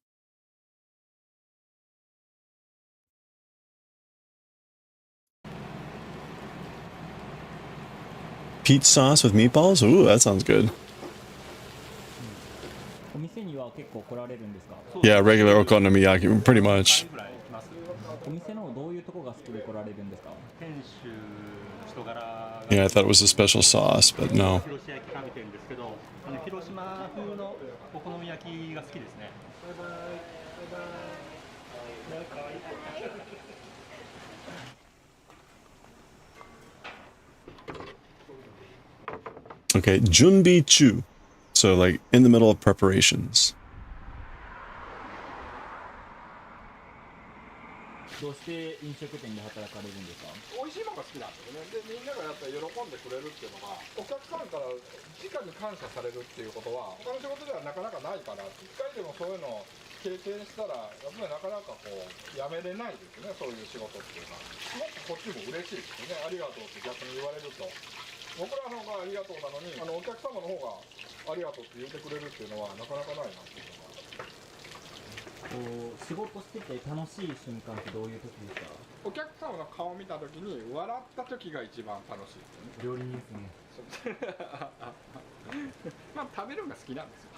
Peach sauce with meatballs? Ooh, that sounds good. Yeah, regular okonomiyaki, pretty much. Yeah, I thought it was a special sauce, but no. Okay, junbi chu. So like in the middle of preparations. どうして飲食店で働かれるんですか？美味しいものが好きなんですよね。で、みんながやっぱり喜んでくれるっていうのが、お客さんから直に感謝されるっていうことは、他の仕事ではなかなかないから、一回でもそういうのを経験したら、やっぱりなかなかこう、やめれないですよね、そういう仕事っていうのは。もっとこっちも嬉しいですよね。ありがとうって逆に言われると。僕らの方がありがとうなのに、お客様の方がありがとうって言ってくれるっていうのは、なかなかないなっていうのが。仕事してて楽しい瞬間ってどういう時ですか？お客様の顔を見た時に笑った時が一番楽しいですよね。料理人ですね。まあ食べるのが好きなんですよ。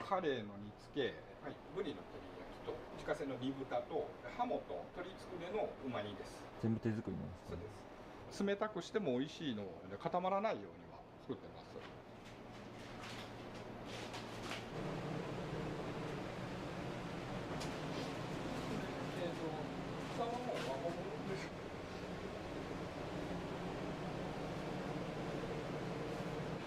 カレーの煮付け、はい、ブリの鶏焼きと自家製のリブタとハモと鶏つくねのうま煮です。全部手作りなんですか？そうです。冷たくしても美味しいので固まらないようには作ってます。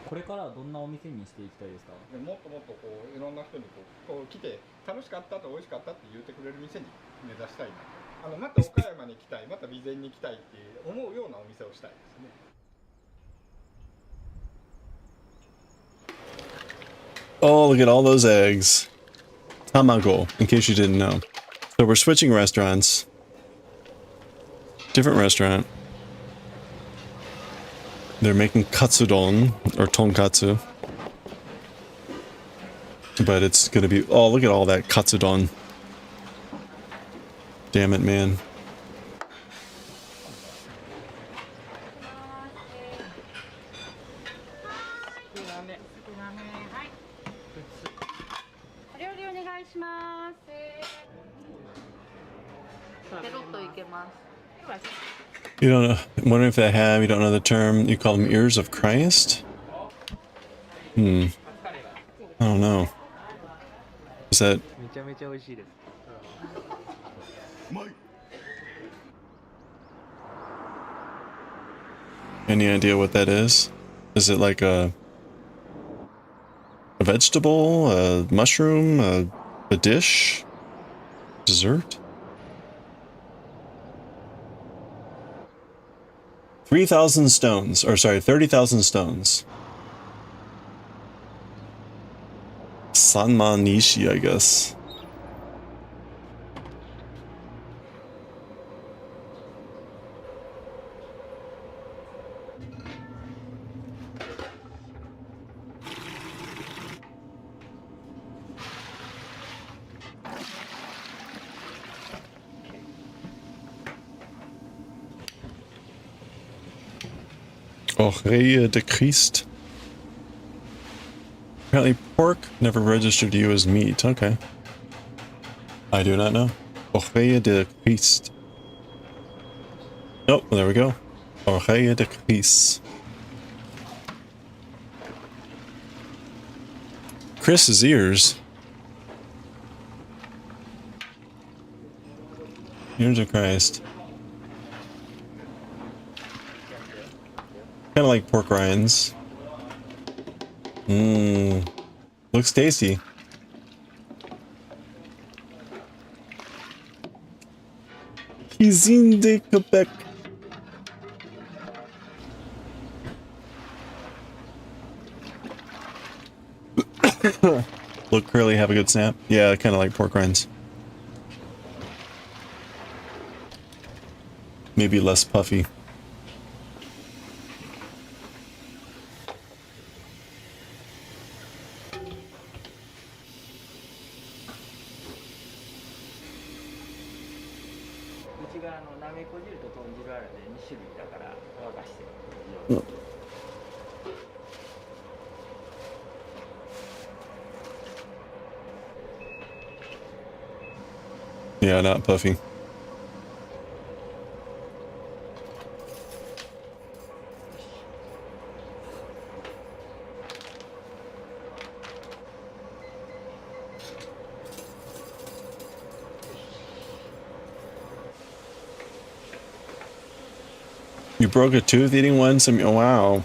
これからどんなお店にしていきたいですか？もっともっとこういろんな人にこう来て楽しかったと美味しかったって言ってくれる店に目指したいなと。また岡山に来たい、また備前に来たいって思うようなお店をしたいですね。Oh, look at all those eggs. Tamago, in case you didn't know. So we're switching restaurants. Different restaurant. They're making katsudon, or tonkatsu. But it's gonna be... Oh, look at all that katsudon. Damn it, man. You don't know... I'm wondering if they have... You don't know the term. You call them ears of Christ? I don't know. Is that... Any idea what that is? Is it like a vegetable, a mushroom, a dish, dessert? 3,000 stones, or sorry, 30,000 stones. Sanma Nishi, I guess. Oreille de Christ. Apparently pork never registered you as meat. Okay. I do not know. Oreille de Christ. Nope, there we go. Oreille de Christ. Chris's ears. Ears of Christ. Kind of like pork rinds. Mmm. Looks tasty. Cuisine de Quebec. Look curly, have a good snap. Yeah, kind of like pork rinds. Maybe less puffy. Yeah, not puffy. You broke a tooth eating one? Oh, wow.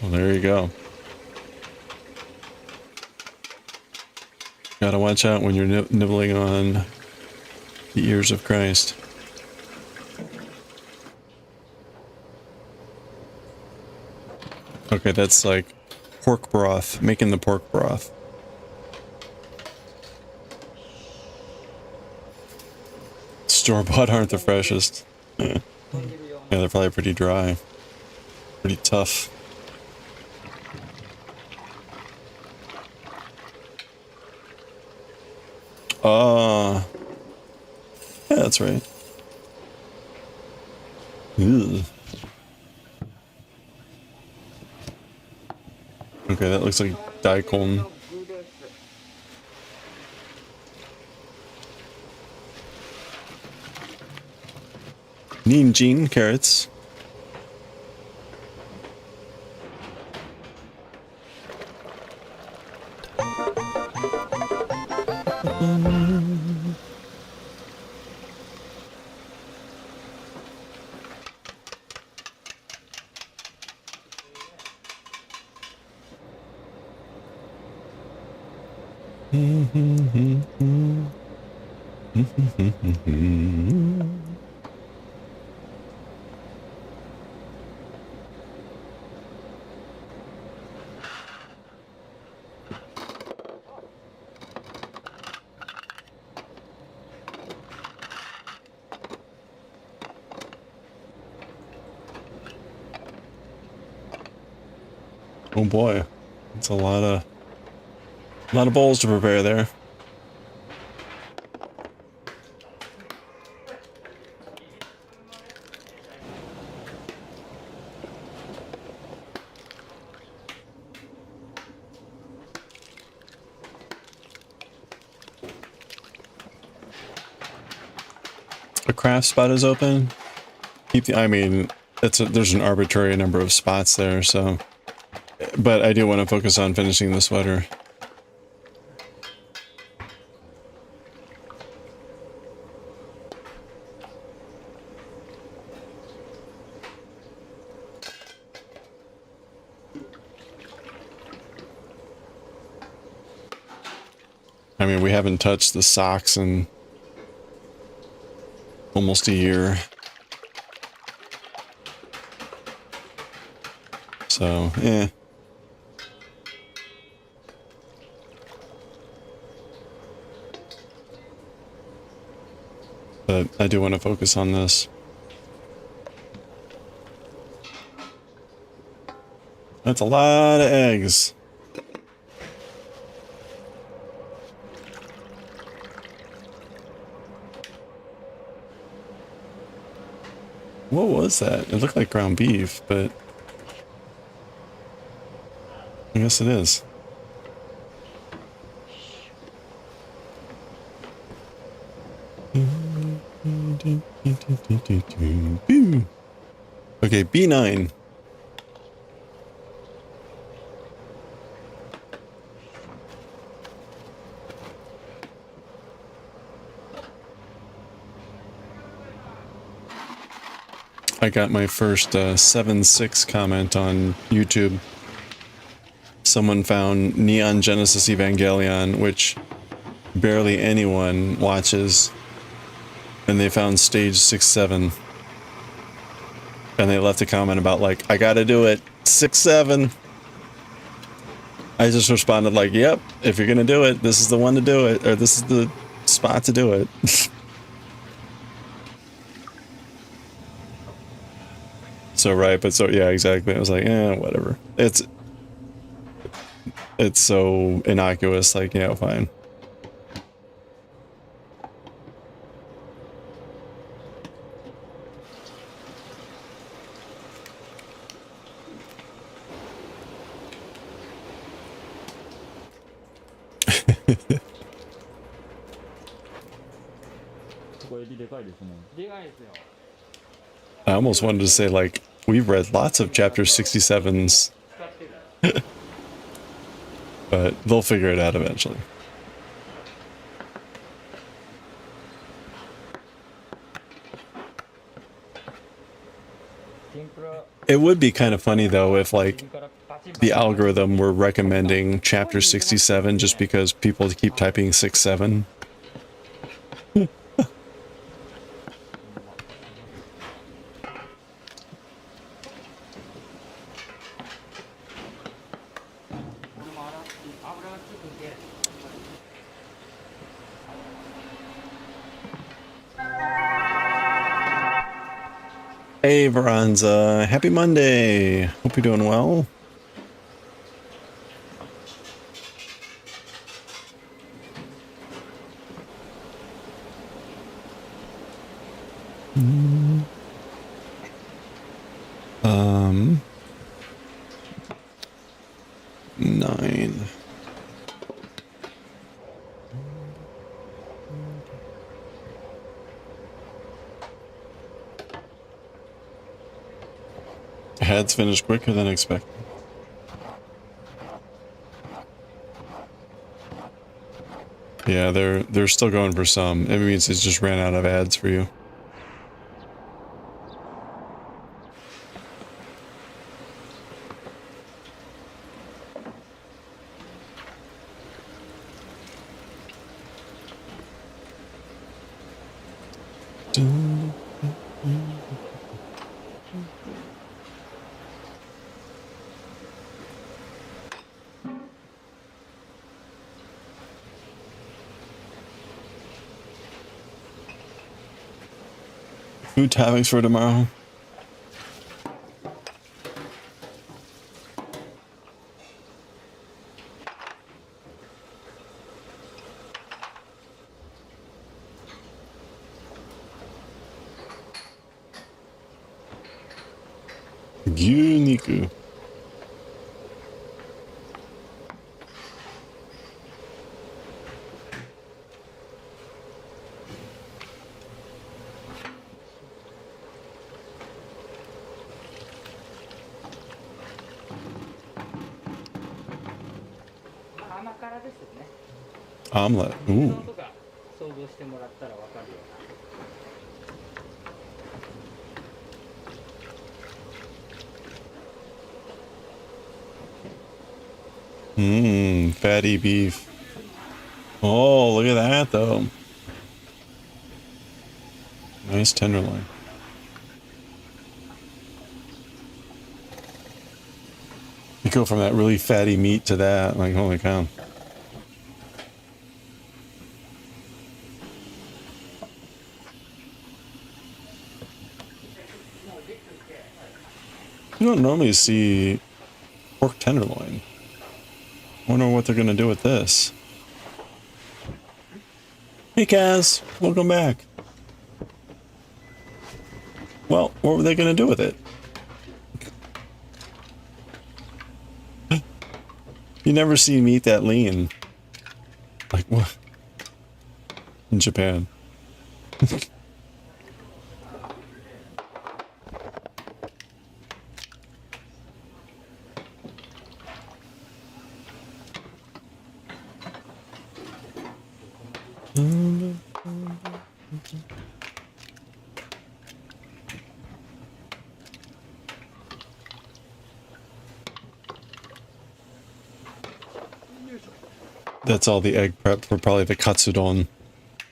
Well, there you go. Gotta watch out when you're nibbling on the ears of Christ. Okay, that's like pork broth, making the pork broth. Store-bought aren't the freshest. Yeah, they're probably pretty dry. Pretty tough. Yeah, that's right. Ew. Okay, that looks like daikon. Ninjin, carrots. Oh boy, it's a lot of bowls to prepare there. A craft spot is open. I mean, there's an arbitrary number of spots there, so. But I do want to focus on finishing the sweater. I mean, we haven't touched the socks in almost a year. So, yeah. But I do want to focus on this. That's a lot of eggs. What was that? It looked like ground beef, but I guess it is. Okay, B9. I got my first 7.6 comment on YouTube. Someone found Neon Genesis Evangelion, which barely anyone watches, and they found stage 6-7. And they left a comment about, like, I gotta do it, 6-7. I just responded like, yep, if you're gonna do it, this is the one to do it, or this is the spot to do it. So right, but so yeah, exactly. I was like, whatever. It's so innocuous, like, yeah, fine. I almost wanted to say, like, we've read lots of chapter 67s. But they'll figure it out eventually. It would be kind of funny, though, if, like, the algorithm were recommending chapter 67 just because people keep typing 6-7. Hey, Veranza. Happy Monday. Hope you're doing well. Nine. Heads finished quicker than expected. Yeah, they're still going for some. It means it just ran out of ads for you. Food topics for tomorrow. 牛肉。甘辛ですよね。Omelet. その Ooh. 音が想像してもらったらわかるような。Fatty beef. Oh, look at that though. Nice tenderloin. You go from that really fatty meat to that, like holy cow. You don't normally see pork tenderloin. I wonder what they're gonna do with this. Hey Kaz, welcome back. Well, what were they gonna do with it? You never see meat that lean. Like what? In Japan. That's all the egg prep for probably the katsudon.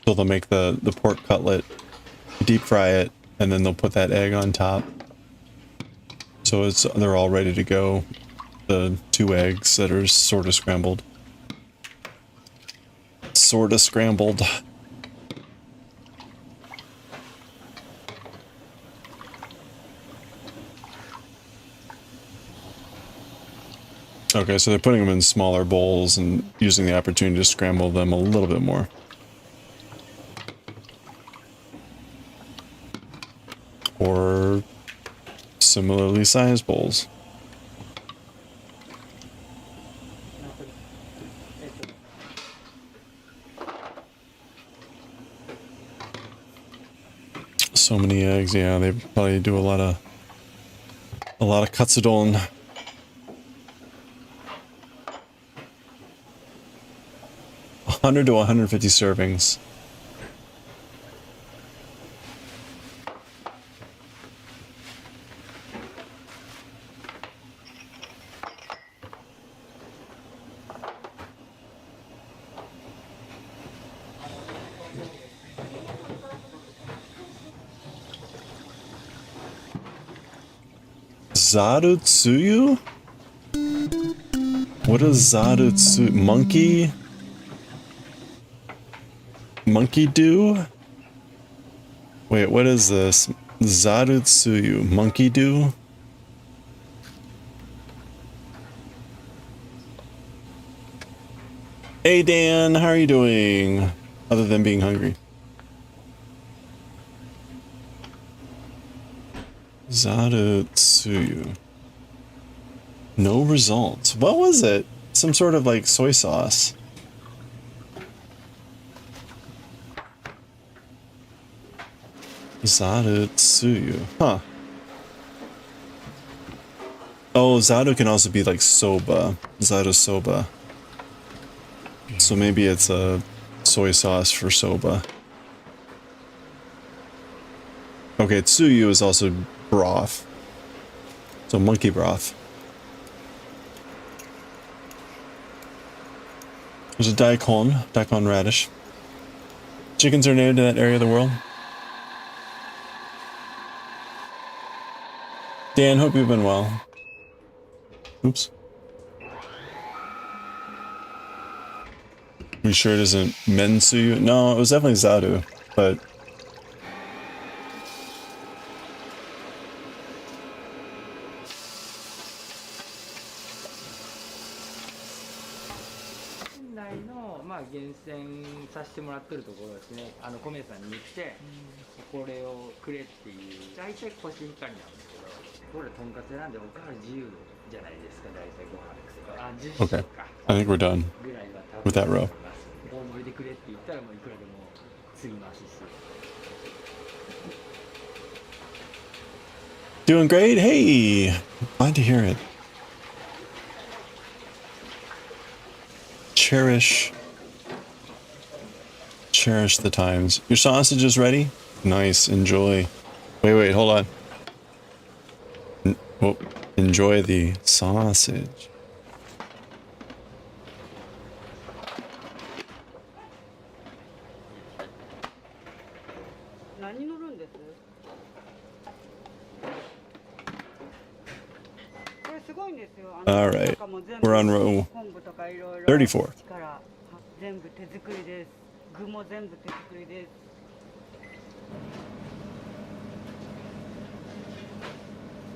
So they'll make the pork cutlet, deep fry it, and then they'll put that egg on top. So they're all ready to go. The 2 eggs that are sort of scrambled. Sort of scrambled. Okay, so they're putting them in smaller bowls and using the opportunity to scramble them a little bit more. Or similarly sized bowls. So many eggs, yeah, they probably do a lot of katsudon. $100 to $150 servings. Zarutsuyu? What is Zarutsuyu? Monkey? Monkey dew? Wait, what is this? Zarutsuyu. Monkey dew? Hey Dan, how are you doing? Other than being hungry. Zarutsuyu. No results. What was it? Some sort of like soy sauce. Zarutsuyu. Huh. Oh, Zaru can also be like soba. Zaru soba. So maybe it's a soy sauce for soba. Okay, tsuyu is also broth. So monkey broth. There's a daikon radish. Chickens are native to that area of the world. Dan, hope you've been well. Oops. You sure it isn't Mensuyu? No, it was definitely Zaru, but...厳選させてもらってるところですね。米屋さんに行って、これをくれっていう大体コシヒカリなんですけど、Okay. I think we're done with that row. Doing great. Hey, glad to hear it. Cherish the times. Your sausage is ready? Nice. Enjoy. Wait, hold on. Oh, enjoy the sausage. All right, we're on row 34.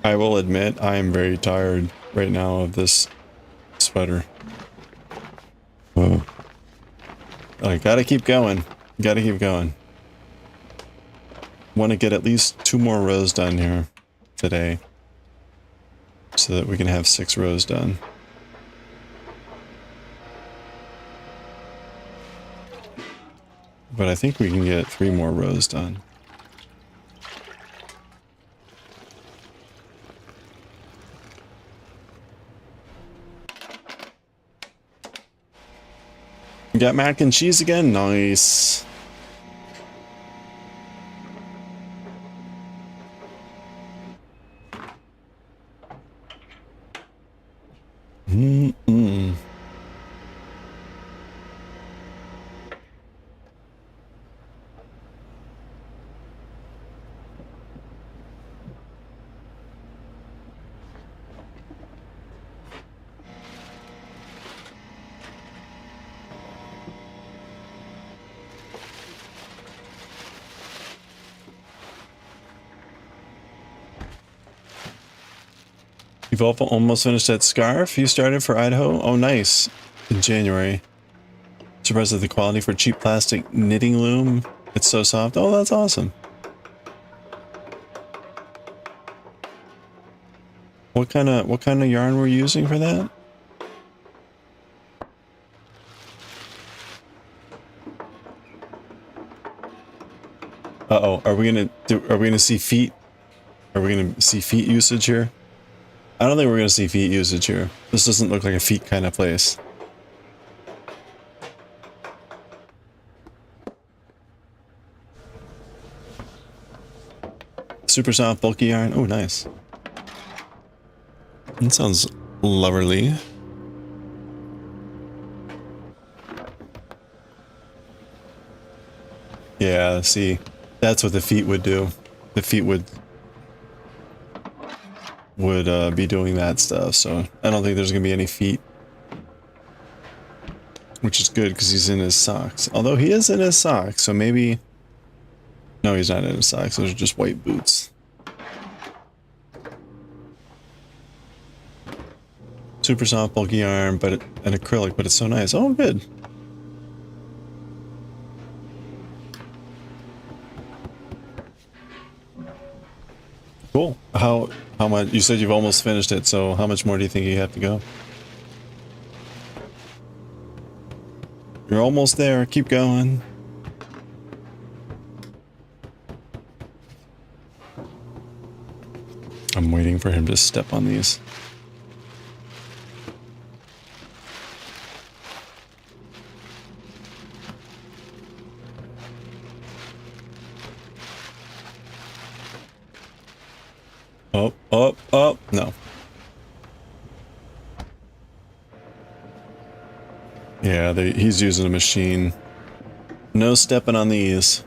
I will admit I am very tired right now of this sweater. Oh. I gotta keep going. Gotta keep going. Want to get at least 2 more rows done here today, so that we can have 6 rows done. But I think we can get 3 more rows done. We got mac and cheese again? Nice. Mm-mm. You've almost finished that scarf you started for Idaho? Oh, nice. In January. Surprised at the quality for cheap plastic knitting loom. It's so soft. Oh, that's awesome. What kind of yarn were you using for that? Uh-oh, are we gonna see feet? Are we gonna see feet usage here? I don't think we're gonna see feet usage here. This doesn't look like a feet kind of place. Super soft, bulky yarn. Oh, nice. That sounds lovely. Yeah, see, that's what the feet would do. The feet would be doing that stuff, so I don't think there's gonna be any feet. Which is good, because he's in his socks. Although he is in his socks, so maybe... No, he's not in his socks, those are just white boots. Super soft, bulky yarn, but an acrylic, but it's so nice. Oh, good. Cool. How much? You said you've almost finished it, so how much more do you think you have to go? You're almost there. Keep going. I'm waiting for him to step on these. Oh, no. Yeah, he's using a machine. No stepping on these.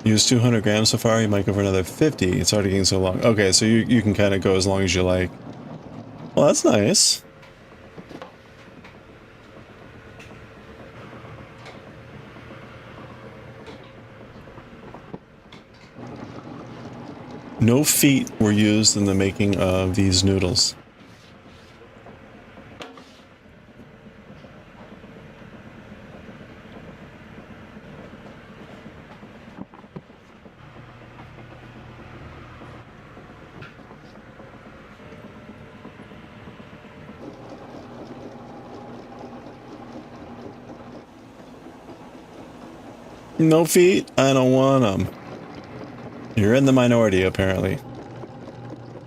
Use 200 grams so far, you might go for another 50. It's already getting so long. Okay, so you can kind of go as long as you like. Well, that's nice. No feet were used in the making of these noodles. No feet? I don't want them. You're in the minority, apparently.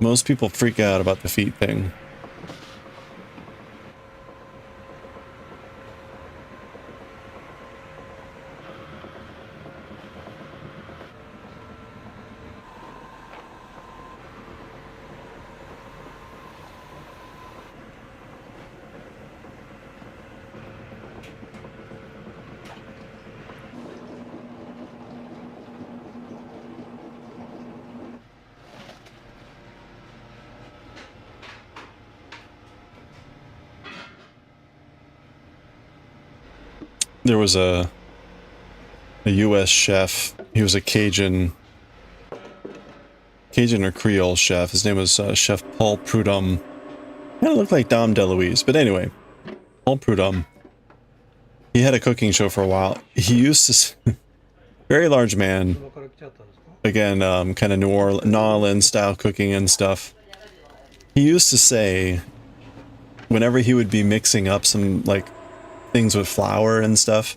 Most people freak out about the feet thing. There was a U.S. chef. He was a Cajun or Creole chef. His name was Chef Paul Prudhomme. Kind of looked like Dom DeLuise, but anyway, Paul Prudhomme. He had a cooking show for a while. He used to, very large man. Again, kind of New Orleans style cooking and stuff. He used to say, whenever he would be mixing up some like things with flour and stuff,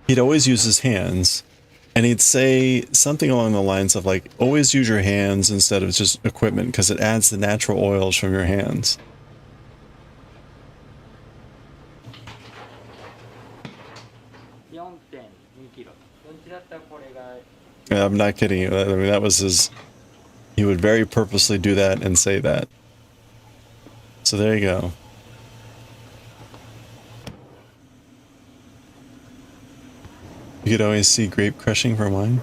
he'd always use his hands, and he'd say something along the lines of like, always use your hands instead of just equipment, because it adds the natural oils from your hands. I'm not kidding you. I mean, that was his, he would very purposely do that and say that. So there you go. You could always see grape crushing for wine.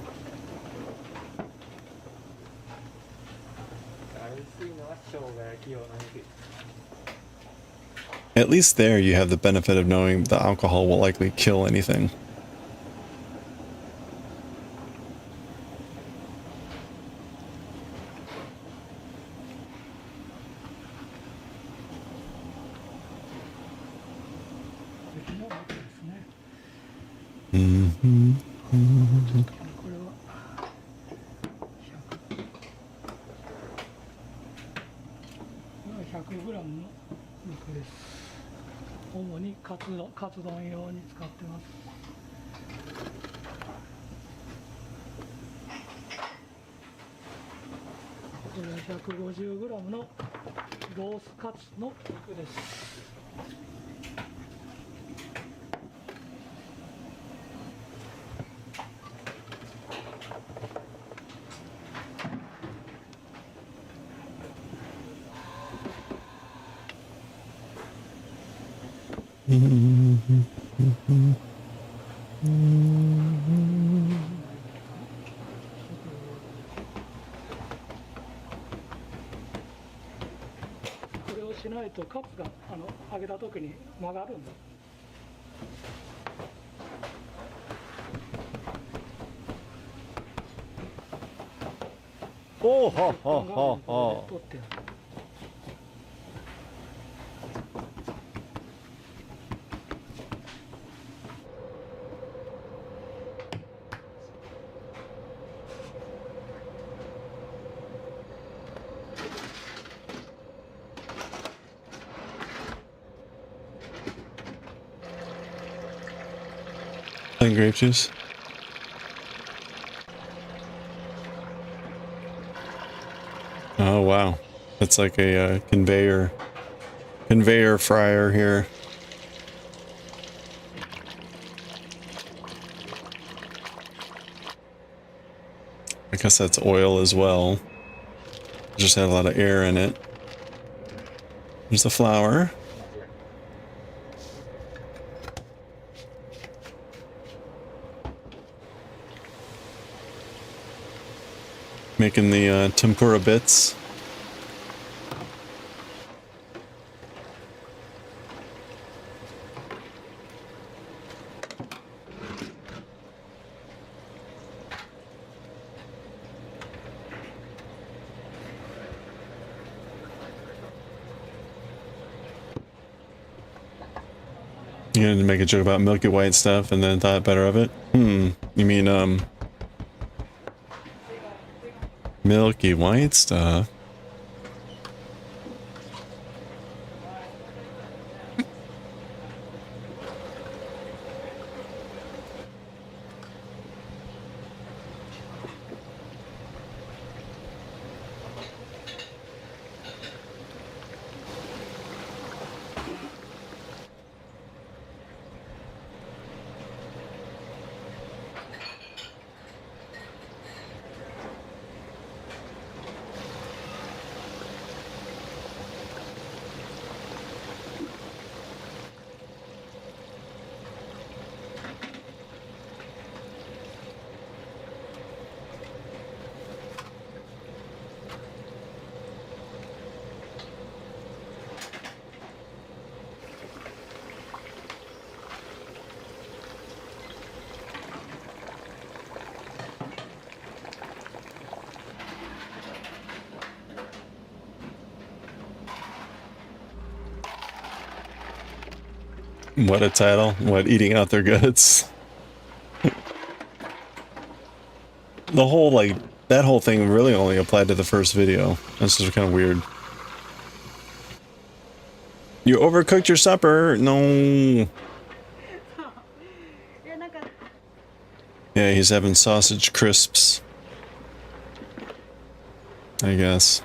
At least there you have the benefit of knowing the alcohol will likely kill anything. Mm-hmm. Mm-hmm. 100g の肉です。主にカツ丼用に使ってます。これは 150g のロースカツの肉です。 これをしないとカツが揚げた時に曲がるんだ。ほうほうほうほうほう。 Plain grape juice. Oh wow, that's like a conveyor fryer here. I guess that's oil as well. Just had a lot of air in it. There's the flour. Making the tempura bits. You gonna make a joke about milky white stuff and then thought better of it? You mean, milky white stuff? What a title. What, eating out their guts? The whole, like, that whole thing really only applied to the first video. That's just kind of weird. You overcooked your supper! No! Yeah, he's having sausage crisps. I guess.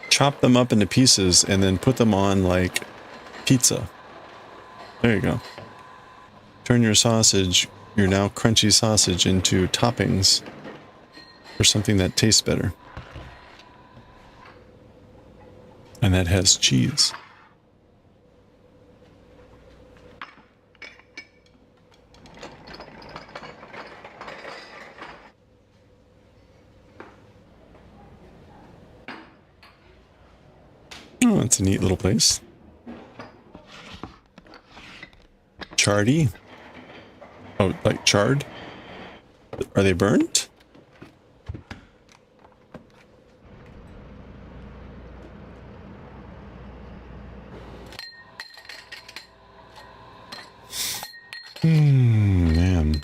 Chop them up into pieces and then put them on, like, pizza. There you go. Turn your sausage, your now crunchy sausage, into toppings for something that tastes better. And that has cheese. Oh, that's a neat little place. Chardy? Oh, like charred? Are they burnt? Man.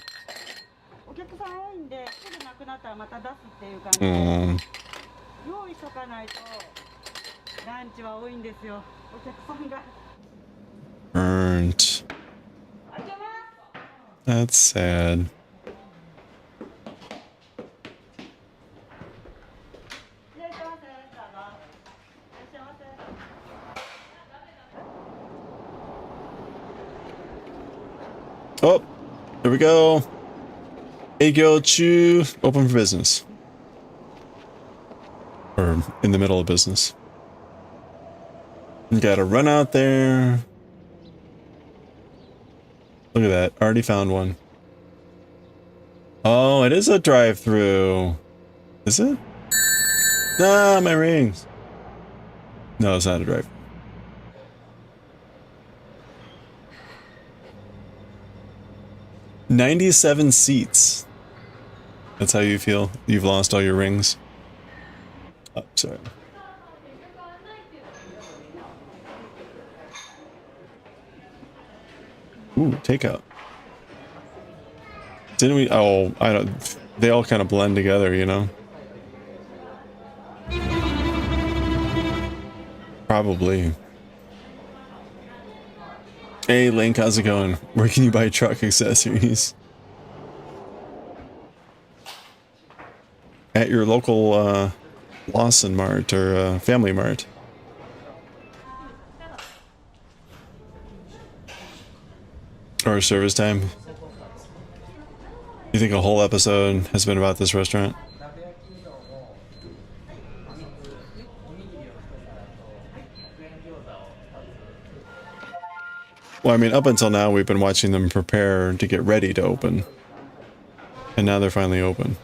Burnt. That's sad. Oh, there we go. Eigyo Chu, open for business. Or in the middle of business. You gotta run out there. Look at that, already found one. Oh, it is a drive-through. Is it? Ah, my rings. No, it's not a drive-through. $97 seats. That's how you feel? You've lost all your rings? Oh, sorry. Ooh, takeout. Didn't we? Oh, I don't. They all kind of blend together, you know? Probably. Hey, Link, how's it going? Where can you buy truck accessories? At your local, Lawson Mart or, Family Mart. Or service time. You think a whole episode has been about this restaurant? Well, I mean, up until now, we've been watching them prepare to get ready to open. And now they're finally open.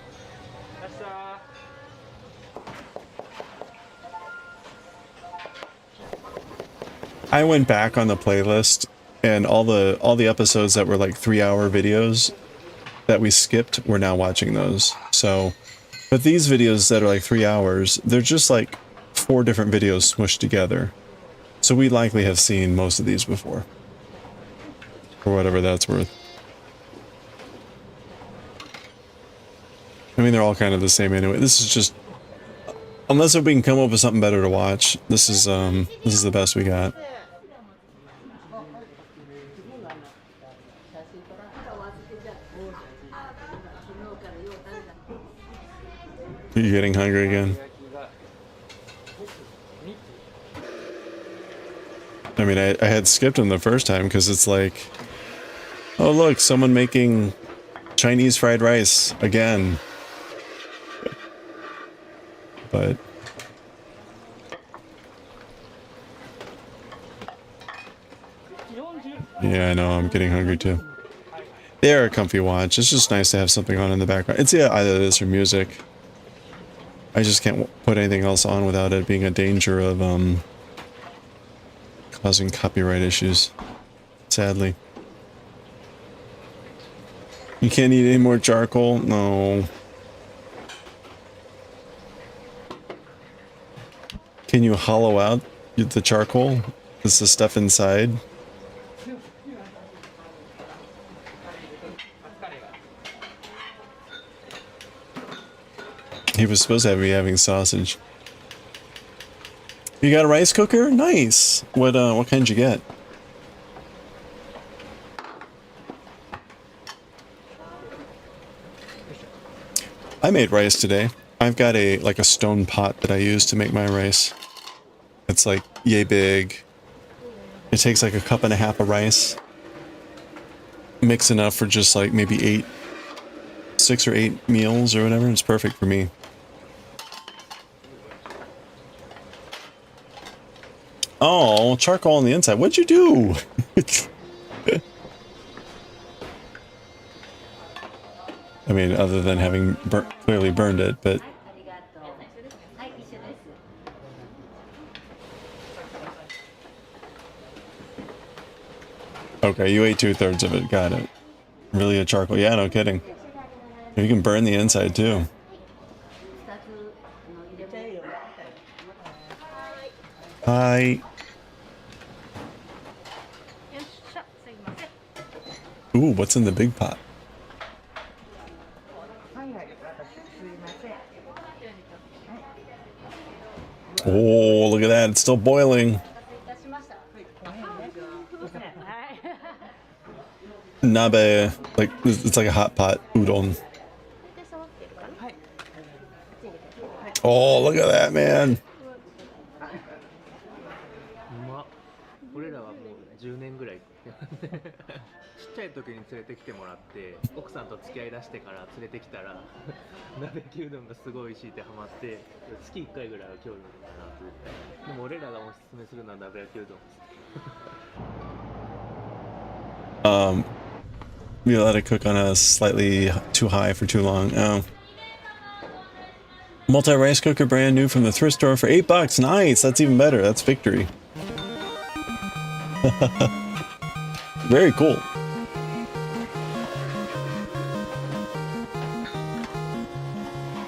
I went back on the playlist, and all the episodes that were like 3-hour videos that we skipped, we're now watching those. So, but these videos that are like 3 hours, they're just like 4 different videos smushed together. So we likely have seen most of these before. For whatever that's worth. I mean, they're all kind of the same anyway. This is just, unless we can come up with something better to watch, this is the best we got. You getting hungry again? I mean, I had skipped them the first time because it's like, oh look, someone making Chinese fried rice again. But yeah, I know, I'm getting hungry too. They are a comfy watch. It's just nice to have something on in the background. It's either this or music. I just can't put anything else on without it being a danger of causing copyright issues. Sadly. You can't eat any more charcoal? No. Can you hollow out the charcoal? Is the stuff inside? He was supposed to be having sausage. You got a rice cooker? Nice. What kind did you get? I made rice today. I've got like a stone pot that I use to make my rice. It's like yay big. It takes like a cup and a half of rice. Mix enough for just like maybe 6 or 8 meals or whatever. It's perfect for me. Oh, charcoal on the inside. What'd you do? I mean, other than having clearly burned it, but... Okay, you ate 2/3 of it. Got it. Really a charcoal? Yeah, no kidding. You can burn the inside too. Hi. Ooh, what's in the big pot? Oh, look at that. It's still boiling. Nabe, like, it's like a hot pot udon. Oh, look at that, man. 俺らはもう10年ぐらいちっちゃい時に連れてきてもらって奥さんと付き合い出してから連れてきたら鍋牛丼がすごい美味しいってハマって月1回ぐらいは興味あるかなと思ってでも俺らがおすすめするのは鍋牛丼です We let it cook on a slightly too high for too long. Oh. Multi-rice cooker brand new from the thrift store for $8. Nice! That's even better. That's victory. Very cool.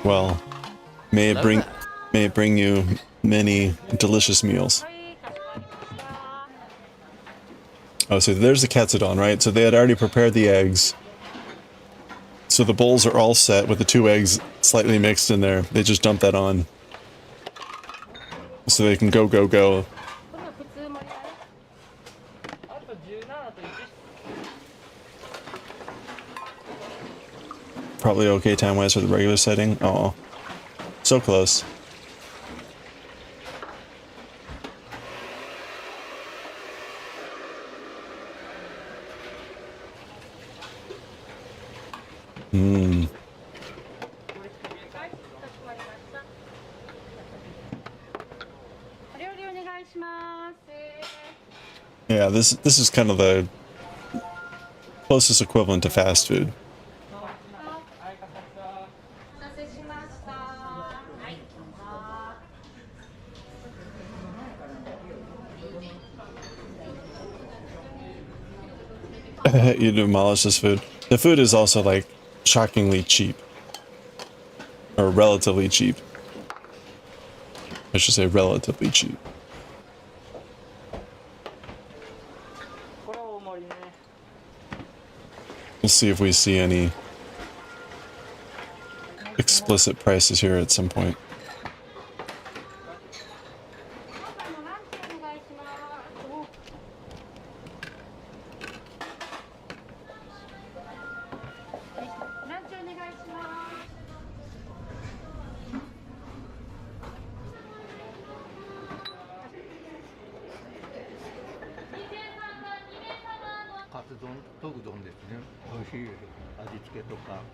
Well, may it bring you many delicious meals. Oh, so there's the katsudon, right? So they had already prepared the eggs. So the bowls are all set with the 2 eggs slightly mixed in there. They just dump that on. So they can go. Probably okay time-wise for the regular setting. Oh, so close. Yeah, this is kind of the closest equivalent to fast food. You demolish this food. The food is also like shockingly cheap. Or relatively cheap. I should say relatively cheap. We'll see if we see any explicit prices here at some point.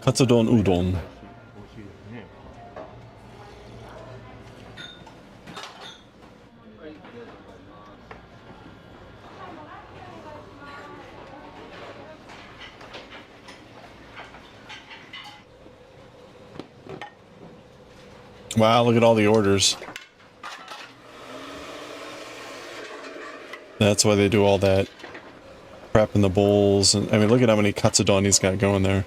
Katsudon udon. Wow, look at all the orders. That's why they do all that prep in the bowls. And I mean, look at how many katsudon he's got going there.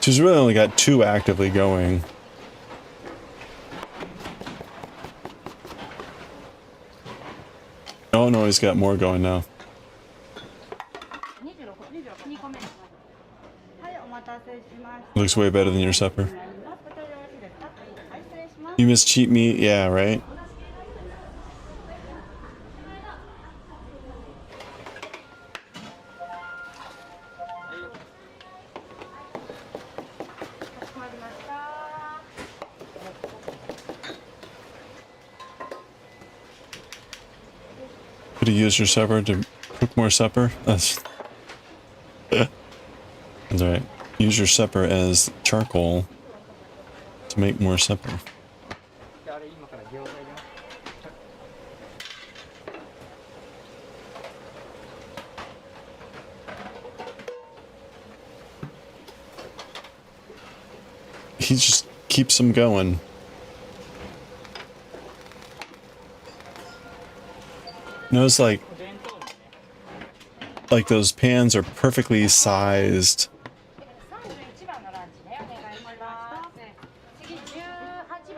She's really only got 2 actively going. Oh no, he's got more going now. Looks way better than your supper. You miss cheap meat? Yeah, right? Could you use your supper to cook more supper? That's right. Use your supper as charcoal to make more supper. He just keeps them going. Notice like those pans are perfectly sized.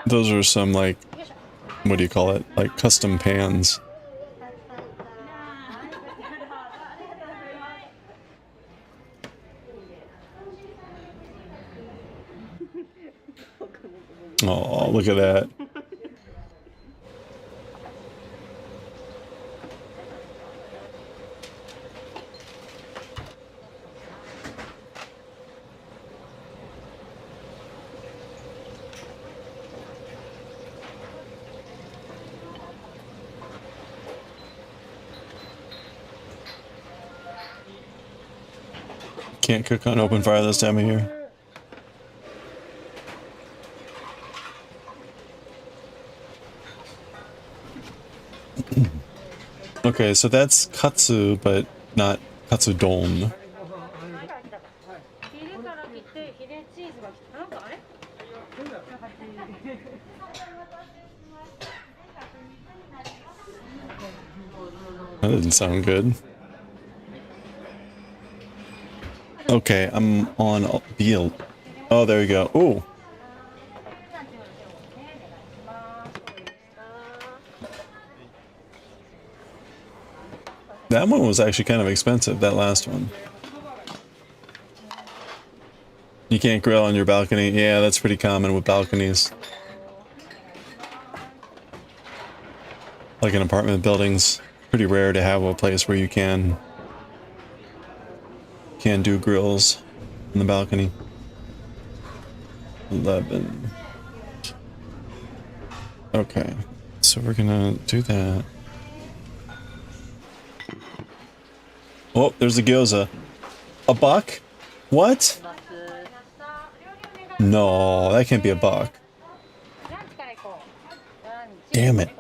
Those are some like, what do you call it? Like custom pans. Oh, look at that. Can't cook on open fire this time of year. Okay, so that's katsu, but not katsudon. That didn't sound good. Okay, I'm on BL. Oh, there we go. Ooh. That one was actually kind of expensive, that last one. You can't grill on your balcony. Yeah, that's pretty common with balconies. Like in apartment buildings, pretty rare to have a place where you can do grills in the balcony. 11. Okay, so we're gonna do that. Oh, there's a gyoza. A buck? What? No, that can't be a buck. Damn it.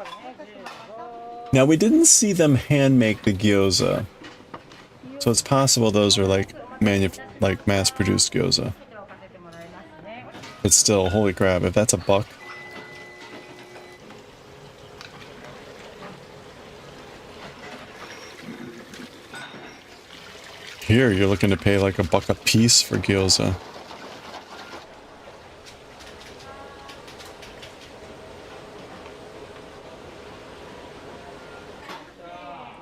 Now, we didn't see them hand make the gyoza. So it's possible those are like mass-produced gyoza. But still, holy crap, if that's a buck. Here, you're looking to pay like $1 a piece for gyoza.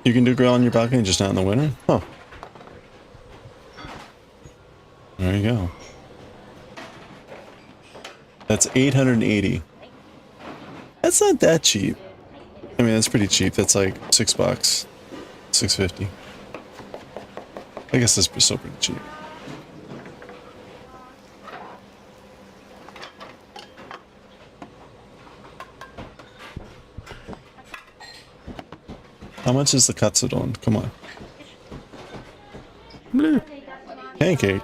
You can do grill on your balcony, just not in the winter? Huh. There you go. That's 880. That's not that cheap. I mean, that's pretty cheap. That's like $6. $6.50. I guess that's still pretty cheap. How much is the katsudon? Come on. Blue. Pancake.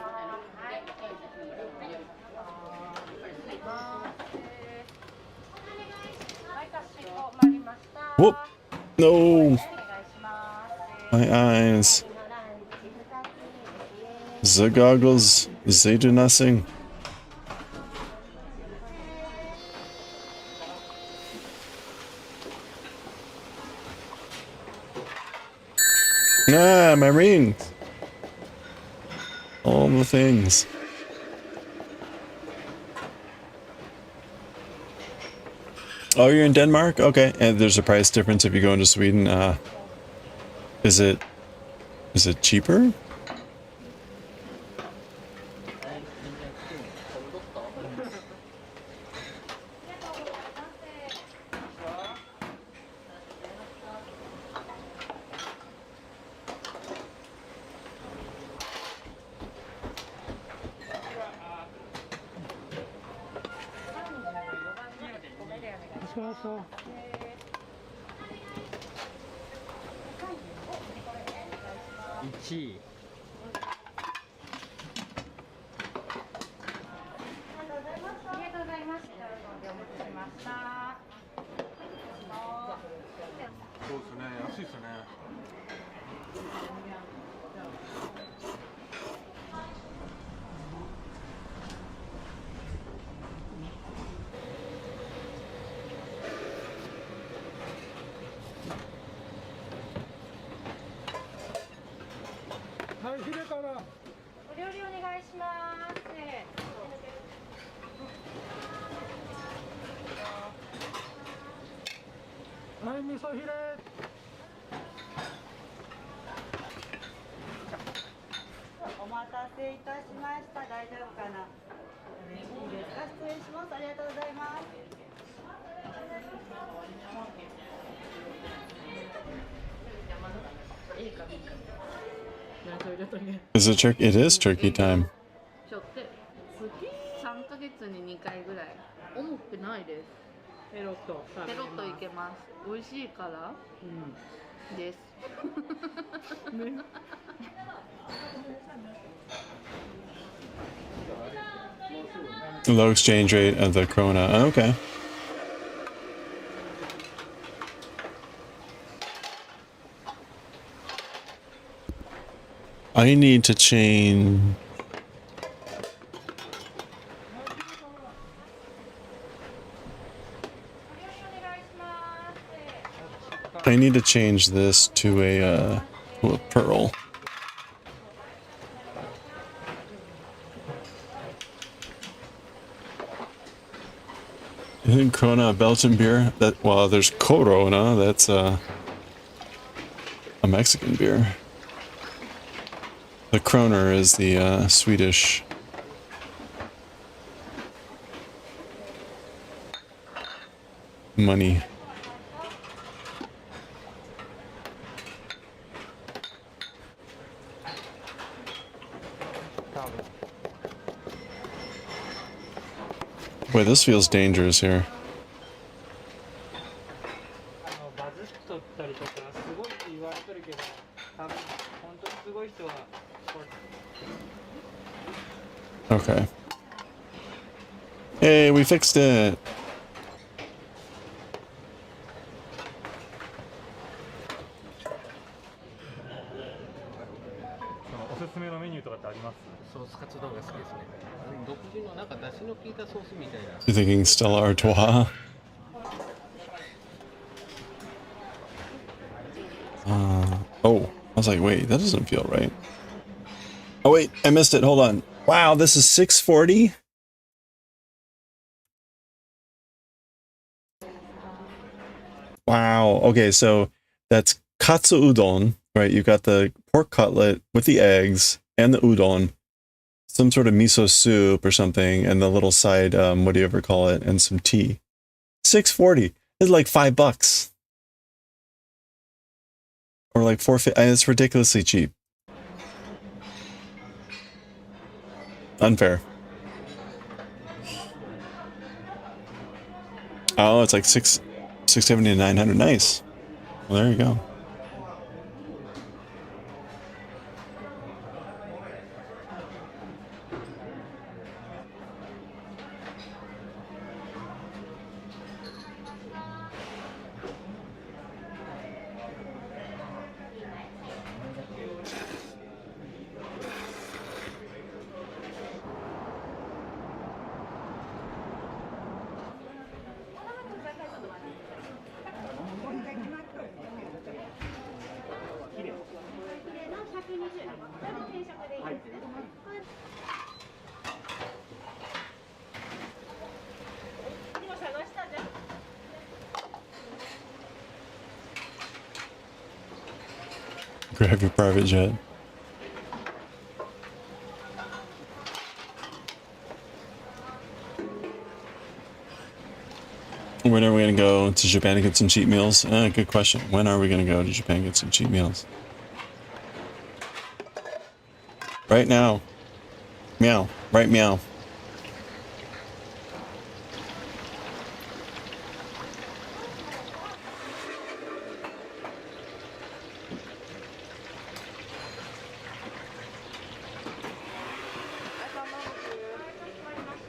Whoop. No. My eyes. The goggles, they do nothing. Ah, my rings. All the things. Oh, you're in Denmark? Okay. And there's a price difference if you go into Sweden. Is it cheaper? Is it turkey? It is turkey time. 3ヶ月に2回ぐらい。重くないです。ペロッといけます。美味しいからです。Low exchange rate of the krona. Okay. I need to change. I need to change this to a pearl. Isn't Corona a Belgian beer? That well, there's Corona. That's a Mexican beer. The Kroner is the Swedish. Money. Boy, this feels dangerous here. Okay. Hey, we fixed it. You thinking Stella Artois? Oh, I was like, wait, that doesn't feel right. Oh wait, I missed it. Hold on. Wow, this is 640? Wow. Okay, so that's katsu udon, right? You've got the pork cutlet with the eggs and the udon, some sort of miso soup or something, and the little side, what do you ever call it, and some tea. 640. It's like $5. Or like $4.50. It's ridiculously cheap. Unfair. Oh, it's like 670 to 900. Nice. Well, there you go. Grab your private jet. When are we going to go to Japan to get some cheap meals? Good question. When are we going to go to Japan and get some cheap meals? Right now. Meow. Right meow.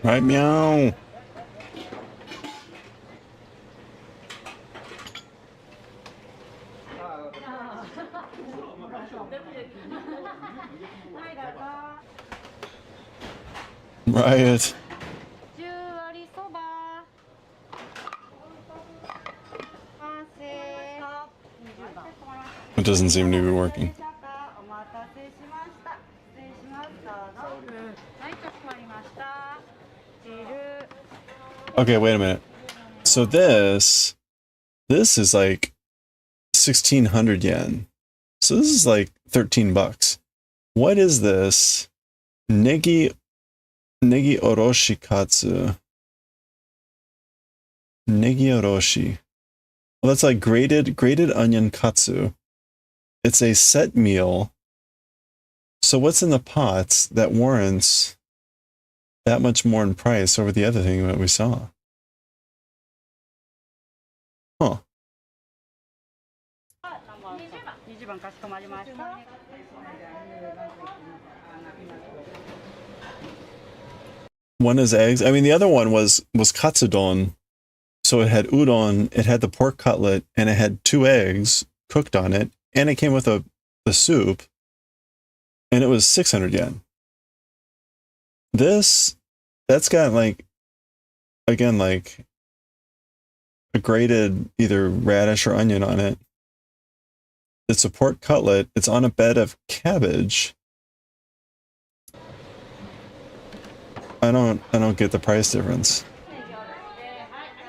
Right meow. Riot. It doesn't seem to be working. Okay, wait a minute. So this is like 1,600 yen. So this is like $13. What is this? Negi oroshi katsu. Negi oroshi. Well, that's like grated onion katsu. It's a set meal. So what's in the pots that warrants that much more in price over the other thing that we saw? Huh. One is eggs. I mean, the other one was katsudon. So it had udon, it had the pork cutlet, and it had 2 eggs cooked on it, and it came with the soup, and it was 600 yen. That's got like, again, like a grated either radish or onion on it. It's a pork cutlet. It's on a bed of cabbage. I don't get the price difference.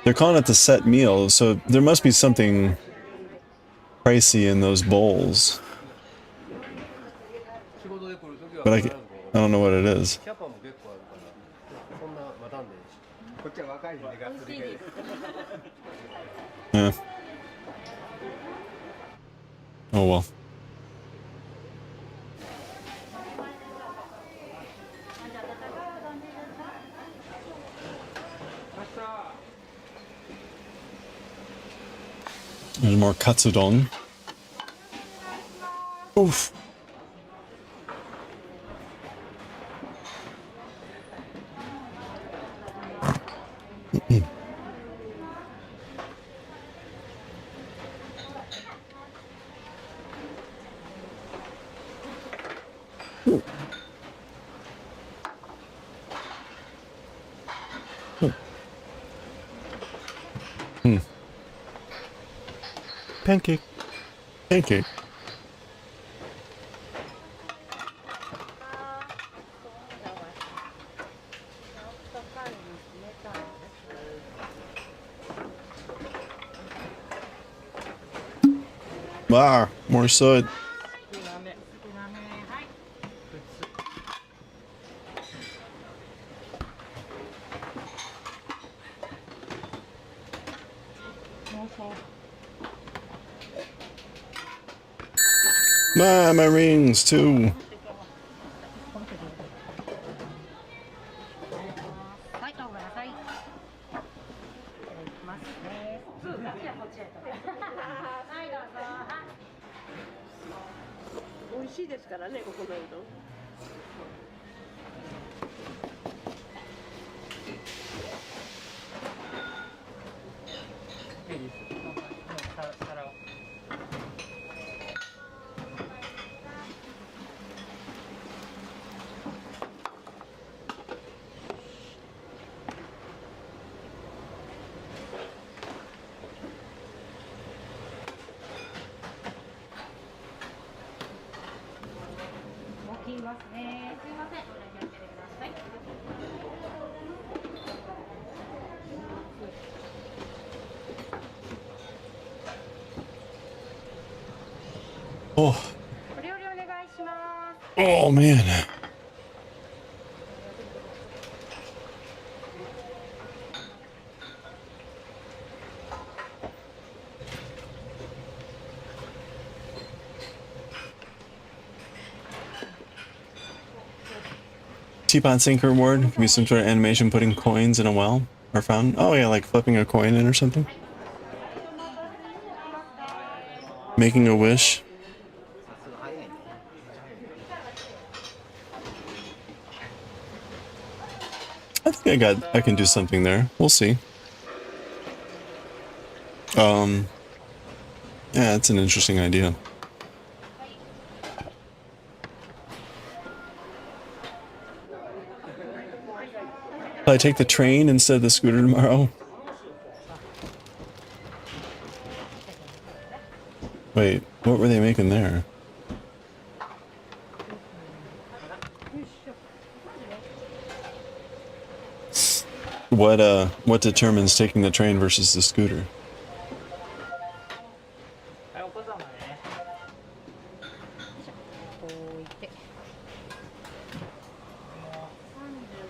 They're calling it the set meal, so there must be something pricey in those bowls. But I don't know what it is. Yeah. Oh well. There's more katsudon. Oof. Pancake. Pancake. Ah, more soot. Ah, my rings too. Oh. Oh man. Teapot sinker reward could be some sort of animation putting coins in a well or fountain. Oh yeah, like flipping a coin in or something. Making a wish. I think I can do something there. We'll see. Yeah, that's an interesting idea. Will I take the train instead of the scooter tomorrow? Wait, what were they making there? What determines taking the train versus the scooter?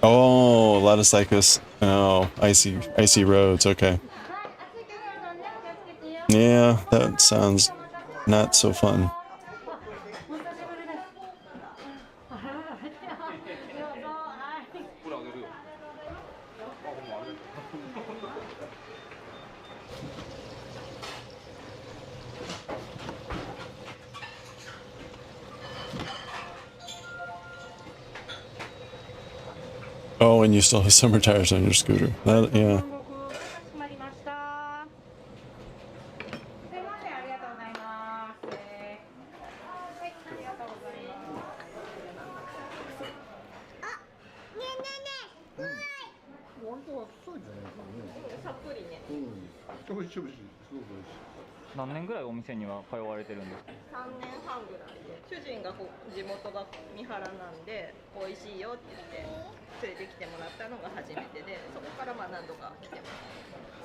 Oh, a lot of cyclists. Oh, icy roads. Okay. Yeah, that sounds not so fun. Oh, and you still have summer tires on your scooter. That, yeah.何年ぐらいお店には通われてるんですか？3年半ぐらいで、主人が地元が三原なんで美味しいよって言って連れてきてもらったのが初めてで、そこからまあ何度か来てま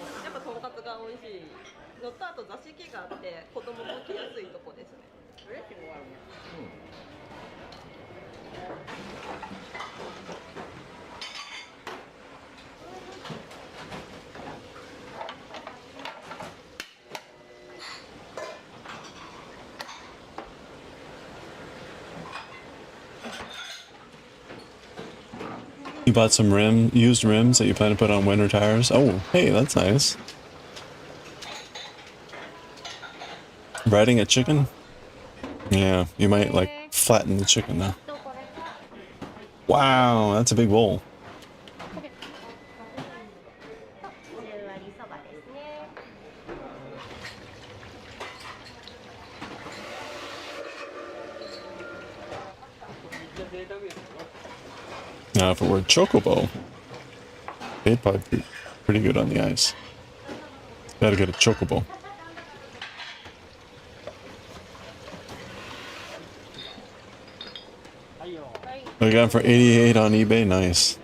す。やっぱとんかつが美味しいのと、あと座敷があって子供も来やすいとこですね。レシピもあるね。You bought some used rims that you plan to put on winter tires. Oh, hey, that's nice. Riding a chicken? Yeah, you might like flatten the chicken now. Wow, that's a big bowl. Now, if it were Chocobo, they'd probably be pretty good on the ice. Gotta get a Chocobo. I got them for 88 on eBay. Nice.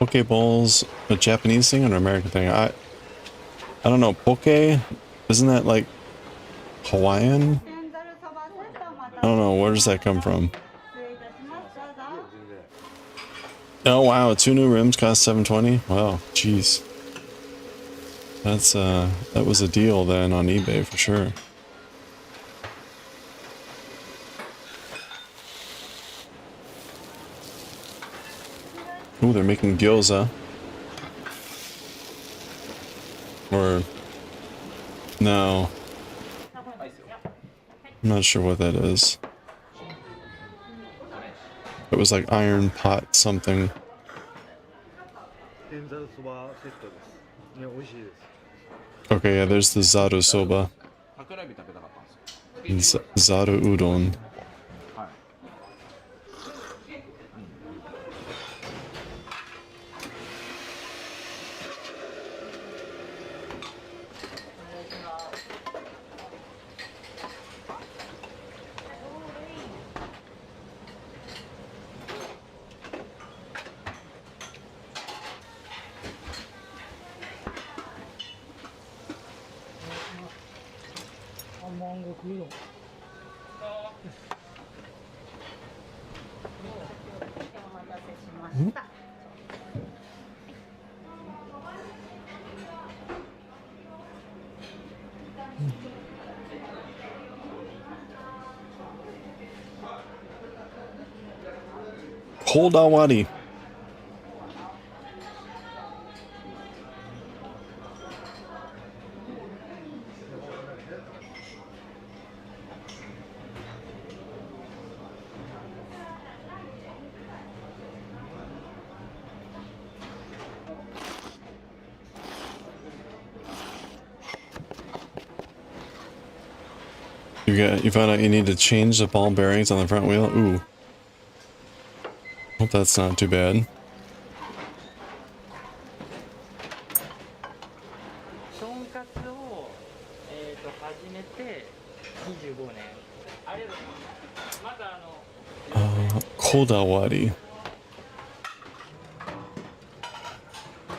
Poke bowls a Japanese thing or an American thing? I don't know. Poke, isn't that like Hawaiian? I don't know. Where does that come from? Oh wow, 2 new rims cost $720. Wow, jeez. That's that was a deal then on eBay for sure. Ooh, they're making gyoza. Or no. I'm not sure what that is. It was like iron pot something. Okay, yeah, there's the Zaru soba. And Zaru udon. Manga udon. Kodawari. You found out you need to change the ball bearings on the front wheel? Ooh. Hope that's not too bad. Kodawari.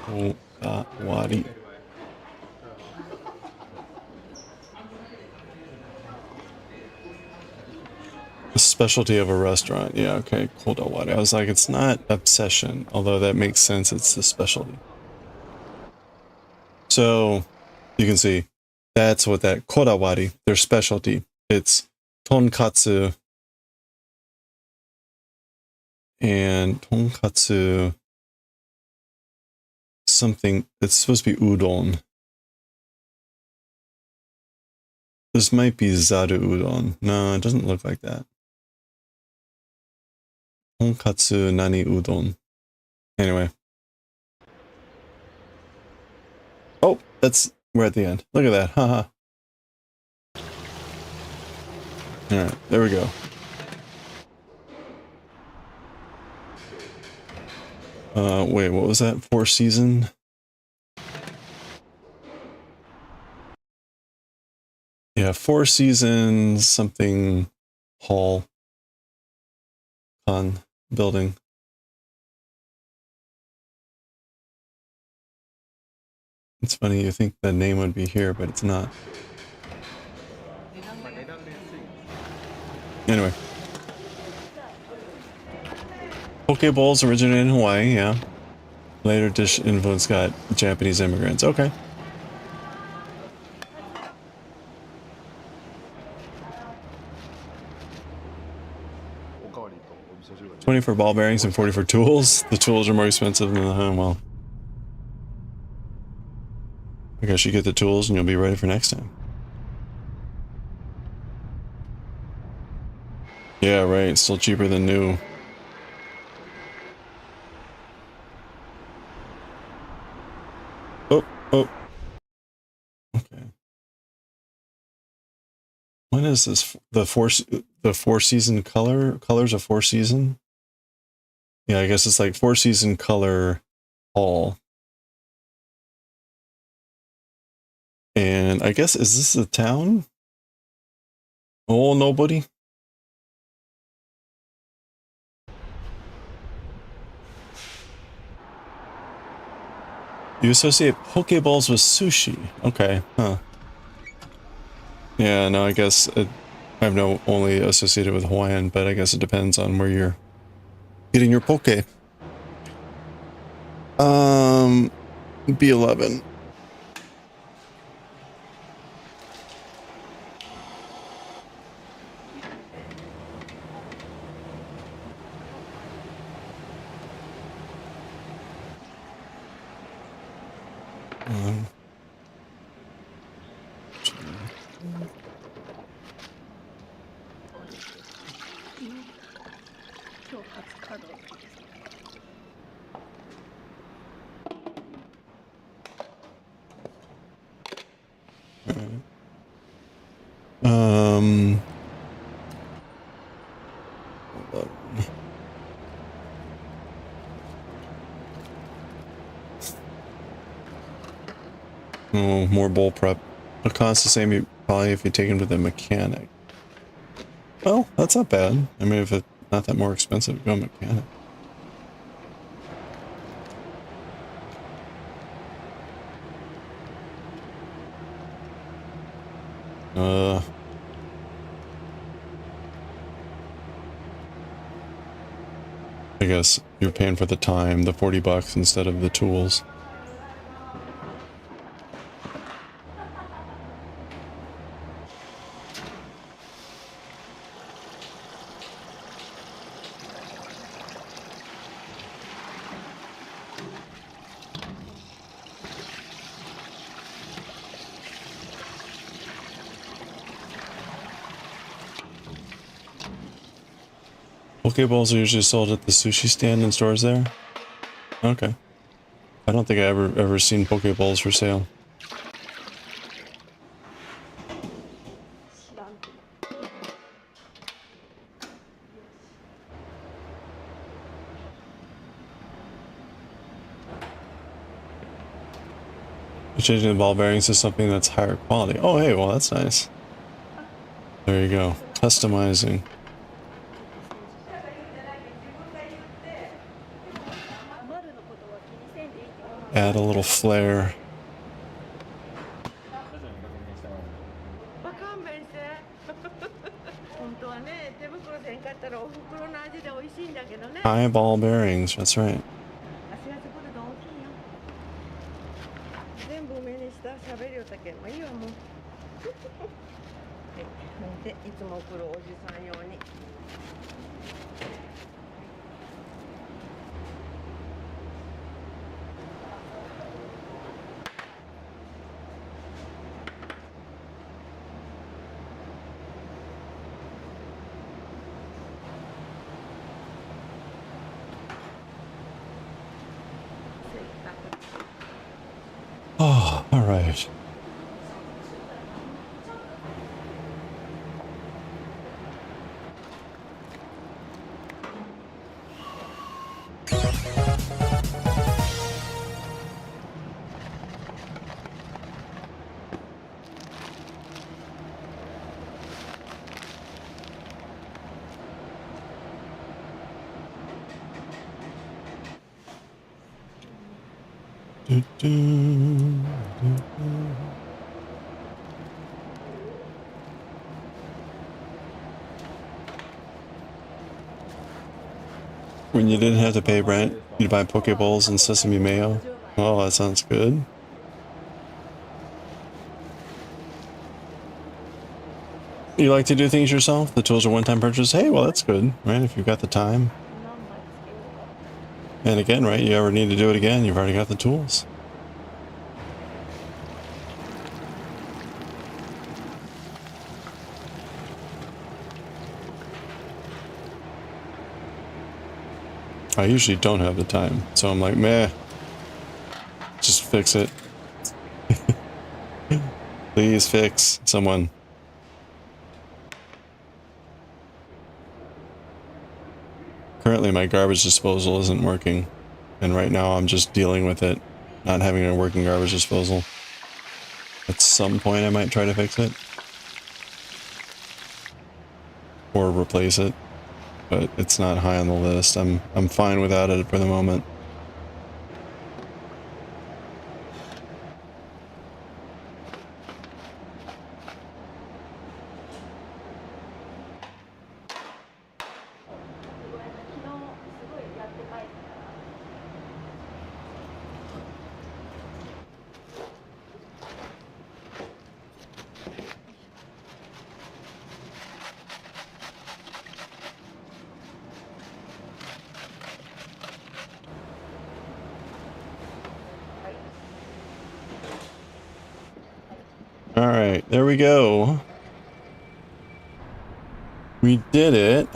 Kodawari. The specialty of a restaurant. Yeah, okay. Kodawari. I was like, it's not obsession, although that makes sense. It's the specialty. So, you can see, that's what that Kodawari, their specialty. It's tonkatsu and tonkatsu something. It's supposed to be udon. This might be zaru udon. No, it doesn't look like that. Tonkatsu nani udon. Anyway. Oh, we're at the end. Look at that. Haha. Alright, there we go. Wait, what was that? 4 season? Yeah, 4 seasons something hall on building. It's funny, you think the name would be here, but it's not. Anyway. Poke bowls originated in Hawaii, yeah. Later dish influence got Japanese immigrants. Okay. 20 for ball bearings and 40 for tools. The tools are more expensive than the home. Well, I guess you get the tools and you'll be ready for next time. Yeah, right. Still cheaper than new. Oh. Okay. When is this? The four season colors of 4 season? Yeah, I guess it's like 4 season color all. And I guess, is this a town? Oh, nobody? You associate Pokeballs with sushi. Okay, huh. Yeah, no, I guess I've no only associated with Hawaiian, but I guess it depends on where you're getting your poke. B11. Oh, more bowl prep. It'll cost the same probably if you take him to the mechanic. Well, that's not bad. I mean, if it's not that more expensive, go mechanic. I guess you're paying for the time, the $40 instead of the tools. Pokeballs are usually sold at the sushi stand in stores there? Okay. I don't think I ever seen Pokeballs for sale. Changing the ball bearings to something that's higher quality. Oh, hey, well, that's nice. There you go. Customizing. Add a little flair. High ball bearings, that's right. 全部目にした喋りよったけん、まあいいわもう。で、いつも来るおじさん用に。Oh, all right. When you didn't have to pay rent, you'd buy Pokeballs and sesame mayo. Oh, that sounds good. You like to do things yourself? The tools are one-time purchase? Hey, well, that's good, right? If you've got the time. And again, right, you ever need to do it again, you've already got the tools. I usually don't have the time, so I'm like, meh, just fix it. Please fix someone. Currently my garbage disposal isn't working, and right now I'm just dealing with it, not having a working garbage disposal. At some point I might try to fix it. Or replace it. But it's not high on the list. I'm fine without it for the moment. Alright, there we go. We did it.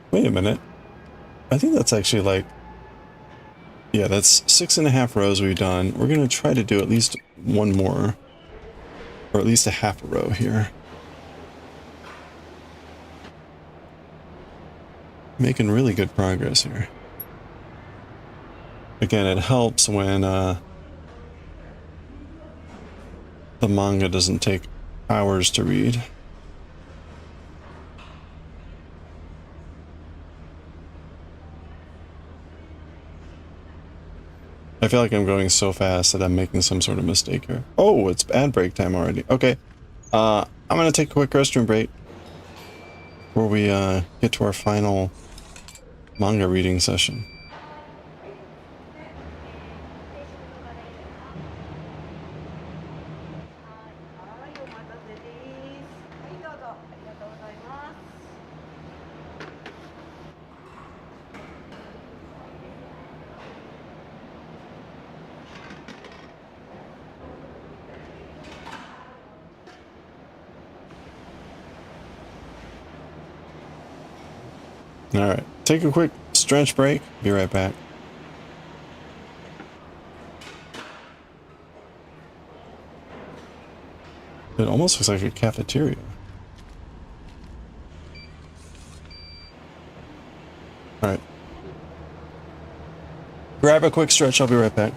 Wait a minute. I think that's actually like... Yeah, that's 6.5 rows we've done. We're going to try to do at least one more. Or at least a half a row here. Making really good progress here. Again, it helps when the manga doesn't take hours to read. I feel like I'm going so fast that I'm making some sort of mistake here. Oh, it's ad break time already. Okay. I'm gonna take a quick restroom break before we get to our final manga reading session. Alright, take a quick stretch break. Be right back. It almost looks like a cafeteria. Alright. Grab a quick stretch, I'll be right back.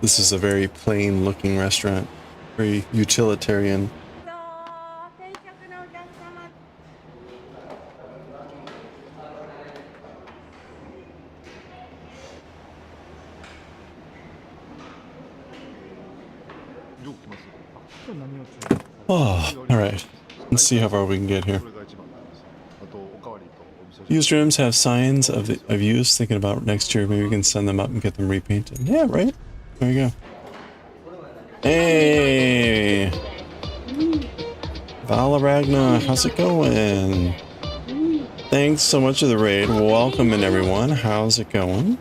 This is a very plain looking restaurant, very utilitarian. Oh, alright. Let's see how far we can get here. Used rooms have signs of use. Thinking about next year, maybe we can send them up and get them repainted. Yeah, right? There you go. Hey! Valaragna, how's it going? Thanks so much for the raid. Welcome in, everyone. How's it going?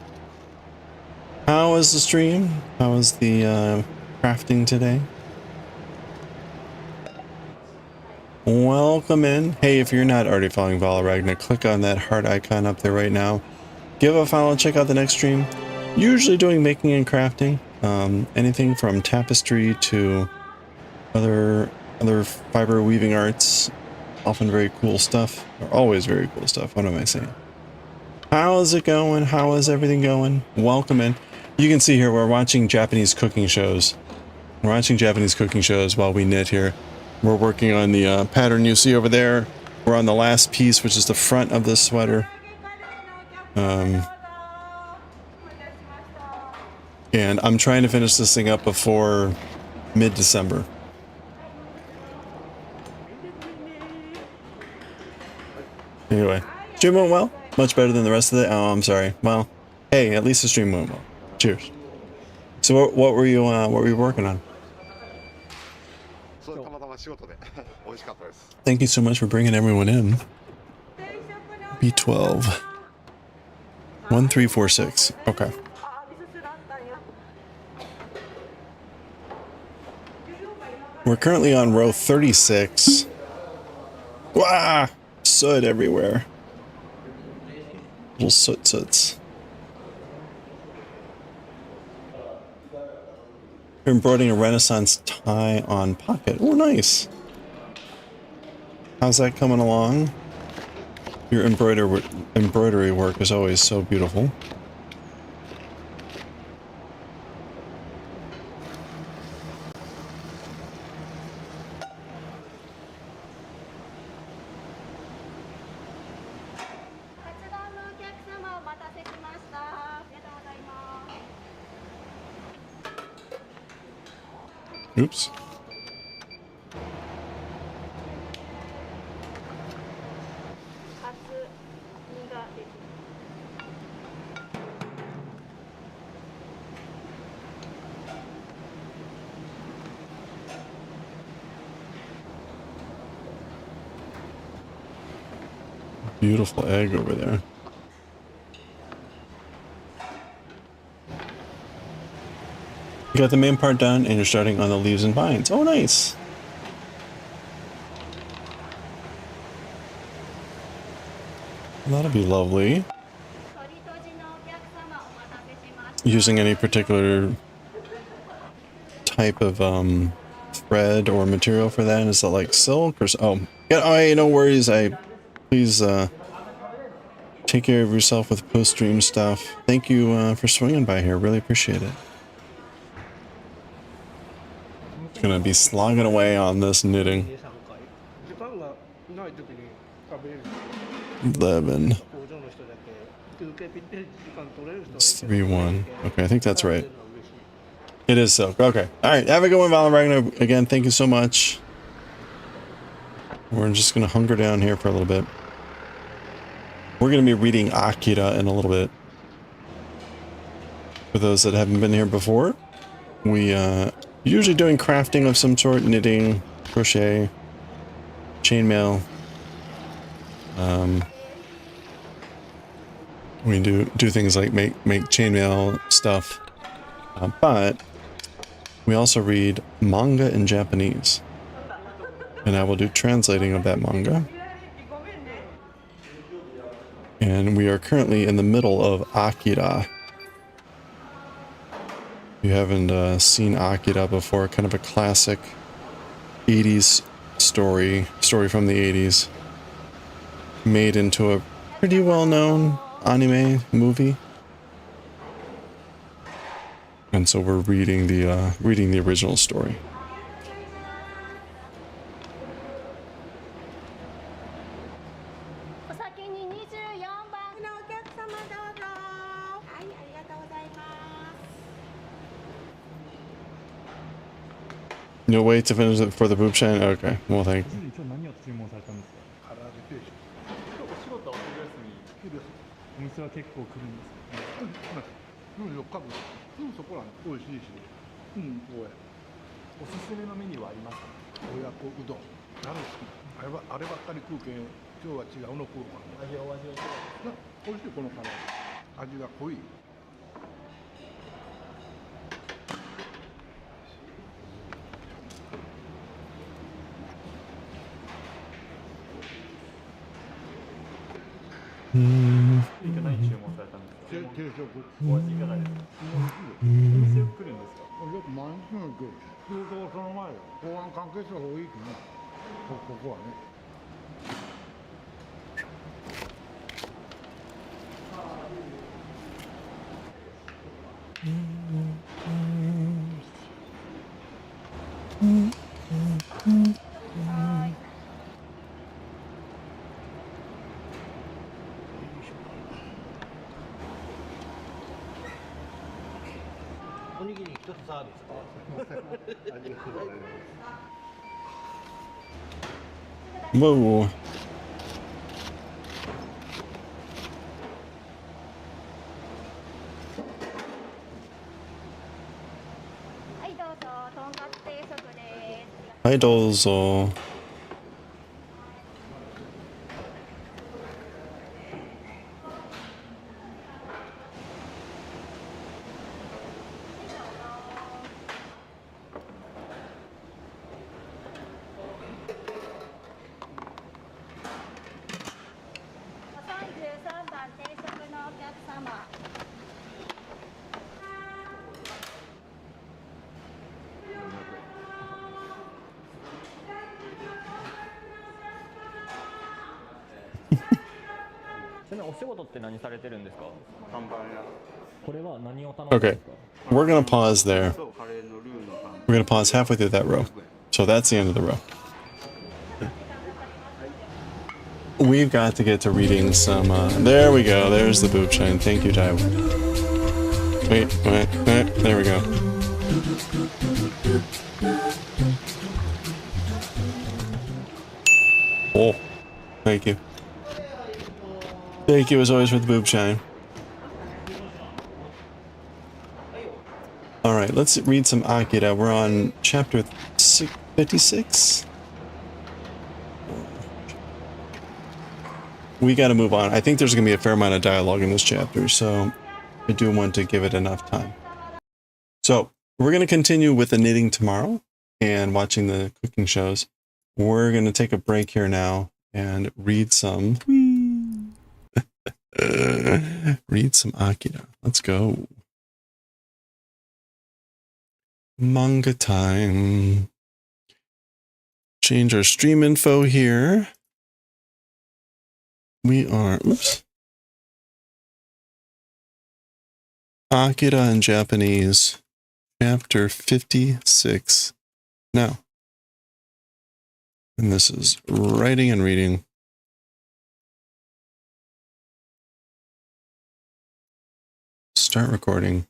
How was the stream? How was the crafting today? Welcome in. Hey, if you're not already following Valaragna, click on that heart icon up there right now. Give a follow, check out the next stream. Usually doing making and crafting. Anything from tapestry to other fiber weaving arts. Often very cool stuff. Or always very cool stuff. What am I saying? How is it going? How is everything going? Welcome in. You can see here we're watching Japanese cooking shows. We're watching Japanese cooking shows while we knit here. We're working on the pattern you see over there. We're on the last piece, which is the front of this sweater. And I'm trying to finish this thing up before mid-December. Anyway, stream went well. Much better than the rest of the. Oh, I'm sorry. Well, hey, at least the stream went well. Cheers. So what were you working on? Thank you so much for bringing everyone in. B12. 1346. Okay. We're currently on row 36. Wah! Soot everywhere. Little soots. You're embroidering a Renaissance tie on pocket. Oh, nice. How's that coming along? Your embroidery work is always so beautiful. Oops. Beautiful egg over there. You got the main part done and you're starting on the leaves and vines. Oh, nice. That'll be lovely. Using any particular type of thread or material for that? Is it like silk or oh, yeah, oh, hey, no worries. Please take care of yourself with post-stream stuff. Thank you for swinging by here. Really appreciate it. Gonna be slogging away on this knitting. 11. It's 3-1. Okay, I think that's right. It is silk. Okay. Alright, have a good one, Valoragna. Again, thank you so much. We're just gonna hunker down here for a little bit. We're gonna be reading Akira in a little bit. For those that haven't been here before, we usually doing crafting of some sort, knitting, crochet, chainmail. We do things like make chainmail stuff, but we also read manga in Japanese, and I will do translating of that manga. And we are currently in the middle of Akira. If you haven't seen Akira before, kind of a classic 80s story from the 80s, made into a pretty well-known anime movie. And so we're reading the original story. You'll wait to finish it for the boob shine? Okay, well thank you. お店は結構来るんですか？うん、4日分。そこら美味しいし。こうや。おすすめのメニューはありますか？親子うどん。あればっかり食うけん、今日は違うの食おうかな。味は美味しいこの辛い。味が濃い。いかがに注文されたんですか？定食。お味いかがですか？お店来るんですか？よく毎日の来る。その前よ。公安関係者が多いけどな。ここはね。おにぎり一つサービス。ありがとうございます。Whoa. はいどうぞ。Okay, we're gonna pause there. We're gonna pause halfway through that row. So that's the end of the row. We've got to get to reading some, there we go, there's the boob shine. Thank you, Daioh. Wait, there we go. Oh, thank you. Thank you as always for the boob shine. Alright, let's read some Akira. We're on chapter 56? We gotta move on. I think there's gonna be a fair amount of dialogue in this chapter, so I do want to give it enough time. So, we're gonna continue with the knitting tomorrow and watching the cooking shows. We're gonna take a break here now and read some... read some Akira. Let's go. Manga time. Change our stream info here. We are, oops. Akira in Japanese, chapter 56 now. And this is writing and reading. Start recording.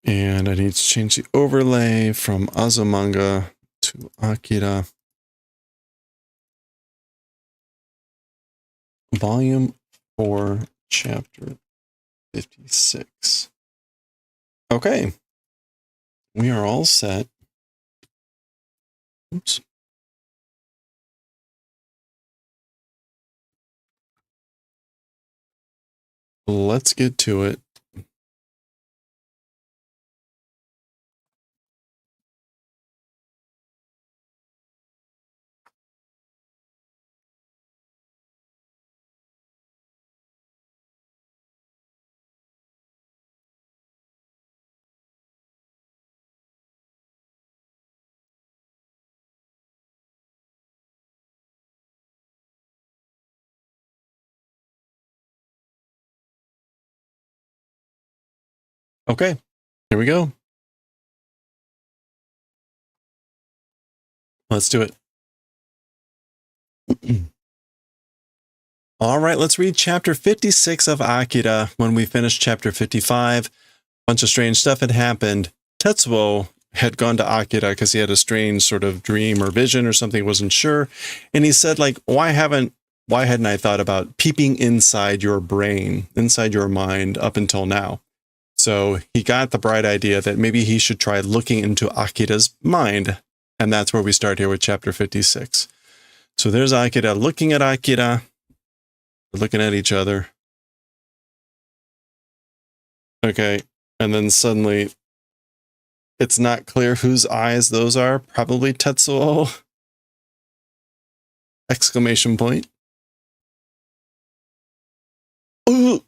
And I need to change the overlay from Azumanga to Akira. Volume 4, chapter 56. Okay. We are all set. Oops. Let's get to it. Okay, here we go. Let's do it. All right, let's read chapter 56 of Akira. When we finished chapter 55, a bunch of strange stuff had happened. Tetsuo had gone to Akira because he had a strange sort of dream or vision or something, wasn't sure. And he said, like, why hadn't I thought about peeping inside your brain, inside your mind up until now? So he got the bright idea that maybe he should try looking into Akira's mind. And that's where we start here with chapter 56. So there's Akira looking at Akira. They're looking at each other. Okay. And then suddenly it's not clear whose eyes those are. Probably Tetsuo. Exclamation point. Ooh.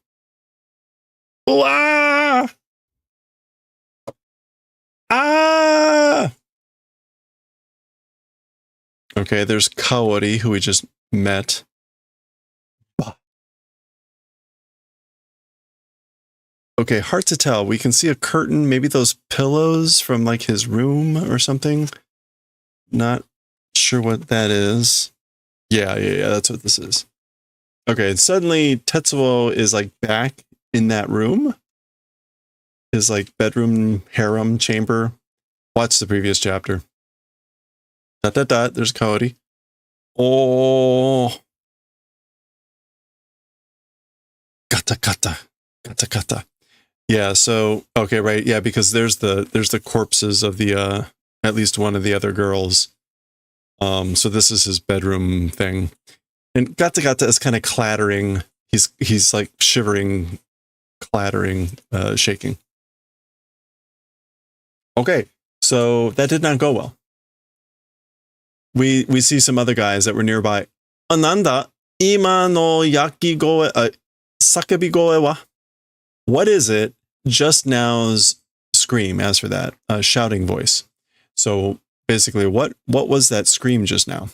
Ooh, ah! Ah! Okay, there's Kaori, who we just met. Okay, hard to tell. We can see a curtain, maybe those pillows from like his room or something. Not sure what that is. Yeah, that's what this is. Okay, and suddenly Tetsuo is like back in that room. His like bedroom harem chamber. Watch the previous chapter. ... There's Kaori. Oh. Gata gata. Kata kata. Yeah, so okay, right, yeah, because there's the corpses of the at least one of the other girls. So this is his bedroom thing. And gata gata is kind of clattering. He's like shivering, clattering, shaking. Okay, so that did not go well. We see some other guys that were nearby. Ananda, ima no yakigoe, sakebigoe wa? What is it? Just now's scream, as for that, shouting voice. So basically, what was that scream just now?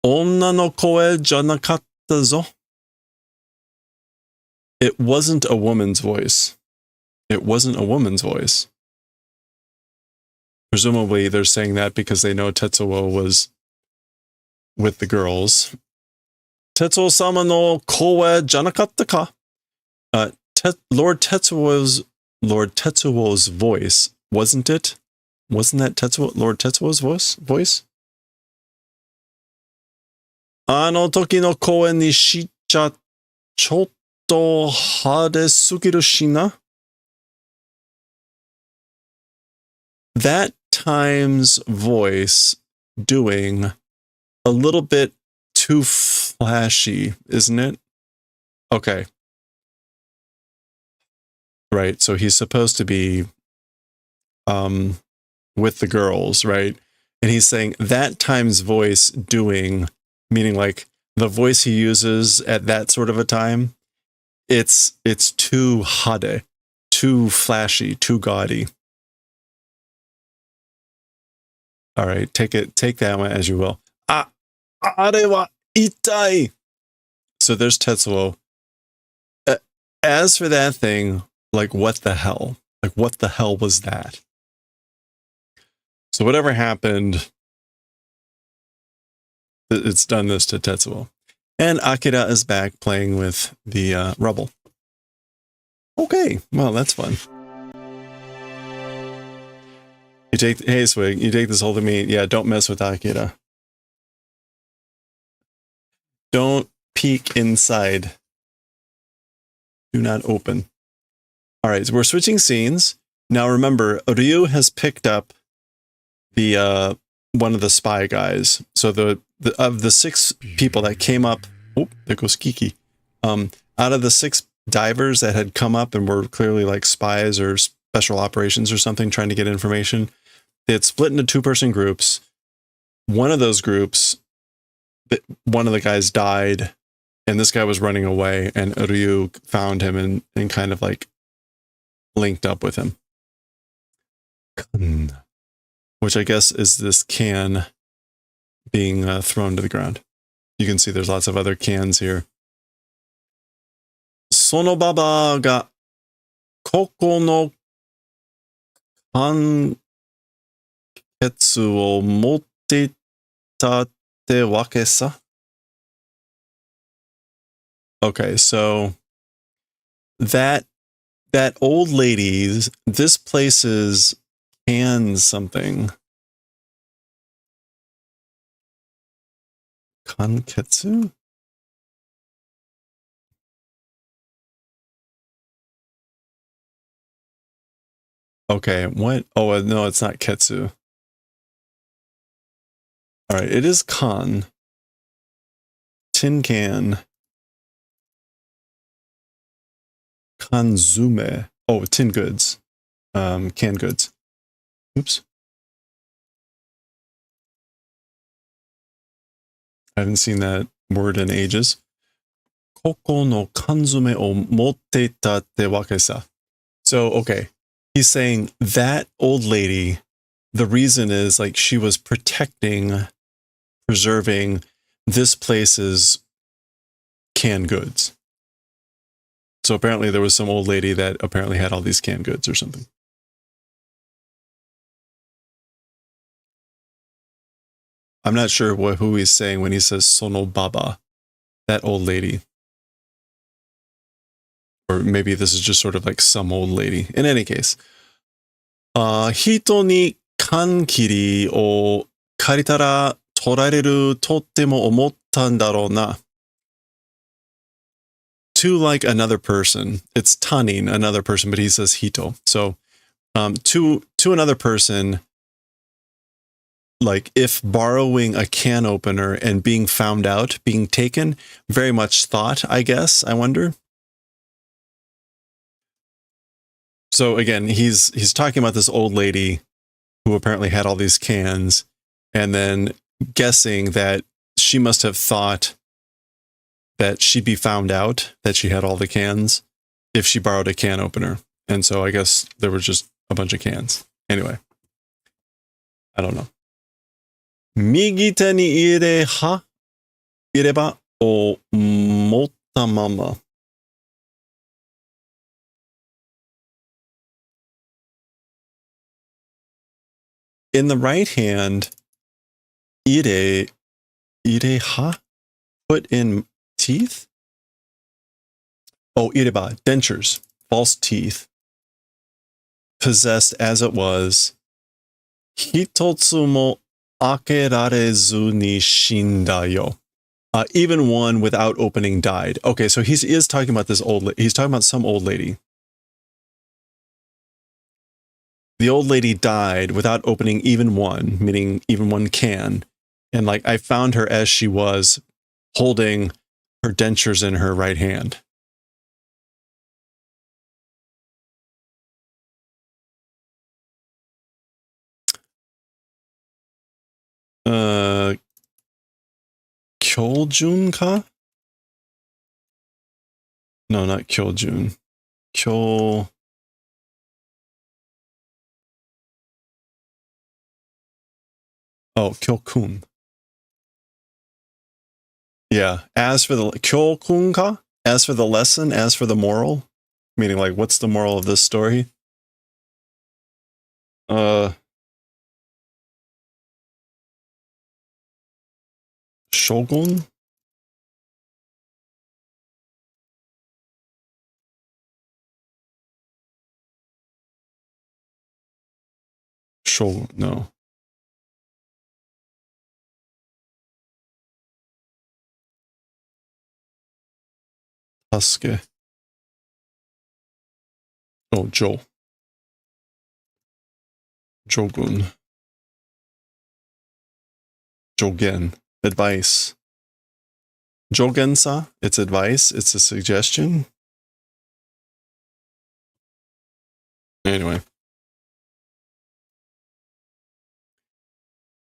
Onna no koe janakatta zo. It wasn't a woman's voice. It wasn't a woman's voice. Presumably, they're saying that because they know Tetsuo was with the girls. Tetsuo-sama no koe janakatta ka? Lord Tetsuo's voice, wasn't it? Wasn't that Lord Tetsuo's voice? Ano toki no koe ni shicha chotto hade sugiru shina? That time's voice doing a little bit too flashy, isn't it? Okay. Right, so he's supposed to be with the girls, right? And he's saying that time's voice doing, meaning like the voice he uses at that sort of a time, it's too hade, too flashy, too gaudy. All right, take that one as you will. Are wa itai. So there's Tetsuo. As for that thing, like what the hell? Like what the hell was that? So whatever happened, it's done this to Tetsuo. And Akira is back playing with the rubble. Okay, well, that's fun. Hey Swig, you take this hold of me. Yeah, don't mess with Akira. Don't peek inside. Do not open. All right, so we're switching scenes. Now remember, Ryu has picked up the one of the spy guys. So of the 6 people that came up, oh, there goes Kiki. Out of the 6 divers that had come up and were clearly like spies or special operations or something trying to get information, they had split into 2-person groups. One of those groups, one of the guys died, and this guy was running away, and Ryu found him and kind of like linked up with him. Which I guess is this can being thrown to the ground. You can see there's lots of other cans here. Sono baba ga koko no kanketsu o motte ita te wake sa? Okay, so that old lady's, this place's can something. Kanketsu? Okay, what? Oh, no, it's not Ketsu. All right, it is kan. Tin can. Kanzume. Oh, tin goods. Canned goods. Oops. I haven't seen that word in ages. Koko no kanzume o motte ita te wake sa. So, okay. He's saying that old lady, the reason is like she was protecting, preserving this place's canned goods. So apparently there was some old lady that apparently had all these canned goods or something. I'm not sure who he's saying when he says Sono Baba, that old lady. Or maybe this is just sort of like some old lady. In any case, hito ni kankiri o karitara torareru totte mo omotta n darou na. to like another person. It's tanin, another person, but he says hito. So to another person, like if borrowing a can opener and being found out, being taken, very much thought, I guess, I wonder. So again, he's talking about this old lady who apparently had all these cans, and then guessing that she must have thought that she'd be found out that she had all the cans if she borrowed a can opener. And so I guess there were just a bunch of cans. Anyway, I don't know. 右手に入れば思ったまま。In the right hand, 入れは put in teeth? Oh, 入れ歯 dentures, false teeth. Possessed as it was. 一つも開けられずに死んだよ. Even one without opening died. Okay, so he is talking about this he's talking about some old lady. The old lady died without opening even one, meaning even one can. And like I found her as she was, holding her dentures in her right hand. Kyoljun ka? No, not Kyoljun. Kyokun. Yeah. As for the Kyokun ka? As for the lesson, as for the moral, meaning like what's the moral of this story? Shogun? Shogun, no. Sasuke. Oh, Jogun. Jogen. Advice. Jogensa. It's advice. It's a suggestion. Anyway.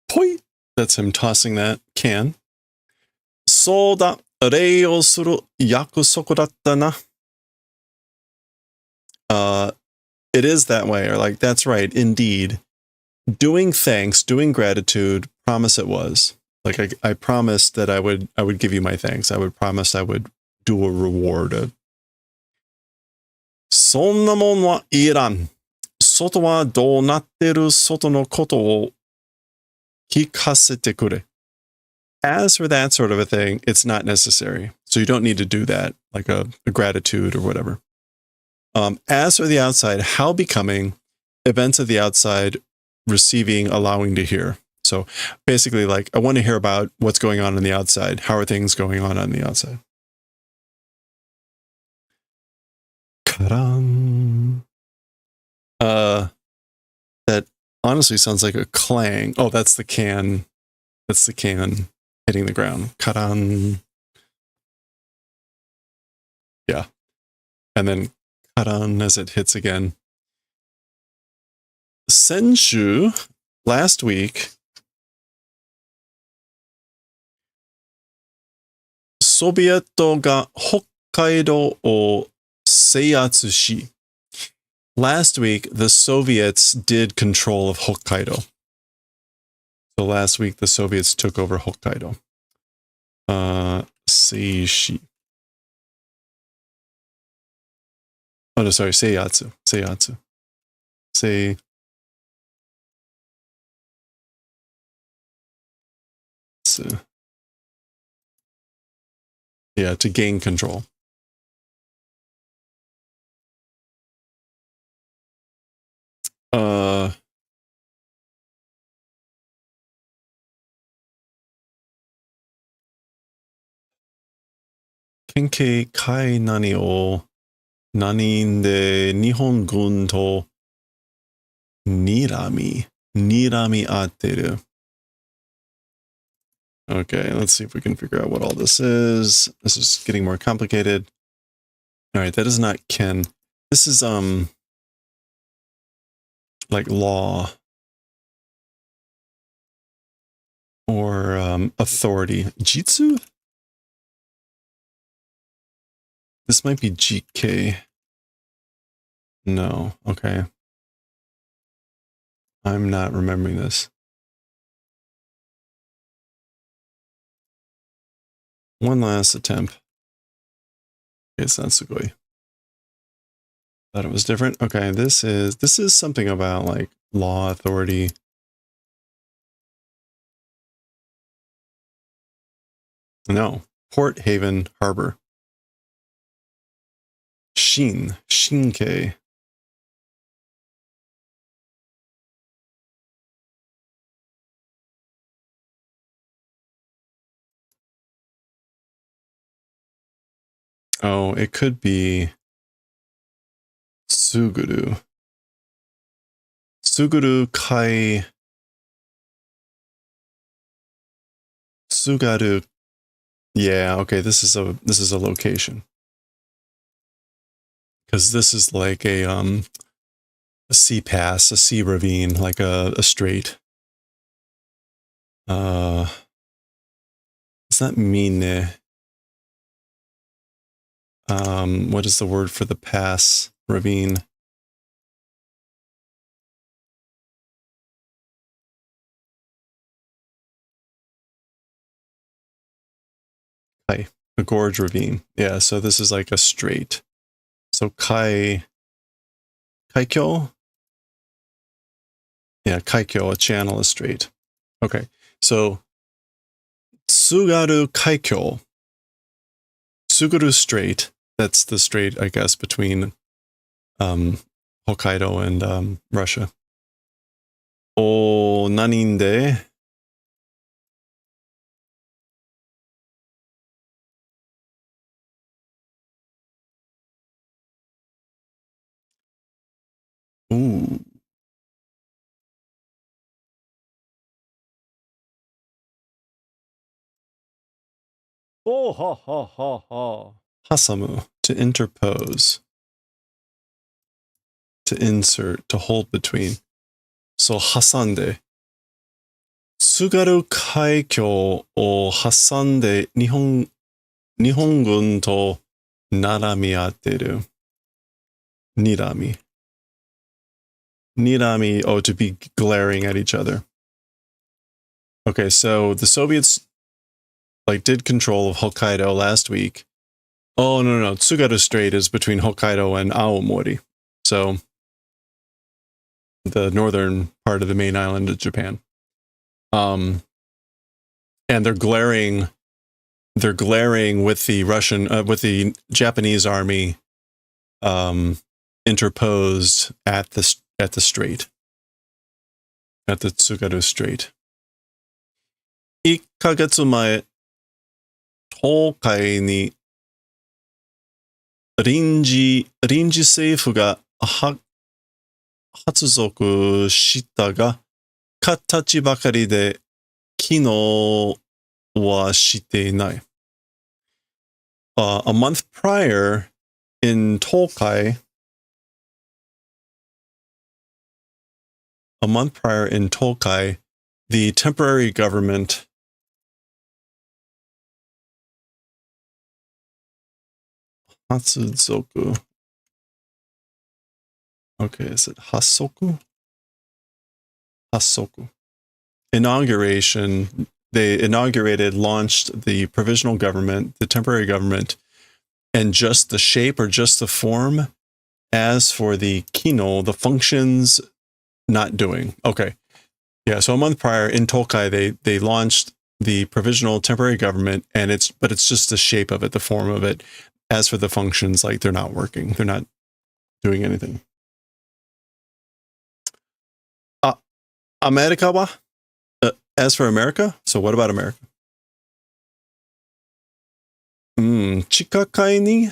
Poi! That's him tossing that can. Soda. Rei o suru yakusoku datta na. It is that way, or like, that's right, indeed. Doing thanks, doing gratitude, promise it was. Like I promised that I would give you my thanks. I would promise I would do a reward. そんなもんはいらん。外はどうなってる外のことを聞かせてくれ. As for that sort of a thing, it's not necessary. So you don't need to do that, like a gratitude or whatever. As for the outside, how becoming, events of the outside, receiving, allowing to hear. So basically, like, I want to hear about what's going on the outside. How are things going on the outside? Karan. That honestly sounds like a clang. Oh, that's the can. That's the can hitting the ground. Karan. Yeah. And then karan as it hits again. Senshu, last week, Soviet ga Hokkaido o seiatsu shi. Last week, the Soviets did control of Hokkaido. So last week, the Soviets took over Hokkaido. Seishi. Oh, no, sorry, seiatsu. Seiatsu. Sei. Yeah, to gain control. Kenkei kai nani o nanin de Nihon gun to nirami atteru. Okay, let's see if we can figure out what all this is. This is getting more complicated. All right, that is not ken. This is like law or authority. Jitsu? This might be GK. No, okay. I'm not remembering this. One last attempt. Okay, it's not sugoi. Thought it was different. Okay, this is something about like law, authority. No, Port Haven Harbor. Shinkei. Oh, it could be Suguru. Suguru kai Sugaru. Yeah, okay, this is a location. Because this is like a sea pass, a sea ravine, like a strait. It's not mine. What is the word for the pass ravine? Kai, a gorge ravine. Yeah, so this is like a strait. So kaikyo? Yeah, kaikyo, a channel, a strait. Okay, so Tsugaru Kaikyo. Tsugaru Strait, that's the strait, I guess, between Hokkaido and Russia. O nanin de Ooh. Oh, ha, ha, ha, ha. Hasamu, to interpose. To insert, to hold between. So hasande. Tsugaru Kaikyo o hasande Nihon gun to narami atteru. Nirami. Nirami, oh, to be glaring at each other. Okay, so the Soviets did control of Hokkaido last week. Oh, no. Tsugaru Strait is between Hokkaido and Aomori. So the northern part of the main island of Japan. And they're glaring with the with the Japanese army interposed at the strait. At the Tsugaru Strait. 1ヶ月前、東海に臨時政府が発足したが、形ばかりで機能はしていない。A month prior in Tokai, the temporary government Hatsuzoku. Okay, is it Hasoku? Hasoku. Inauguration. They launched the provisional government, the temporary government, and just the shape or just the form. As for the kino, the functions, not doing. Okay. Yeah, so a month prior in Tokai, they launched the provisional temporary government, and it's just the shape of it, the form of it. As for the functions, they're not working. They're not doing anything. America wa? As for America, so what about America? 地下階に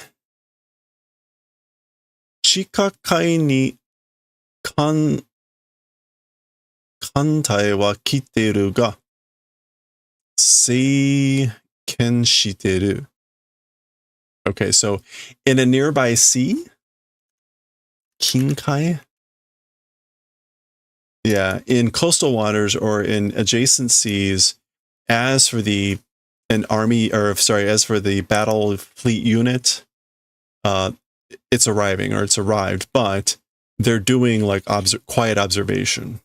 艦隊は来てるが、制限してる。Okay, so in a nearby sea, 近海? Yeah, in coastal waters or in adjacent seas, as for the battle fleet unit, it's arriving or it's arrived, but they're doing like quiet observation.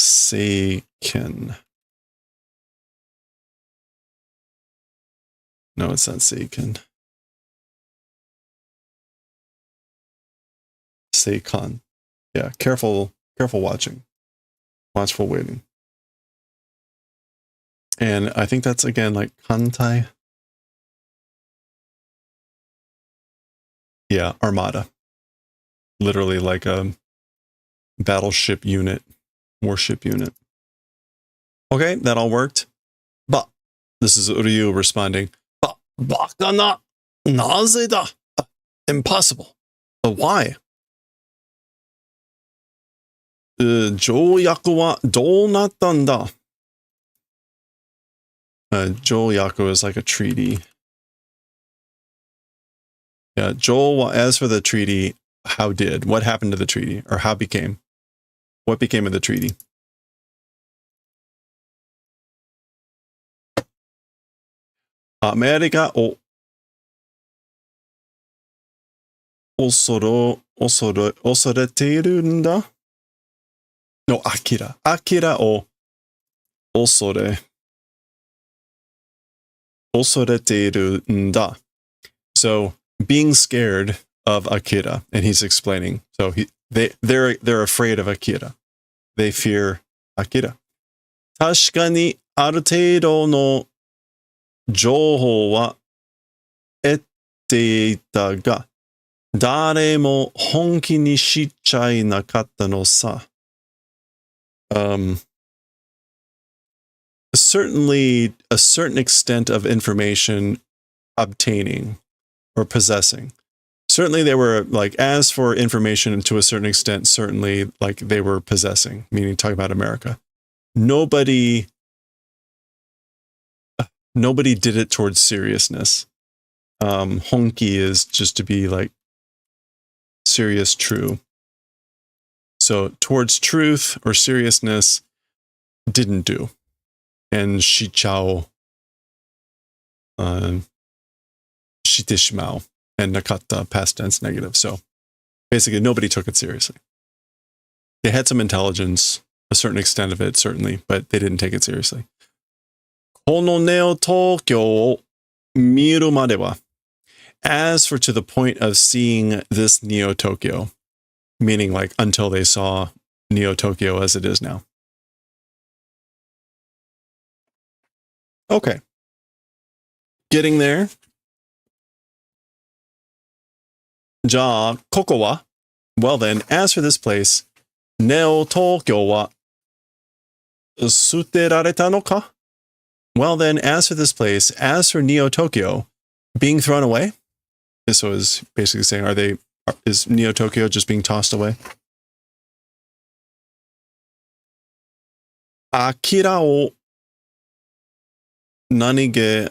Seiken. No, it's not Seiken. Seikan. Yeah, careful watching. Watchful waiting. And I think that's again like Kantai. Yeah, armada. Literally like a battleship unit, warship unit. Okay, that all worked. But this is Ryu responding. But baka na naze da? Impossible. But why? 条約はどうなったんだ? 条約 is like a treaty. Yeah, as for the treaty, what happened to the treaty? Or what became of the treaty? Americaを恐れているんだ? No, Akira. Akira o osore. Osoreteiru nda. So being scared of Akira, and he's explaining. So they're afraid of Akira. They fear Akira. 確かにある程度の情報は得ていたが、誰も本気にしちゃいなかったのさ。Certainly a certain extent of information obtaining or possessing. Certainly they were like, as for information to a certain extent, certainly like they were possessing, meaning talking about America. Nobody did it towards seriousness. Honki is just to be like serious, true. So towards truth or seriousness, didn't do. And shichao, shiteshimao, and nakata, past tense negative. So basically nobody took it seriously. They had some intelligence, a certain extent of it, certainly, but they didn't take it seriously. このネオ東京を見るまでは, as for to the point of seeing this Neo Tokyo, meaning like until they saw Neo Tokyo as it is now. Okay. Getting there. じゃあ、ここは? Well then, as for this place, ネオ東京は捨てられたのか? Well then, as for this place, as for Neo Tokyo, being thrown away? So is basically saying, is Neo Tokyo just being tossed away? Akira o nanike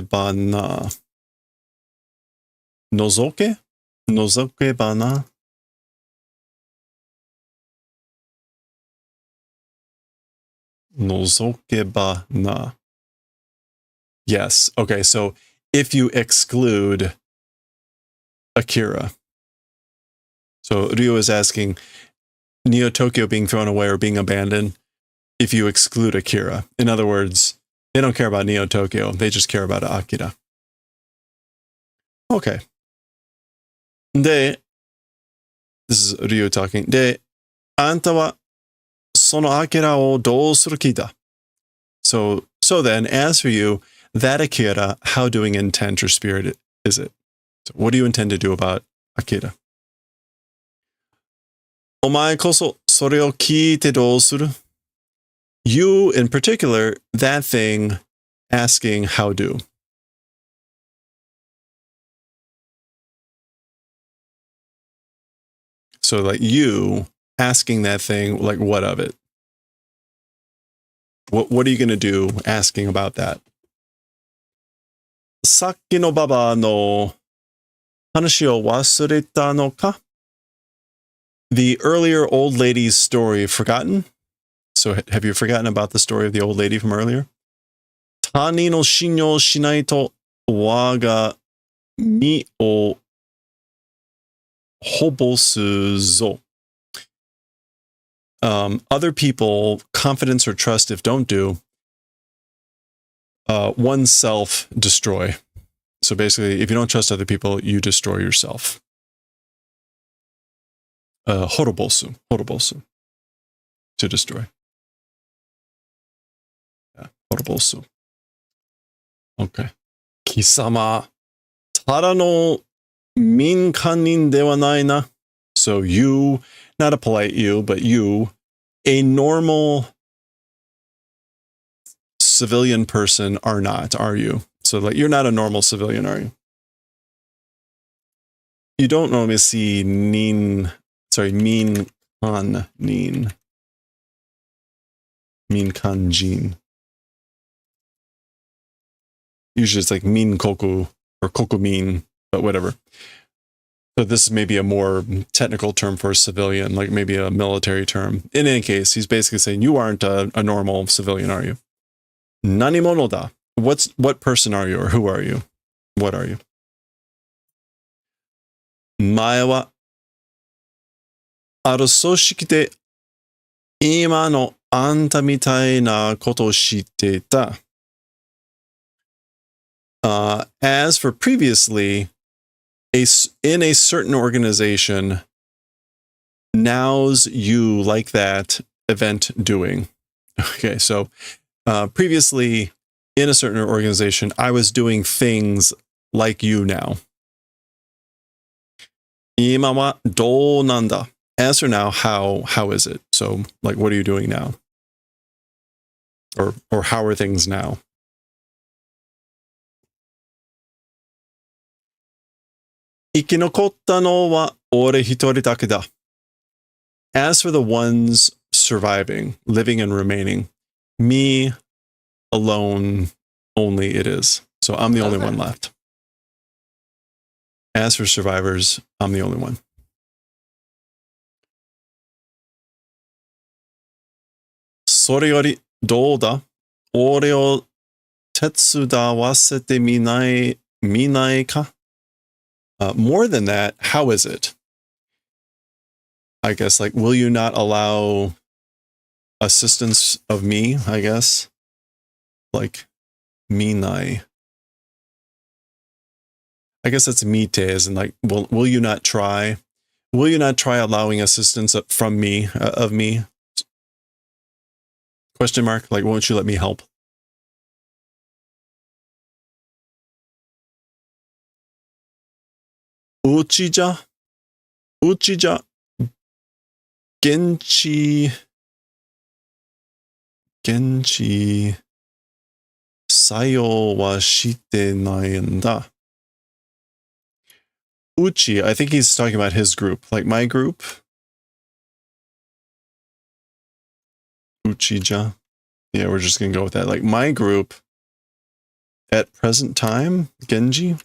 ba na? Nozoke ba na? Nozoke ba na. Yes. Okay. So if you exclude Akira. So Ryo is asking, Neo Tokyo being thrown away or being abandoned, if you exclude Akira. In other words, they don't care about Neo Tokyo. They just care about Akira. Okay. This is Ryo talking. で、あんたはそのAkiraをどうする気だ? So then, as for you, that Akira, how doing intent or spirit is it? So what do you intend to do about Akira? お前こそそれを聞いてどうする? You, in particular, that thing asking how do. So like you asking that thing, like what of it? What are you going to do asking about that? さっきのババアの話を忘れたのか? The earlier old lady's story forgotten? So have you forgotten about the story of the old lady from earlier? 他人の信用しないと我が身を滅ぼすぞ. Other people, confidence or trust if don't do, oneself destroy. So basically, if you don't trust other people, you destroy yourself. Horobosu, to destroy. Yeah, horobosu. Okay. 貴様、ただの民間人ではないな. So you, not a polite you, but you, a normal civilian person are not, are you? So like you're not a normal civilian, are you? You don't normally see min kanjin. Usually it's like min koku or kokumin, but whatever. So this is maybe a more technical term for a civilian, like maybe a military term. In any case, he's basically saying you aren't a normal civilian, are you? Nanimono da. What person are you or who are you? What are you? 前はある組織で今のあんたみたいなことを知っていた. As for previously, in a certain organization, now's you like that event doing. Okay, so previously in a certain organization, I was doing things like you now. 今はどうなんだ? As for now, how is it? So, like, what are you doing now? Or how are things now? 生き残ったのは俺一人だけだ. As for the ones surviving, living and remaining, me alone only it is. So I'm the only one left. As for survivors, I'm the only one. それよりどうだ? 俺を手伝わせてみないか? More than that, how is it? I guess, like, will you not allow assistance of me, I guess? Like, minai. I guess that's mite, as in, like, will you not try? Will you not try allowing assistance from me, of me? Question mark? Like, won't you let me help? Uchija, genchi, sayo wa shite naiんだ. Uchi, I think he's talking about his group, like my group. Uchija. Yeah, we're just going to go with that. Like my group at present time, Genchi.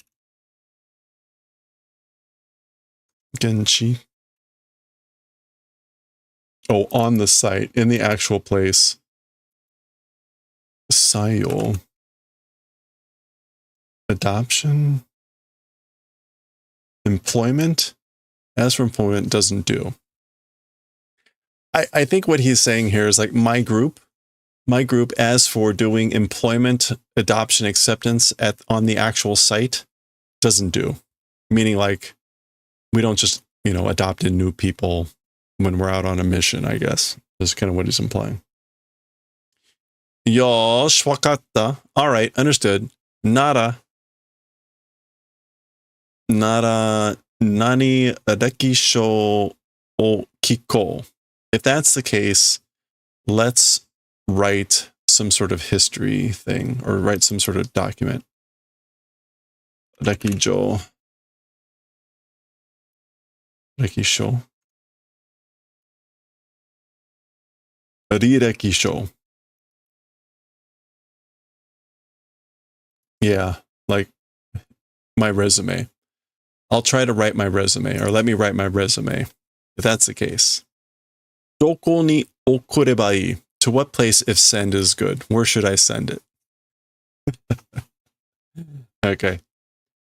Oh, on the site, in the actual place. Sayo. Adoption. Employment. As for employment, doesn't do. I think what he's saying here is like my group, as for doing employment, adoption, acceptance on the actual site, doesn't do. Meaning like, we don't just, adopt in new people when we're out on a mission, I guess. That's kind of what he's implying. Yosh, wakatta. All right, understood. Nara, nani adekisho o kiko. If that's the case, let's write some sort of history thing or write some sort of document. Rekisho. Rirekisho. Yeah, like my resume. I'll try to write my resume, or let me write my resume, if that's the case. Doko ni okureba ii? To what place if send is good? Where should I send it? Okay.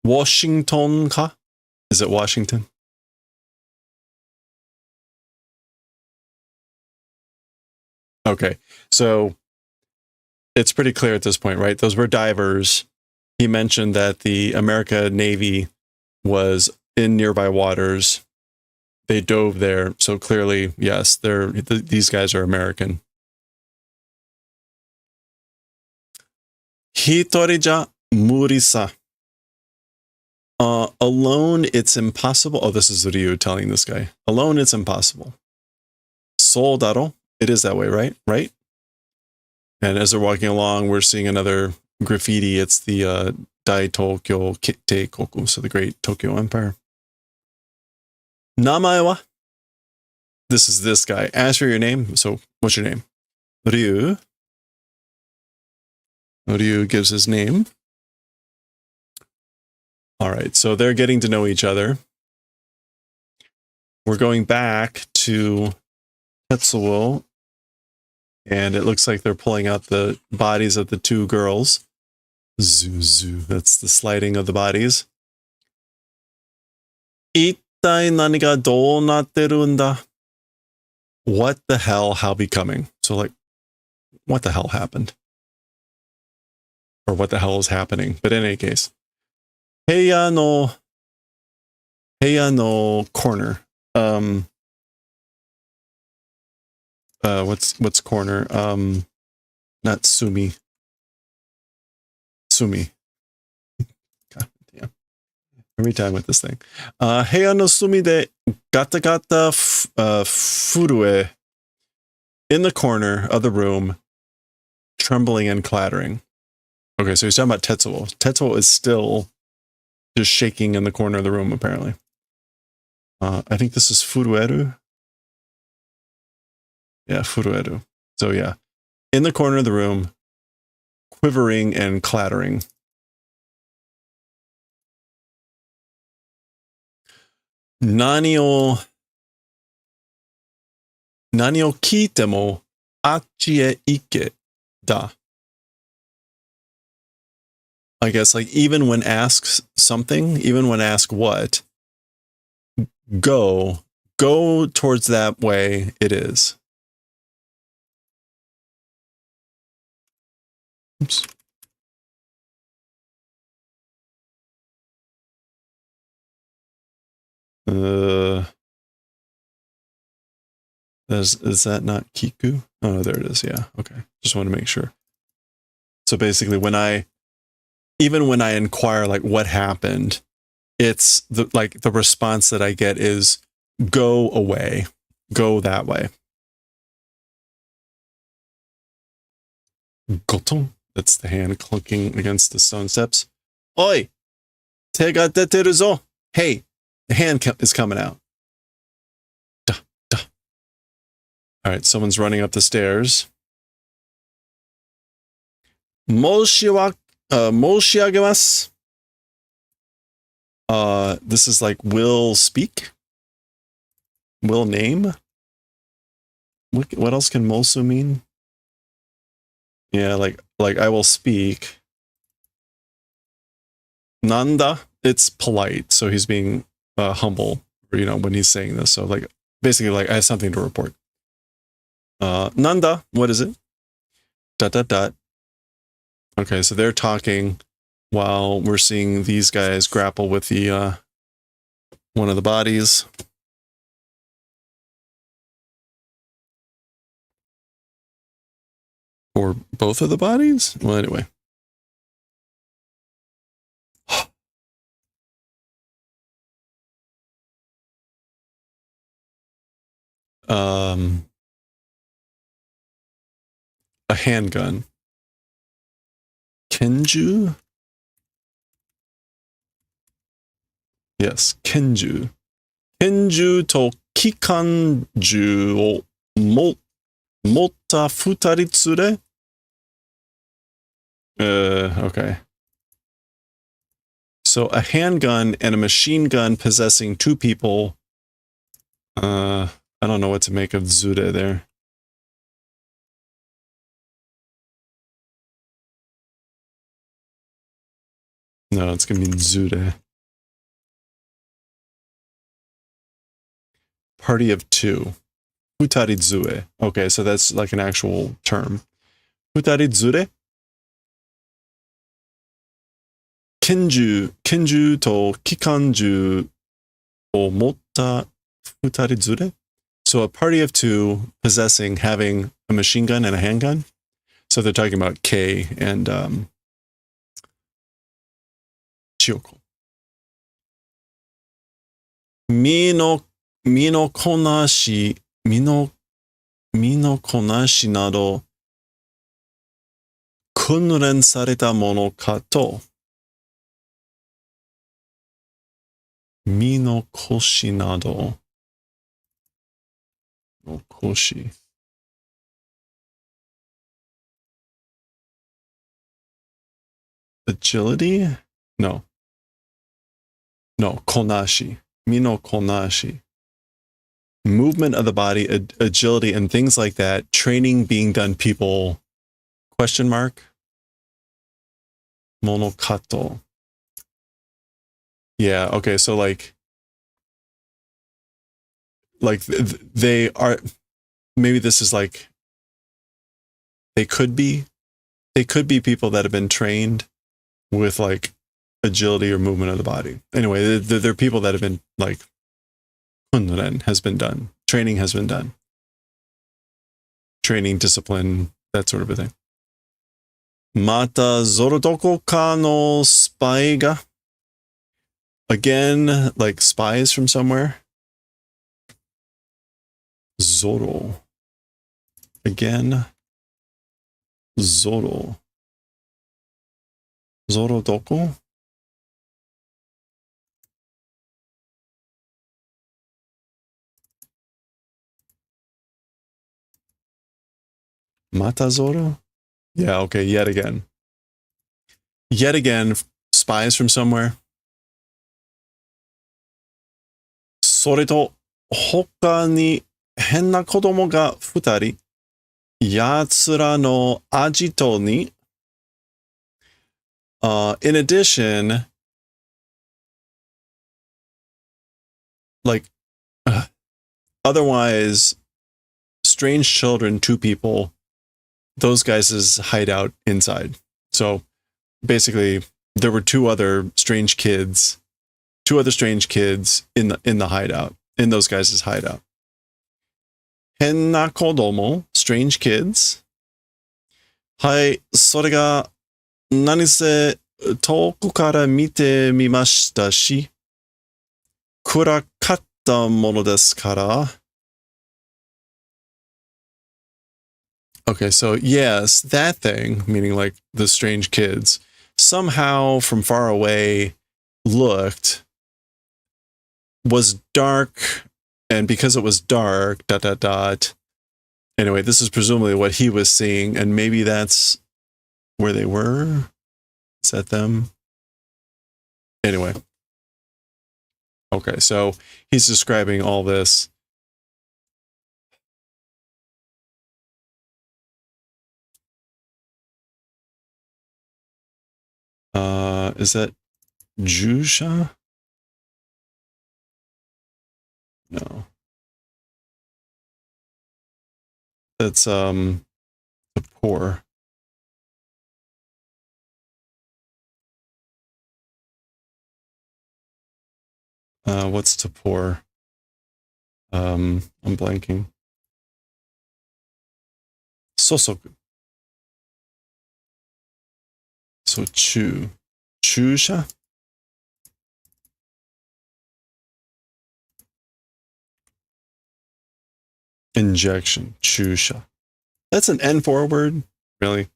Washington ka? Is it Washington? Okay, so it's pretty clear at this point, right? Those were divers. He mentioned that the American Navy was in nearby waters. They dove there, so clearly, yes, these guys are American. Hitori ja muri sa. Alone, it's impossible. Oh, this is Ryu telling this guy. Alone, it's impossible. Sol daro. It is that way, right? Right? And as they're walking along, we're seeing another graffiti. It's the Dai Tokyo Kitte Koku, so the Great Tokyo Empire. Namae wa? This is this guy. Ask for your name. So, what's your name? Ryu. Ryu gives his name. All right, so they're getting to know each other. We're going back to Tetsuo, and it looks like they're pulling out the bodies of the two girls. Zuzu, that's the sliding of the bodies. Ittai nani ga dou natteru n da? What the hell, how becoming? So like, what the hell happened? Or what the hell is happening? But in any case, Heiya no corner. What's corner? Not Sumi. Sumi. God damn. Every time with this thing. Heiya no sumi de gata gata furue. In the corner of the room, trembling and clattering. Okay, so he's talking about Tetsuo. Tetsuo is still just shaking in the corner of the room, apparently. I think this is Furueru. Yeah, Furueru. So yeah, in the corner of the room, quivering and clattering. Nani o kiite mo achi e ike da. I guess like even when asked something, even when asked what, go towards that way it is. Oops. Is that not Kiku? Oh, there it is. Yeah. Okay. Just want to make sure. So basically even when I inquire like what happened, it's the response that I get is go away, go that way. Goton. That's the hand clunking against the stone steps. Oi! Te ga deteru zo. Hey, the hand is coming out. Duh, duh. All right, someone's running up the stairs. Moshiagemasu. This is like will speak. Will name. What else can mosu mean? Yeah, like I will speak. Nanda, it's polite, so he's being humble, when he's saying this. So like basically like I have something to report. Nanda, what is it? ... Okay, so they're talking while we're seeing these guys grapple with the one of the bodies. Or both of the bodies? Well, anyway. A handgun. Kenju? Yes, Kenju. Kenju to Kikanju o Motta futari tsure? Okay. So a handgun and a machine gun possessing two people. I don't know what to make of zure there. No, it's gonna be zure. Party of two. Futari zue. Okay, so that's like an actual term. Futari zure? Kenju to kikanju o motta futari zure? So a party of two possessing, having a machine gun and a handgun. So they're talking about Kei and Chiyoko. Mino konashi nado kunren sareta mono ka to. Mino koshi nado. No koshi. Agility? No. No, konashi. Mino konashi. Movement of the body, agility, and things like that. Training being done people, question mark. Monokato. Yeah, okay, so like they are, maybe this is like, they could be people that have been trained with like agility or movement of the body. Anyway, they're people that have been like, hunren has been done. Training has been done. Training, discipline, that sort of a thing. Mata zorodoko ka no spy ga. Again, like spies from somewhere. Zoro. Again. Zoro. Zoro doko? Mata Zoro? Yeah, okay, yet again. Yet again, spies from somewhere. Soreto, hoka ni henna kodomo ga futari. Yatsura no ajito ni. In addition, like, otherwise, strange children, two people, those guys' hideout inside. So basically, there were two other strange kids in the hideout, in those guys' hideout. Henna kodomo, strange kids. Hai, sore ga nanise toku kara mite mimashita shi, kurakatta mono desu kara. Okay, so yes, that thing, meaning like the strange kids, somehow from far away was dark, and because it was dark, ... Anyway, this is presumably what he was seeing, and maybe that's where they were? Is that them? Anyway. Okay, so he's describing all this. Is that Jusha? No. That's the poor. What's to poor? I'm blanking. Sosoku. So Chusha? Injection. Chusha. That's an N4 word? Really?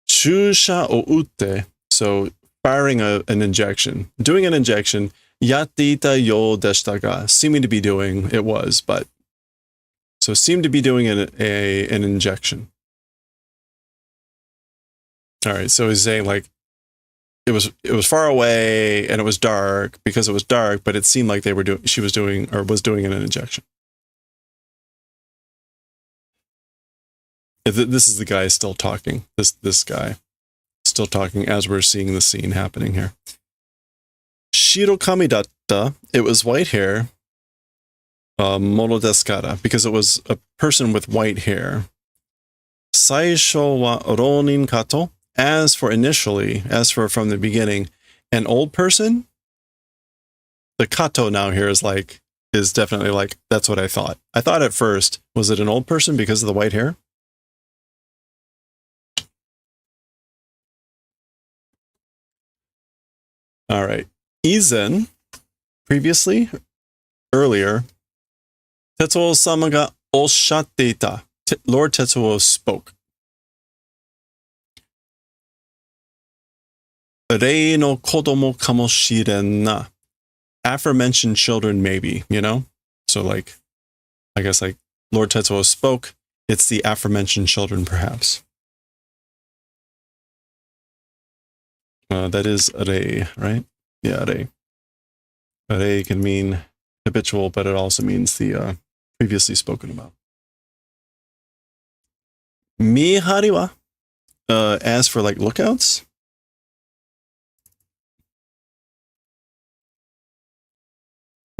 Chusha o ute. So firing an injection. Doing an injection. Yatte ita yo deshita ga. Seeming to be doing, it was, but So seemed to be doing an injection. All right, so he's saying like it was far away and it was dark because it was dark, but it seemed like she was doing an injection. This is the guy still talking. This guy still talking as we're seeing the scene happening here. Shirokami datta. It was white hair. Mono deskara, because it was a person with white hair. Saisho wa ronin kato. As for from the beginning, an old person. The kato now here is definitely like, that's what I thought. I thought at first, was it an old person because of the white hair? All right. Izen, previously, earlier, Tetsuo-sama ga oshatte ita. Lord Tetsuo spoke. Rei no kodomo kamoshirenna. Aforementioned children, maybe, you know? So, like, I guess, like, Lord Tetsuo spoke. It's the aforementioned children, perhaps. That is rei, right? Yeah, rei. Rei can mean habitual, but it also means the previously spoken about. Mihari wa, as for like lookouts,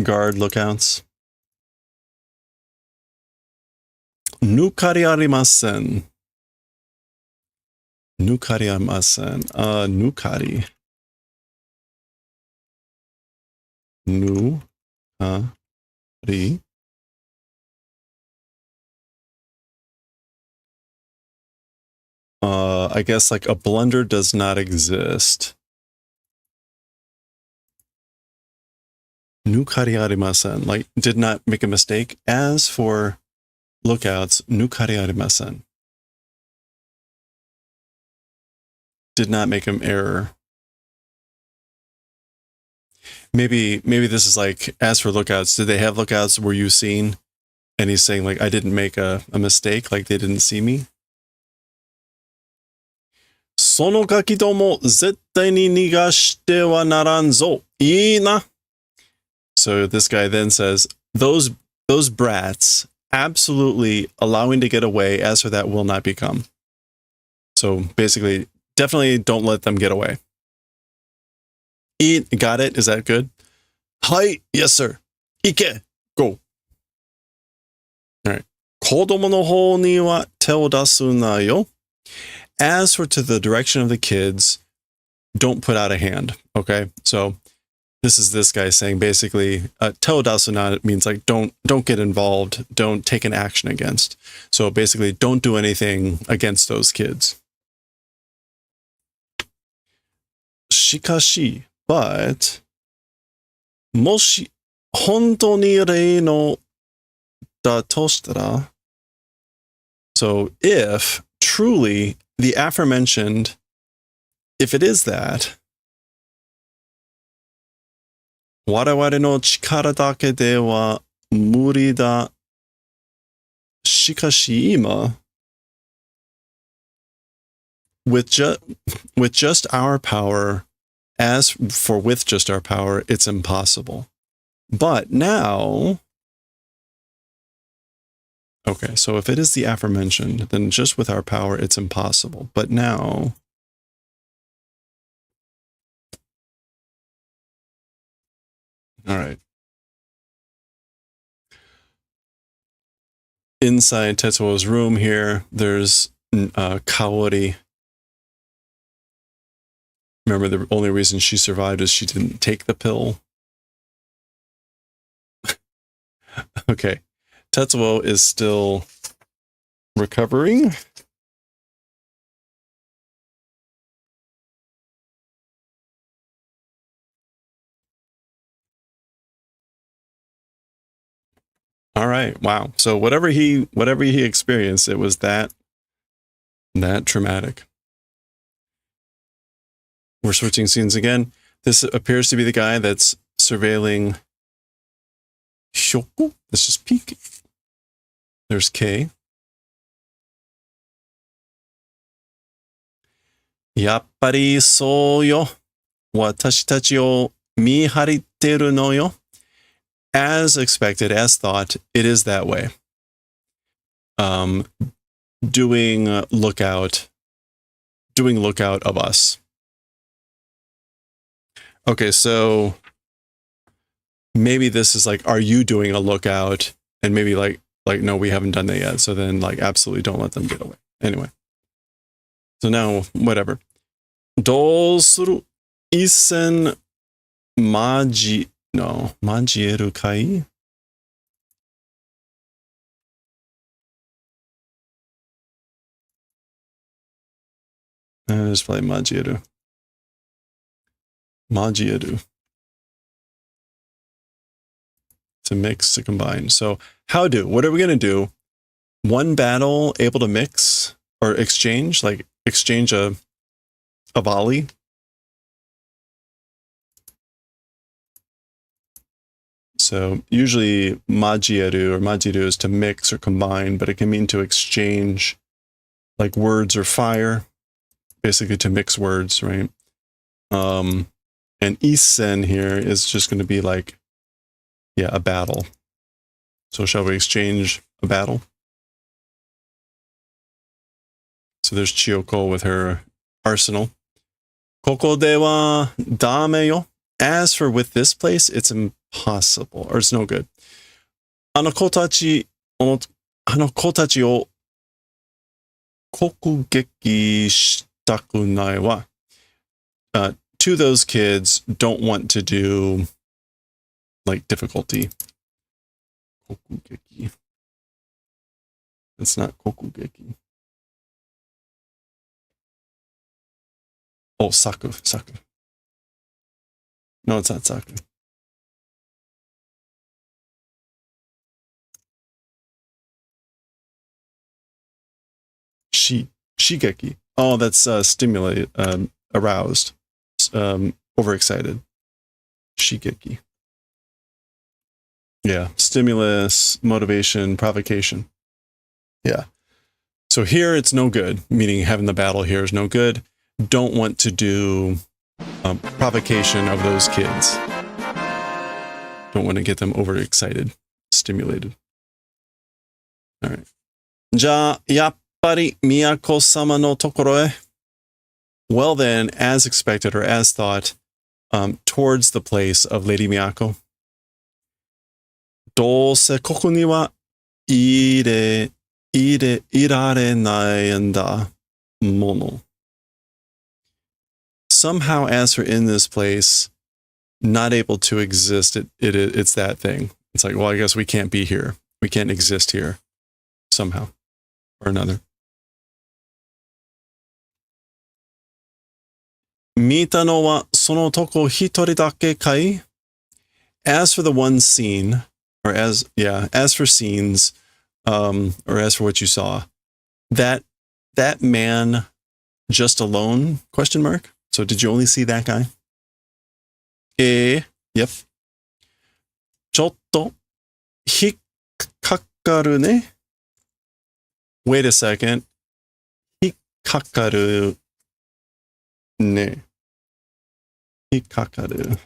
guard lookouts. Nukari arimasen. Nukari arimasen. Nukari. Nu-ka-ri. I guess like a blunder does not exist. Nukari arimasen, like did not make a mistake. As for lookouts, nukari arimasen. Did not make an error. Maybe this is like, as for lookouts, did they have lookouts? Were you seen? And he's saying like, I didn't make a mistake, like they didn't see me. Sono gaki domo zettai ni nigashite wa naran zo. Ii na. So this guy then says, those brats, absolutely allowing to get away, as for that will not become. So basically, definitely don't let them get away. Got it? Is that good? Hai, yes sir. Ike, go. All right. Kodomo no hou ni wa te o dasu na yo. As for to the direction of the kids, don't put out a hand. Okay, so this is this guy saying basically, te o dasu na means like don't get involved, don't take an action against. So basically, don't do anything against those kids. Shikashi, but moshi honto ni rei no da to shitara. So if truly the aforementioned, if it is that, waraware no chikara dake de wa muri da, shikashi ima, with just our power, as for with just our power, it's impossible. But now, okay, so if it is the aforementioned, then just with our power, it's impossible. But now, all right. Inside Tetsuo's room here, there's Kaori. Remember, the only reason she survived is she didn't take the pill. Okay. Tetsuo is still recovering. All right. Wow. So whatever he experienced, it was that traumatic. We're switching scenes again. This appears to be the guy that's surveilling Hyoku. Let's just peek. There's K. やっぱりそうよ。私たちを見張ってるのよ. As expected, as thought, it is that way. Doing lookout of us. Okay, so maybe this is like, are you doing a lookout? And maybe like, no, we haven't done that yet. So then like, absolutely don't let them get away. Anyway. So now, whatever. どうする一戦交えるかい? Just play 交える. 交える. To mix, to combine. So, how do? What are we going to do? One battle able to mix or exchange? Like, exchange a volley? So, usually, majieru or majiru is to mix or combine, but it can mean to exchange, like words or fire. Basically, to mix words, right? And isen here is just going to be like, yeah, a battle. So shall we exchange a battle? So there's Chiyoko with her arsenal. ここではダメよ. As for with this place, it's impossible, or it's no good. あの子たちを攻撃したくないわ. To those kids, don't want to do like difficulty. Kokugeki. It's not kokugeki. Oh, saku. No, it's not saku. Shigeki. Oh, that's stimulated, aroused, overexcited. Shigeki. Yeah, stimulus, motivation, provocation. Yeah. So here it's no good, meaning having the battle here is no good. Don't want to do provocation of those kids. Don't want to get them overexcited, stimulated. All right. じゃあ、やっぱり都様のところへ. Well then, as expected or as thought, towards the place of Lady Miyako. どうせここにはいられないんだもの. Somehow, as for in this place, not able to exist, it's that thing. It's like, well, I guess we can't be here. We can't exist here somehow or another. 見たのはそのとこ一人だけかい? As for the one scene, or as for scenes, or as for what you saw, that man just alone, question mark? So did you only see that guy? Yep. ちょっと引っかかるね. Wait a second. 引っかかるね. 引っかかる.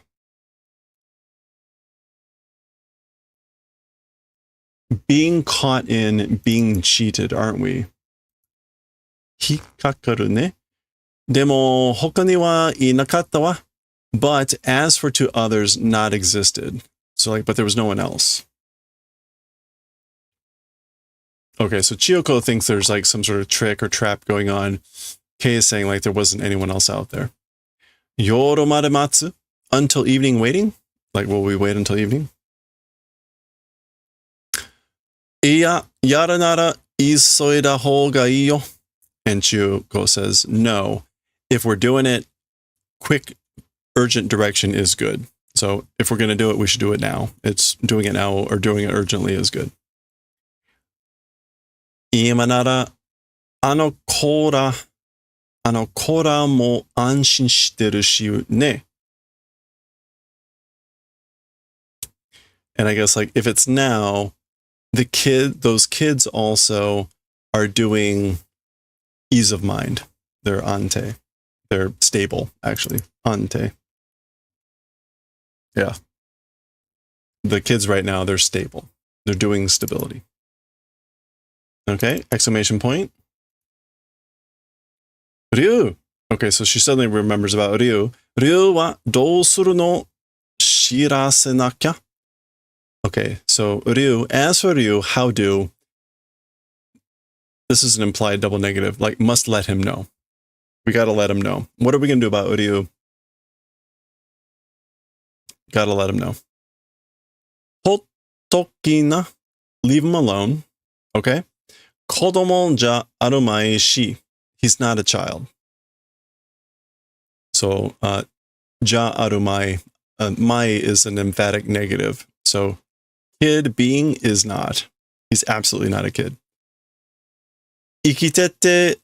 Being caught in being cheated, aren't we? 引っかかるね. でも他にはいなかったわ. But as for to others, not existed. So like, but there was no one else. Okay, so Chiyoko thinks there's like some sort of trick or trap going on. Kei is saying like there wasn't anyone else out there. Yoru made matsu? Until evening waiting? Like, will we wait until evening? いや、やるなら急いだ方がいいよ. And Chiyoko says, no. If we're doing it, quick, urgent direction is good. So if we're going to do it, we should do it now. It's doing it now or doing it urgently is good. 今なら、あの子らも安心してるしね. And I guess like if it's now, those kids also are doing ease of mind. They're ante. They're stable, actually. Ante. Yeah. The kids right now, they're stable. They're doing stability. Okay, exclamation point. Ryu. Okay, so she suddenly remembers about Ryu. Ryu wa dou suru no shirasenakya? Okay, so Ryu, as for Ryu, how do? This is an implied double negative, like must let him know. We gotta let him know. What are we gonna do about Ryu? Gotta let him know. Hottokina, leave him alone. Okay. Kodomo ja arumai shi. He's not a child. So, ja arumai, mai is an emphatic negative. So, kid being is not. He's absolutely not a kid. Ikitete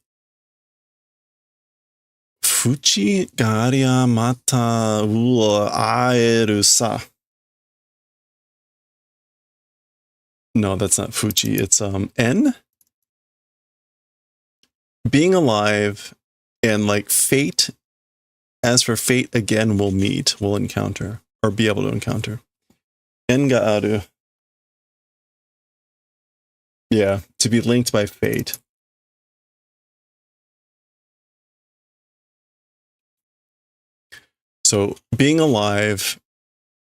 fuchi garia mata ua aeru sa. No, that's not fuchi. It's N. Being alive and like fate. As for fate, again, we'll meet, we'll encounter, or be able to encounter. En ga aru. Yeah, to be linked by fate. So being alive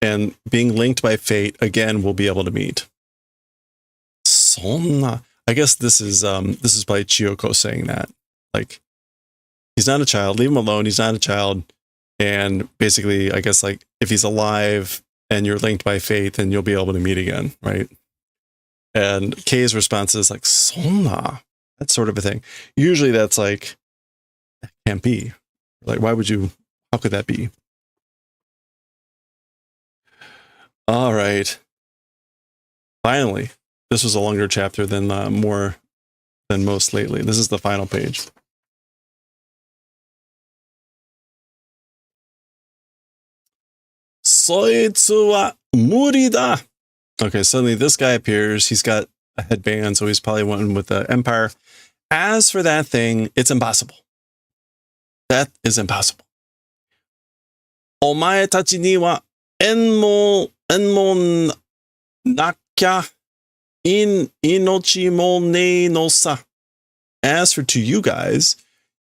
and being linked by fate, again, we'll be able to meet. Sonna. I guess this is by Chiyoko saying that. Like, he's not a child, leave him alone, he's not a child. And basically, I guess, like, if he's alive and you're linked by fate, then you'll be able to meet again, right? And Kei's response is like, Sonna. That sort of a thing. Usually that's like, that can't be. Like, why would you, how could that be? All right. Finally, this was a longer chapter than more than most lately. This is the final page. Soitsu wa muri da. Okay, suddenly this guy appears. He's got a headband, so he's probably one with the Empire. As for that thing, it's impossible. That is impossible. Omae tachi ni wa enmo nakya inochi mo ne no sa. As for to you guys,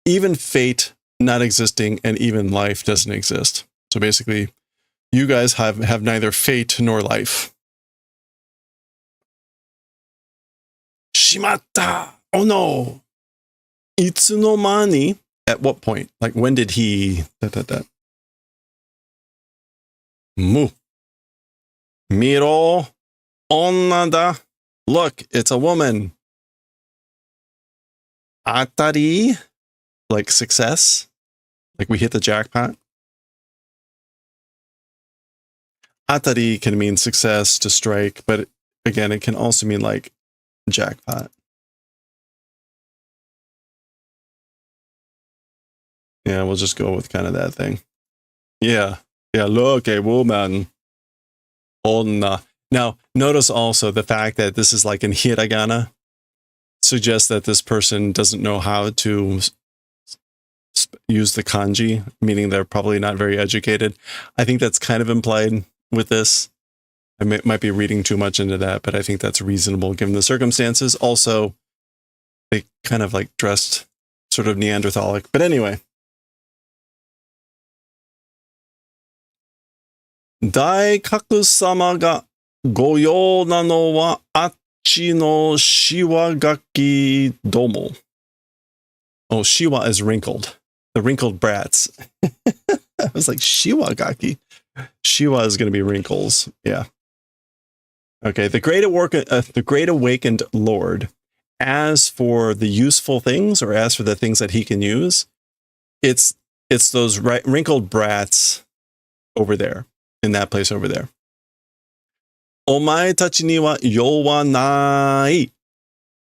even fate not existing and even life doesn't exist. So basically, you guys have neither fate nor life. Shimatta! Oh no! Itsu no mani? At what point? Like, when did he... Mu. Miro. Onna da. Look, it's a woman. Atari. Like success. Like we hit the jackpot. Atari can mean success, to strike, but again, it can also mean like jackpot. Yeah, we'll just go with kind of that thing. Yeah. Yeah, look, a woman. Onna. Now, notice also the fact that this is like in hiragana suggests that this person doesn't know how to use the kanji, meaning they're probably not very educated. I think that's kind of implied with this. I might be reading too much into that, but I think that's reasonable given the circumstances. Also, they kind of like dressed sort of Neanderthalic. But anyway. Daikaku-sama ga goyou nano wa achi no shiwagaki domo. Oh, shiwa is wrinkled. The wrinkled brats. I was like, shiwagaki. Shiwa is going to be wrinkles. Yeah. Okay. The great awakened Lord. As for the useful things, or as for the things that he can use, it's those wrinkled brats over there, in that place over there. Omae tachi ni wa you wa nai.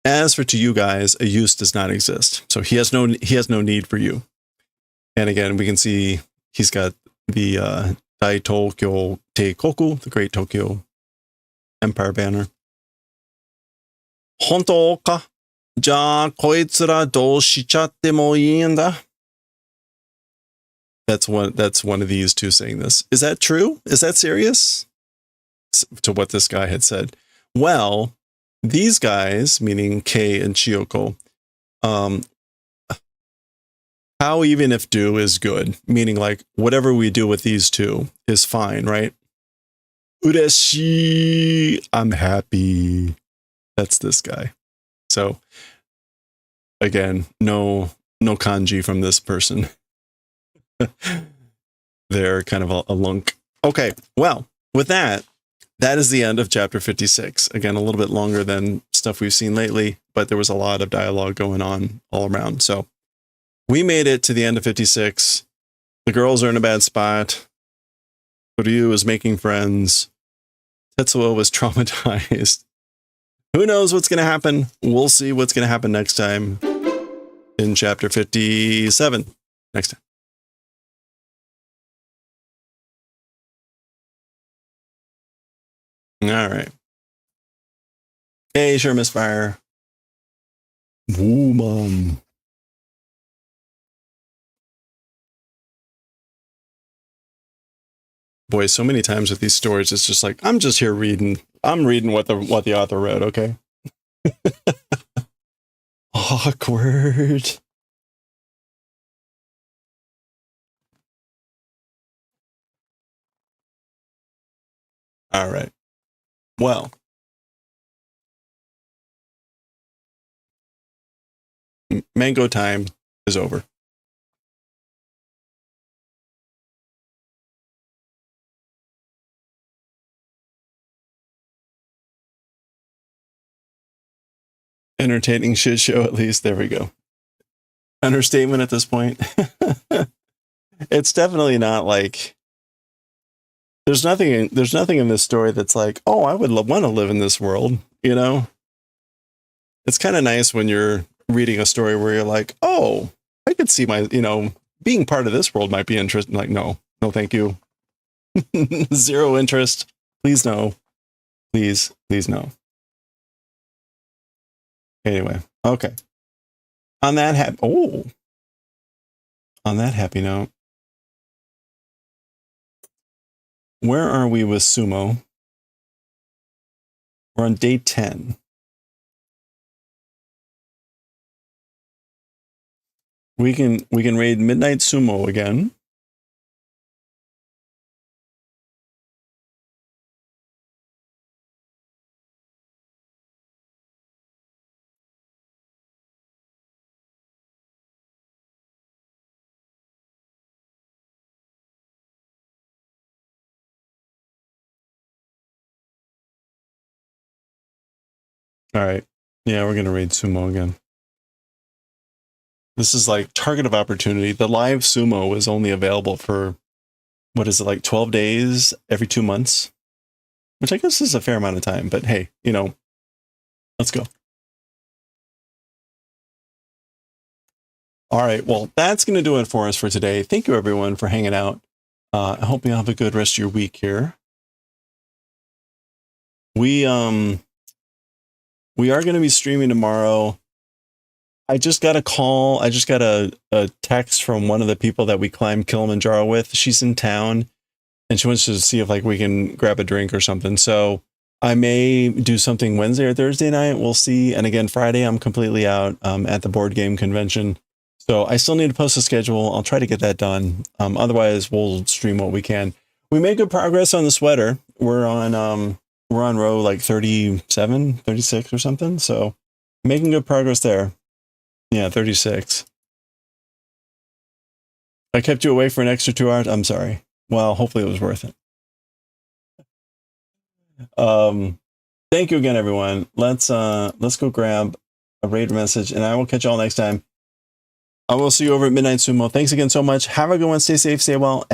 As for to you guys, a use does not exist. So he has no need for you. And again, we can see he's got the Dai Tokyo Teikoku, the Great Tokyo Empire banner. 本当か？じゃあ、こいつらどうしちゃってもいいんだ? That's one of these two saying this. Is that true? Is that serious? To what this guy had said. Well, these guys, meaning Kei and Chiyoko, how even if do is good, meaning like whatever we do with these two is fine, right? Ureshi, I'm happy. That's this guy. So again, no kanji from this person. They're kind of a lunk. Okay, well, with that is the end of chapter 56. Again, a little bit longer than stuff we've seen lately, but there was a lot of dialogue going on all around. So we made it to the end of 56. The girls are in a bad spot. Ryu is making friends. Tetsuo was traumatized. Who knows what's going to happen? We'll see what's going to happen next time in chapter 57. Next time. All right. Hey, sure, Misfire. Woman. Boy, so many times with these stories, it's just like, I'm just here reading. I'm reading what the author wrote, okay? Awkward. All right. Well. Mango time is over. Entertaining shit show, at least. There we go. Understatement at this point. It's definitely not like there's nothing in this story that's like, oh, I would want to live in this world, you know? It's kind of nice when you're reading a story where you're like, oh, I could see being part of this world might be interesting. Like, no, thank you. Zero interest. Please no. Please no. Anyway, okay. On that happy note, where are we with Sumo? We're on day 10. We can raid Midnight Sumo again. All right. Yeah, we're going to raid Sumo again. This is like target of opportunity. The live Sumo is only available for, what is it, like 12 days every 2 months? Which I guess is a fair amount of time, but hey, let's go. All right, well, that's going to do it for us for today. Thank you, everyone, for hanging out. I hope you have a good rest of your week here. We are going to be streaming tomorrow. I just got a call. I just got a text from one of the people that we climbed Kilimanjaro with. She's in town, and she wants to see if we can grab a drink or something. So I may do something Wednesday or Thursday night. We'll see. And again, Friday, I'm completely out at the board game convention. So I still need to post a schedule. I'll try to get that done. Otherwise, we'll stream what we can. We made good progress on the sweater. We're on row like 37, 36 or something. So making good progress there. Yeah, 36. I kept you away for an extra 2 hours. I'm sorry. Well, hopefully it was worth it. Thank you again, everyone. Let's go grab a raid message, and I will catch you all next time. I will see you over at Midnight Sumo. Thanks again so much. Have a good one. Stay safe, stay well.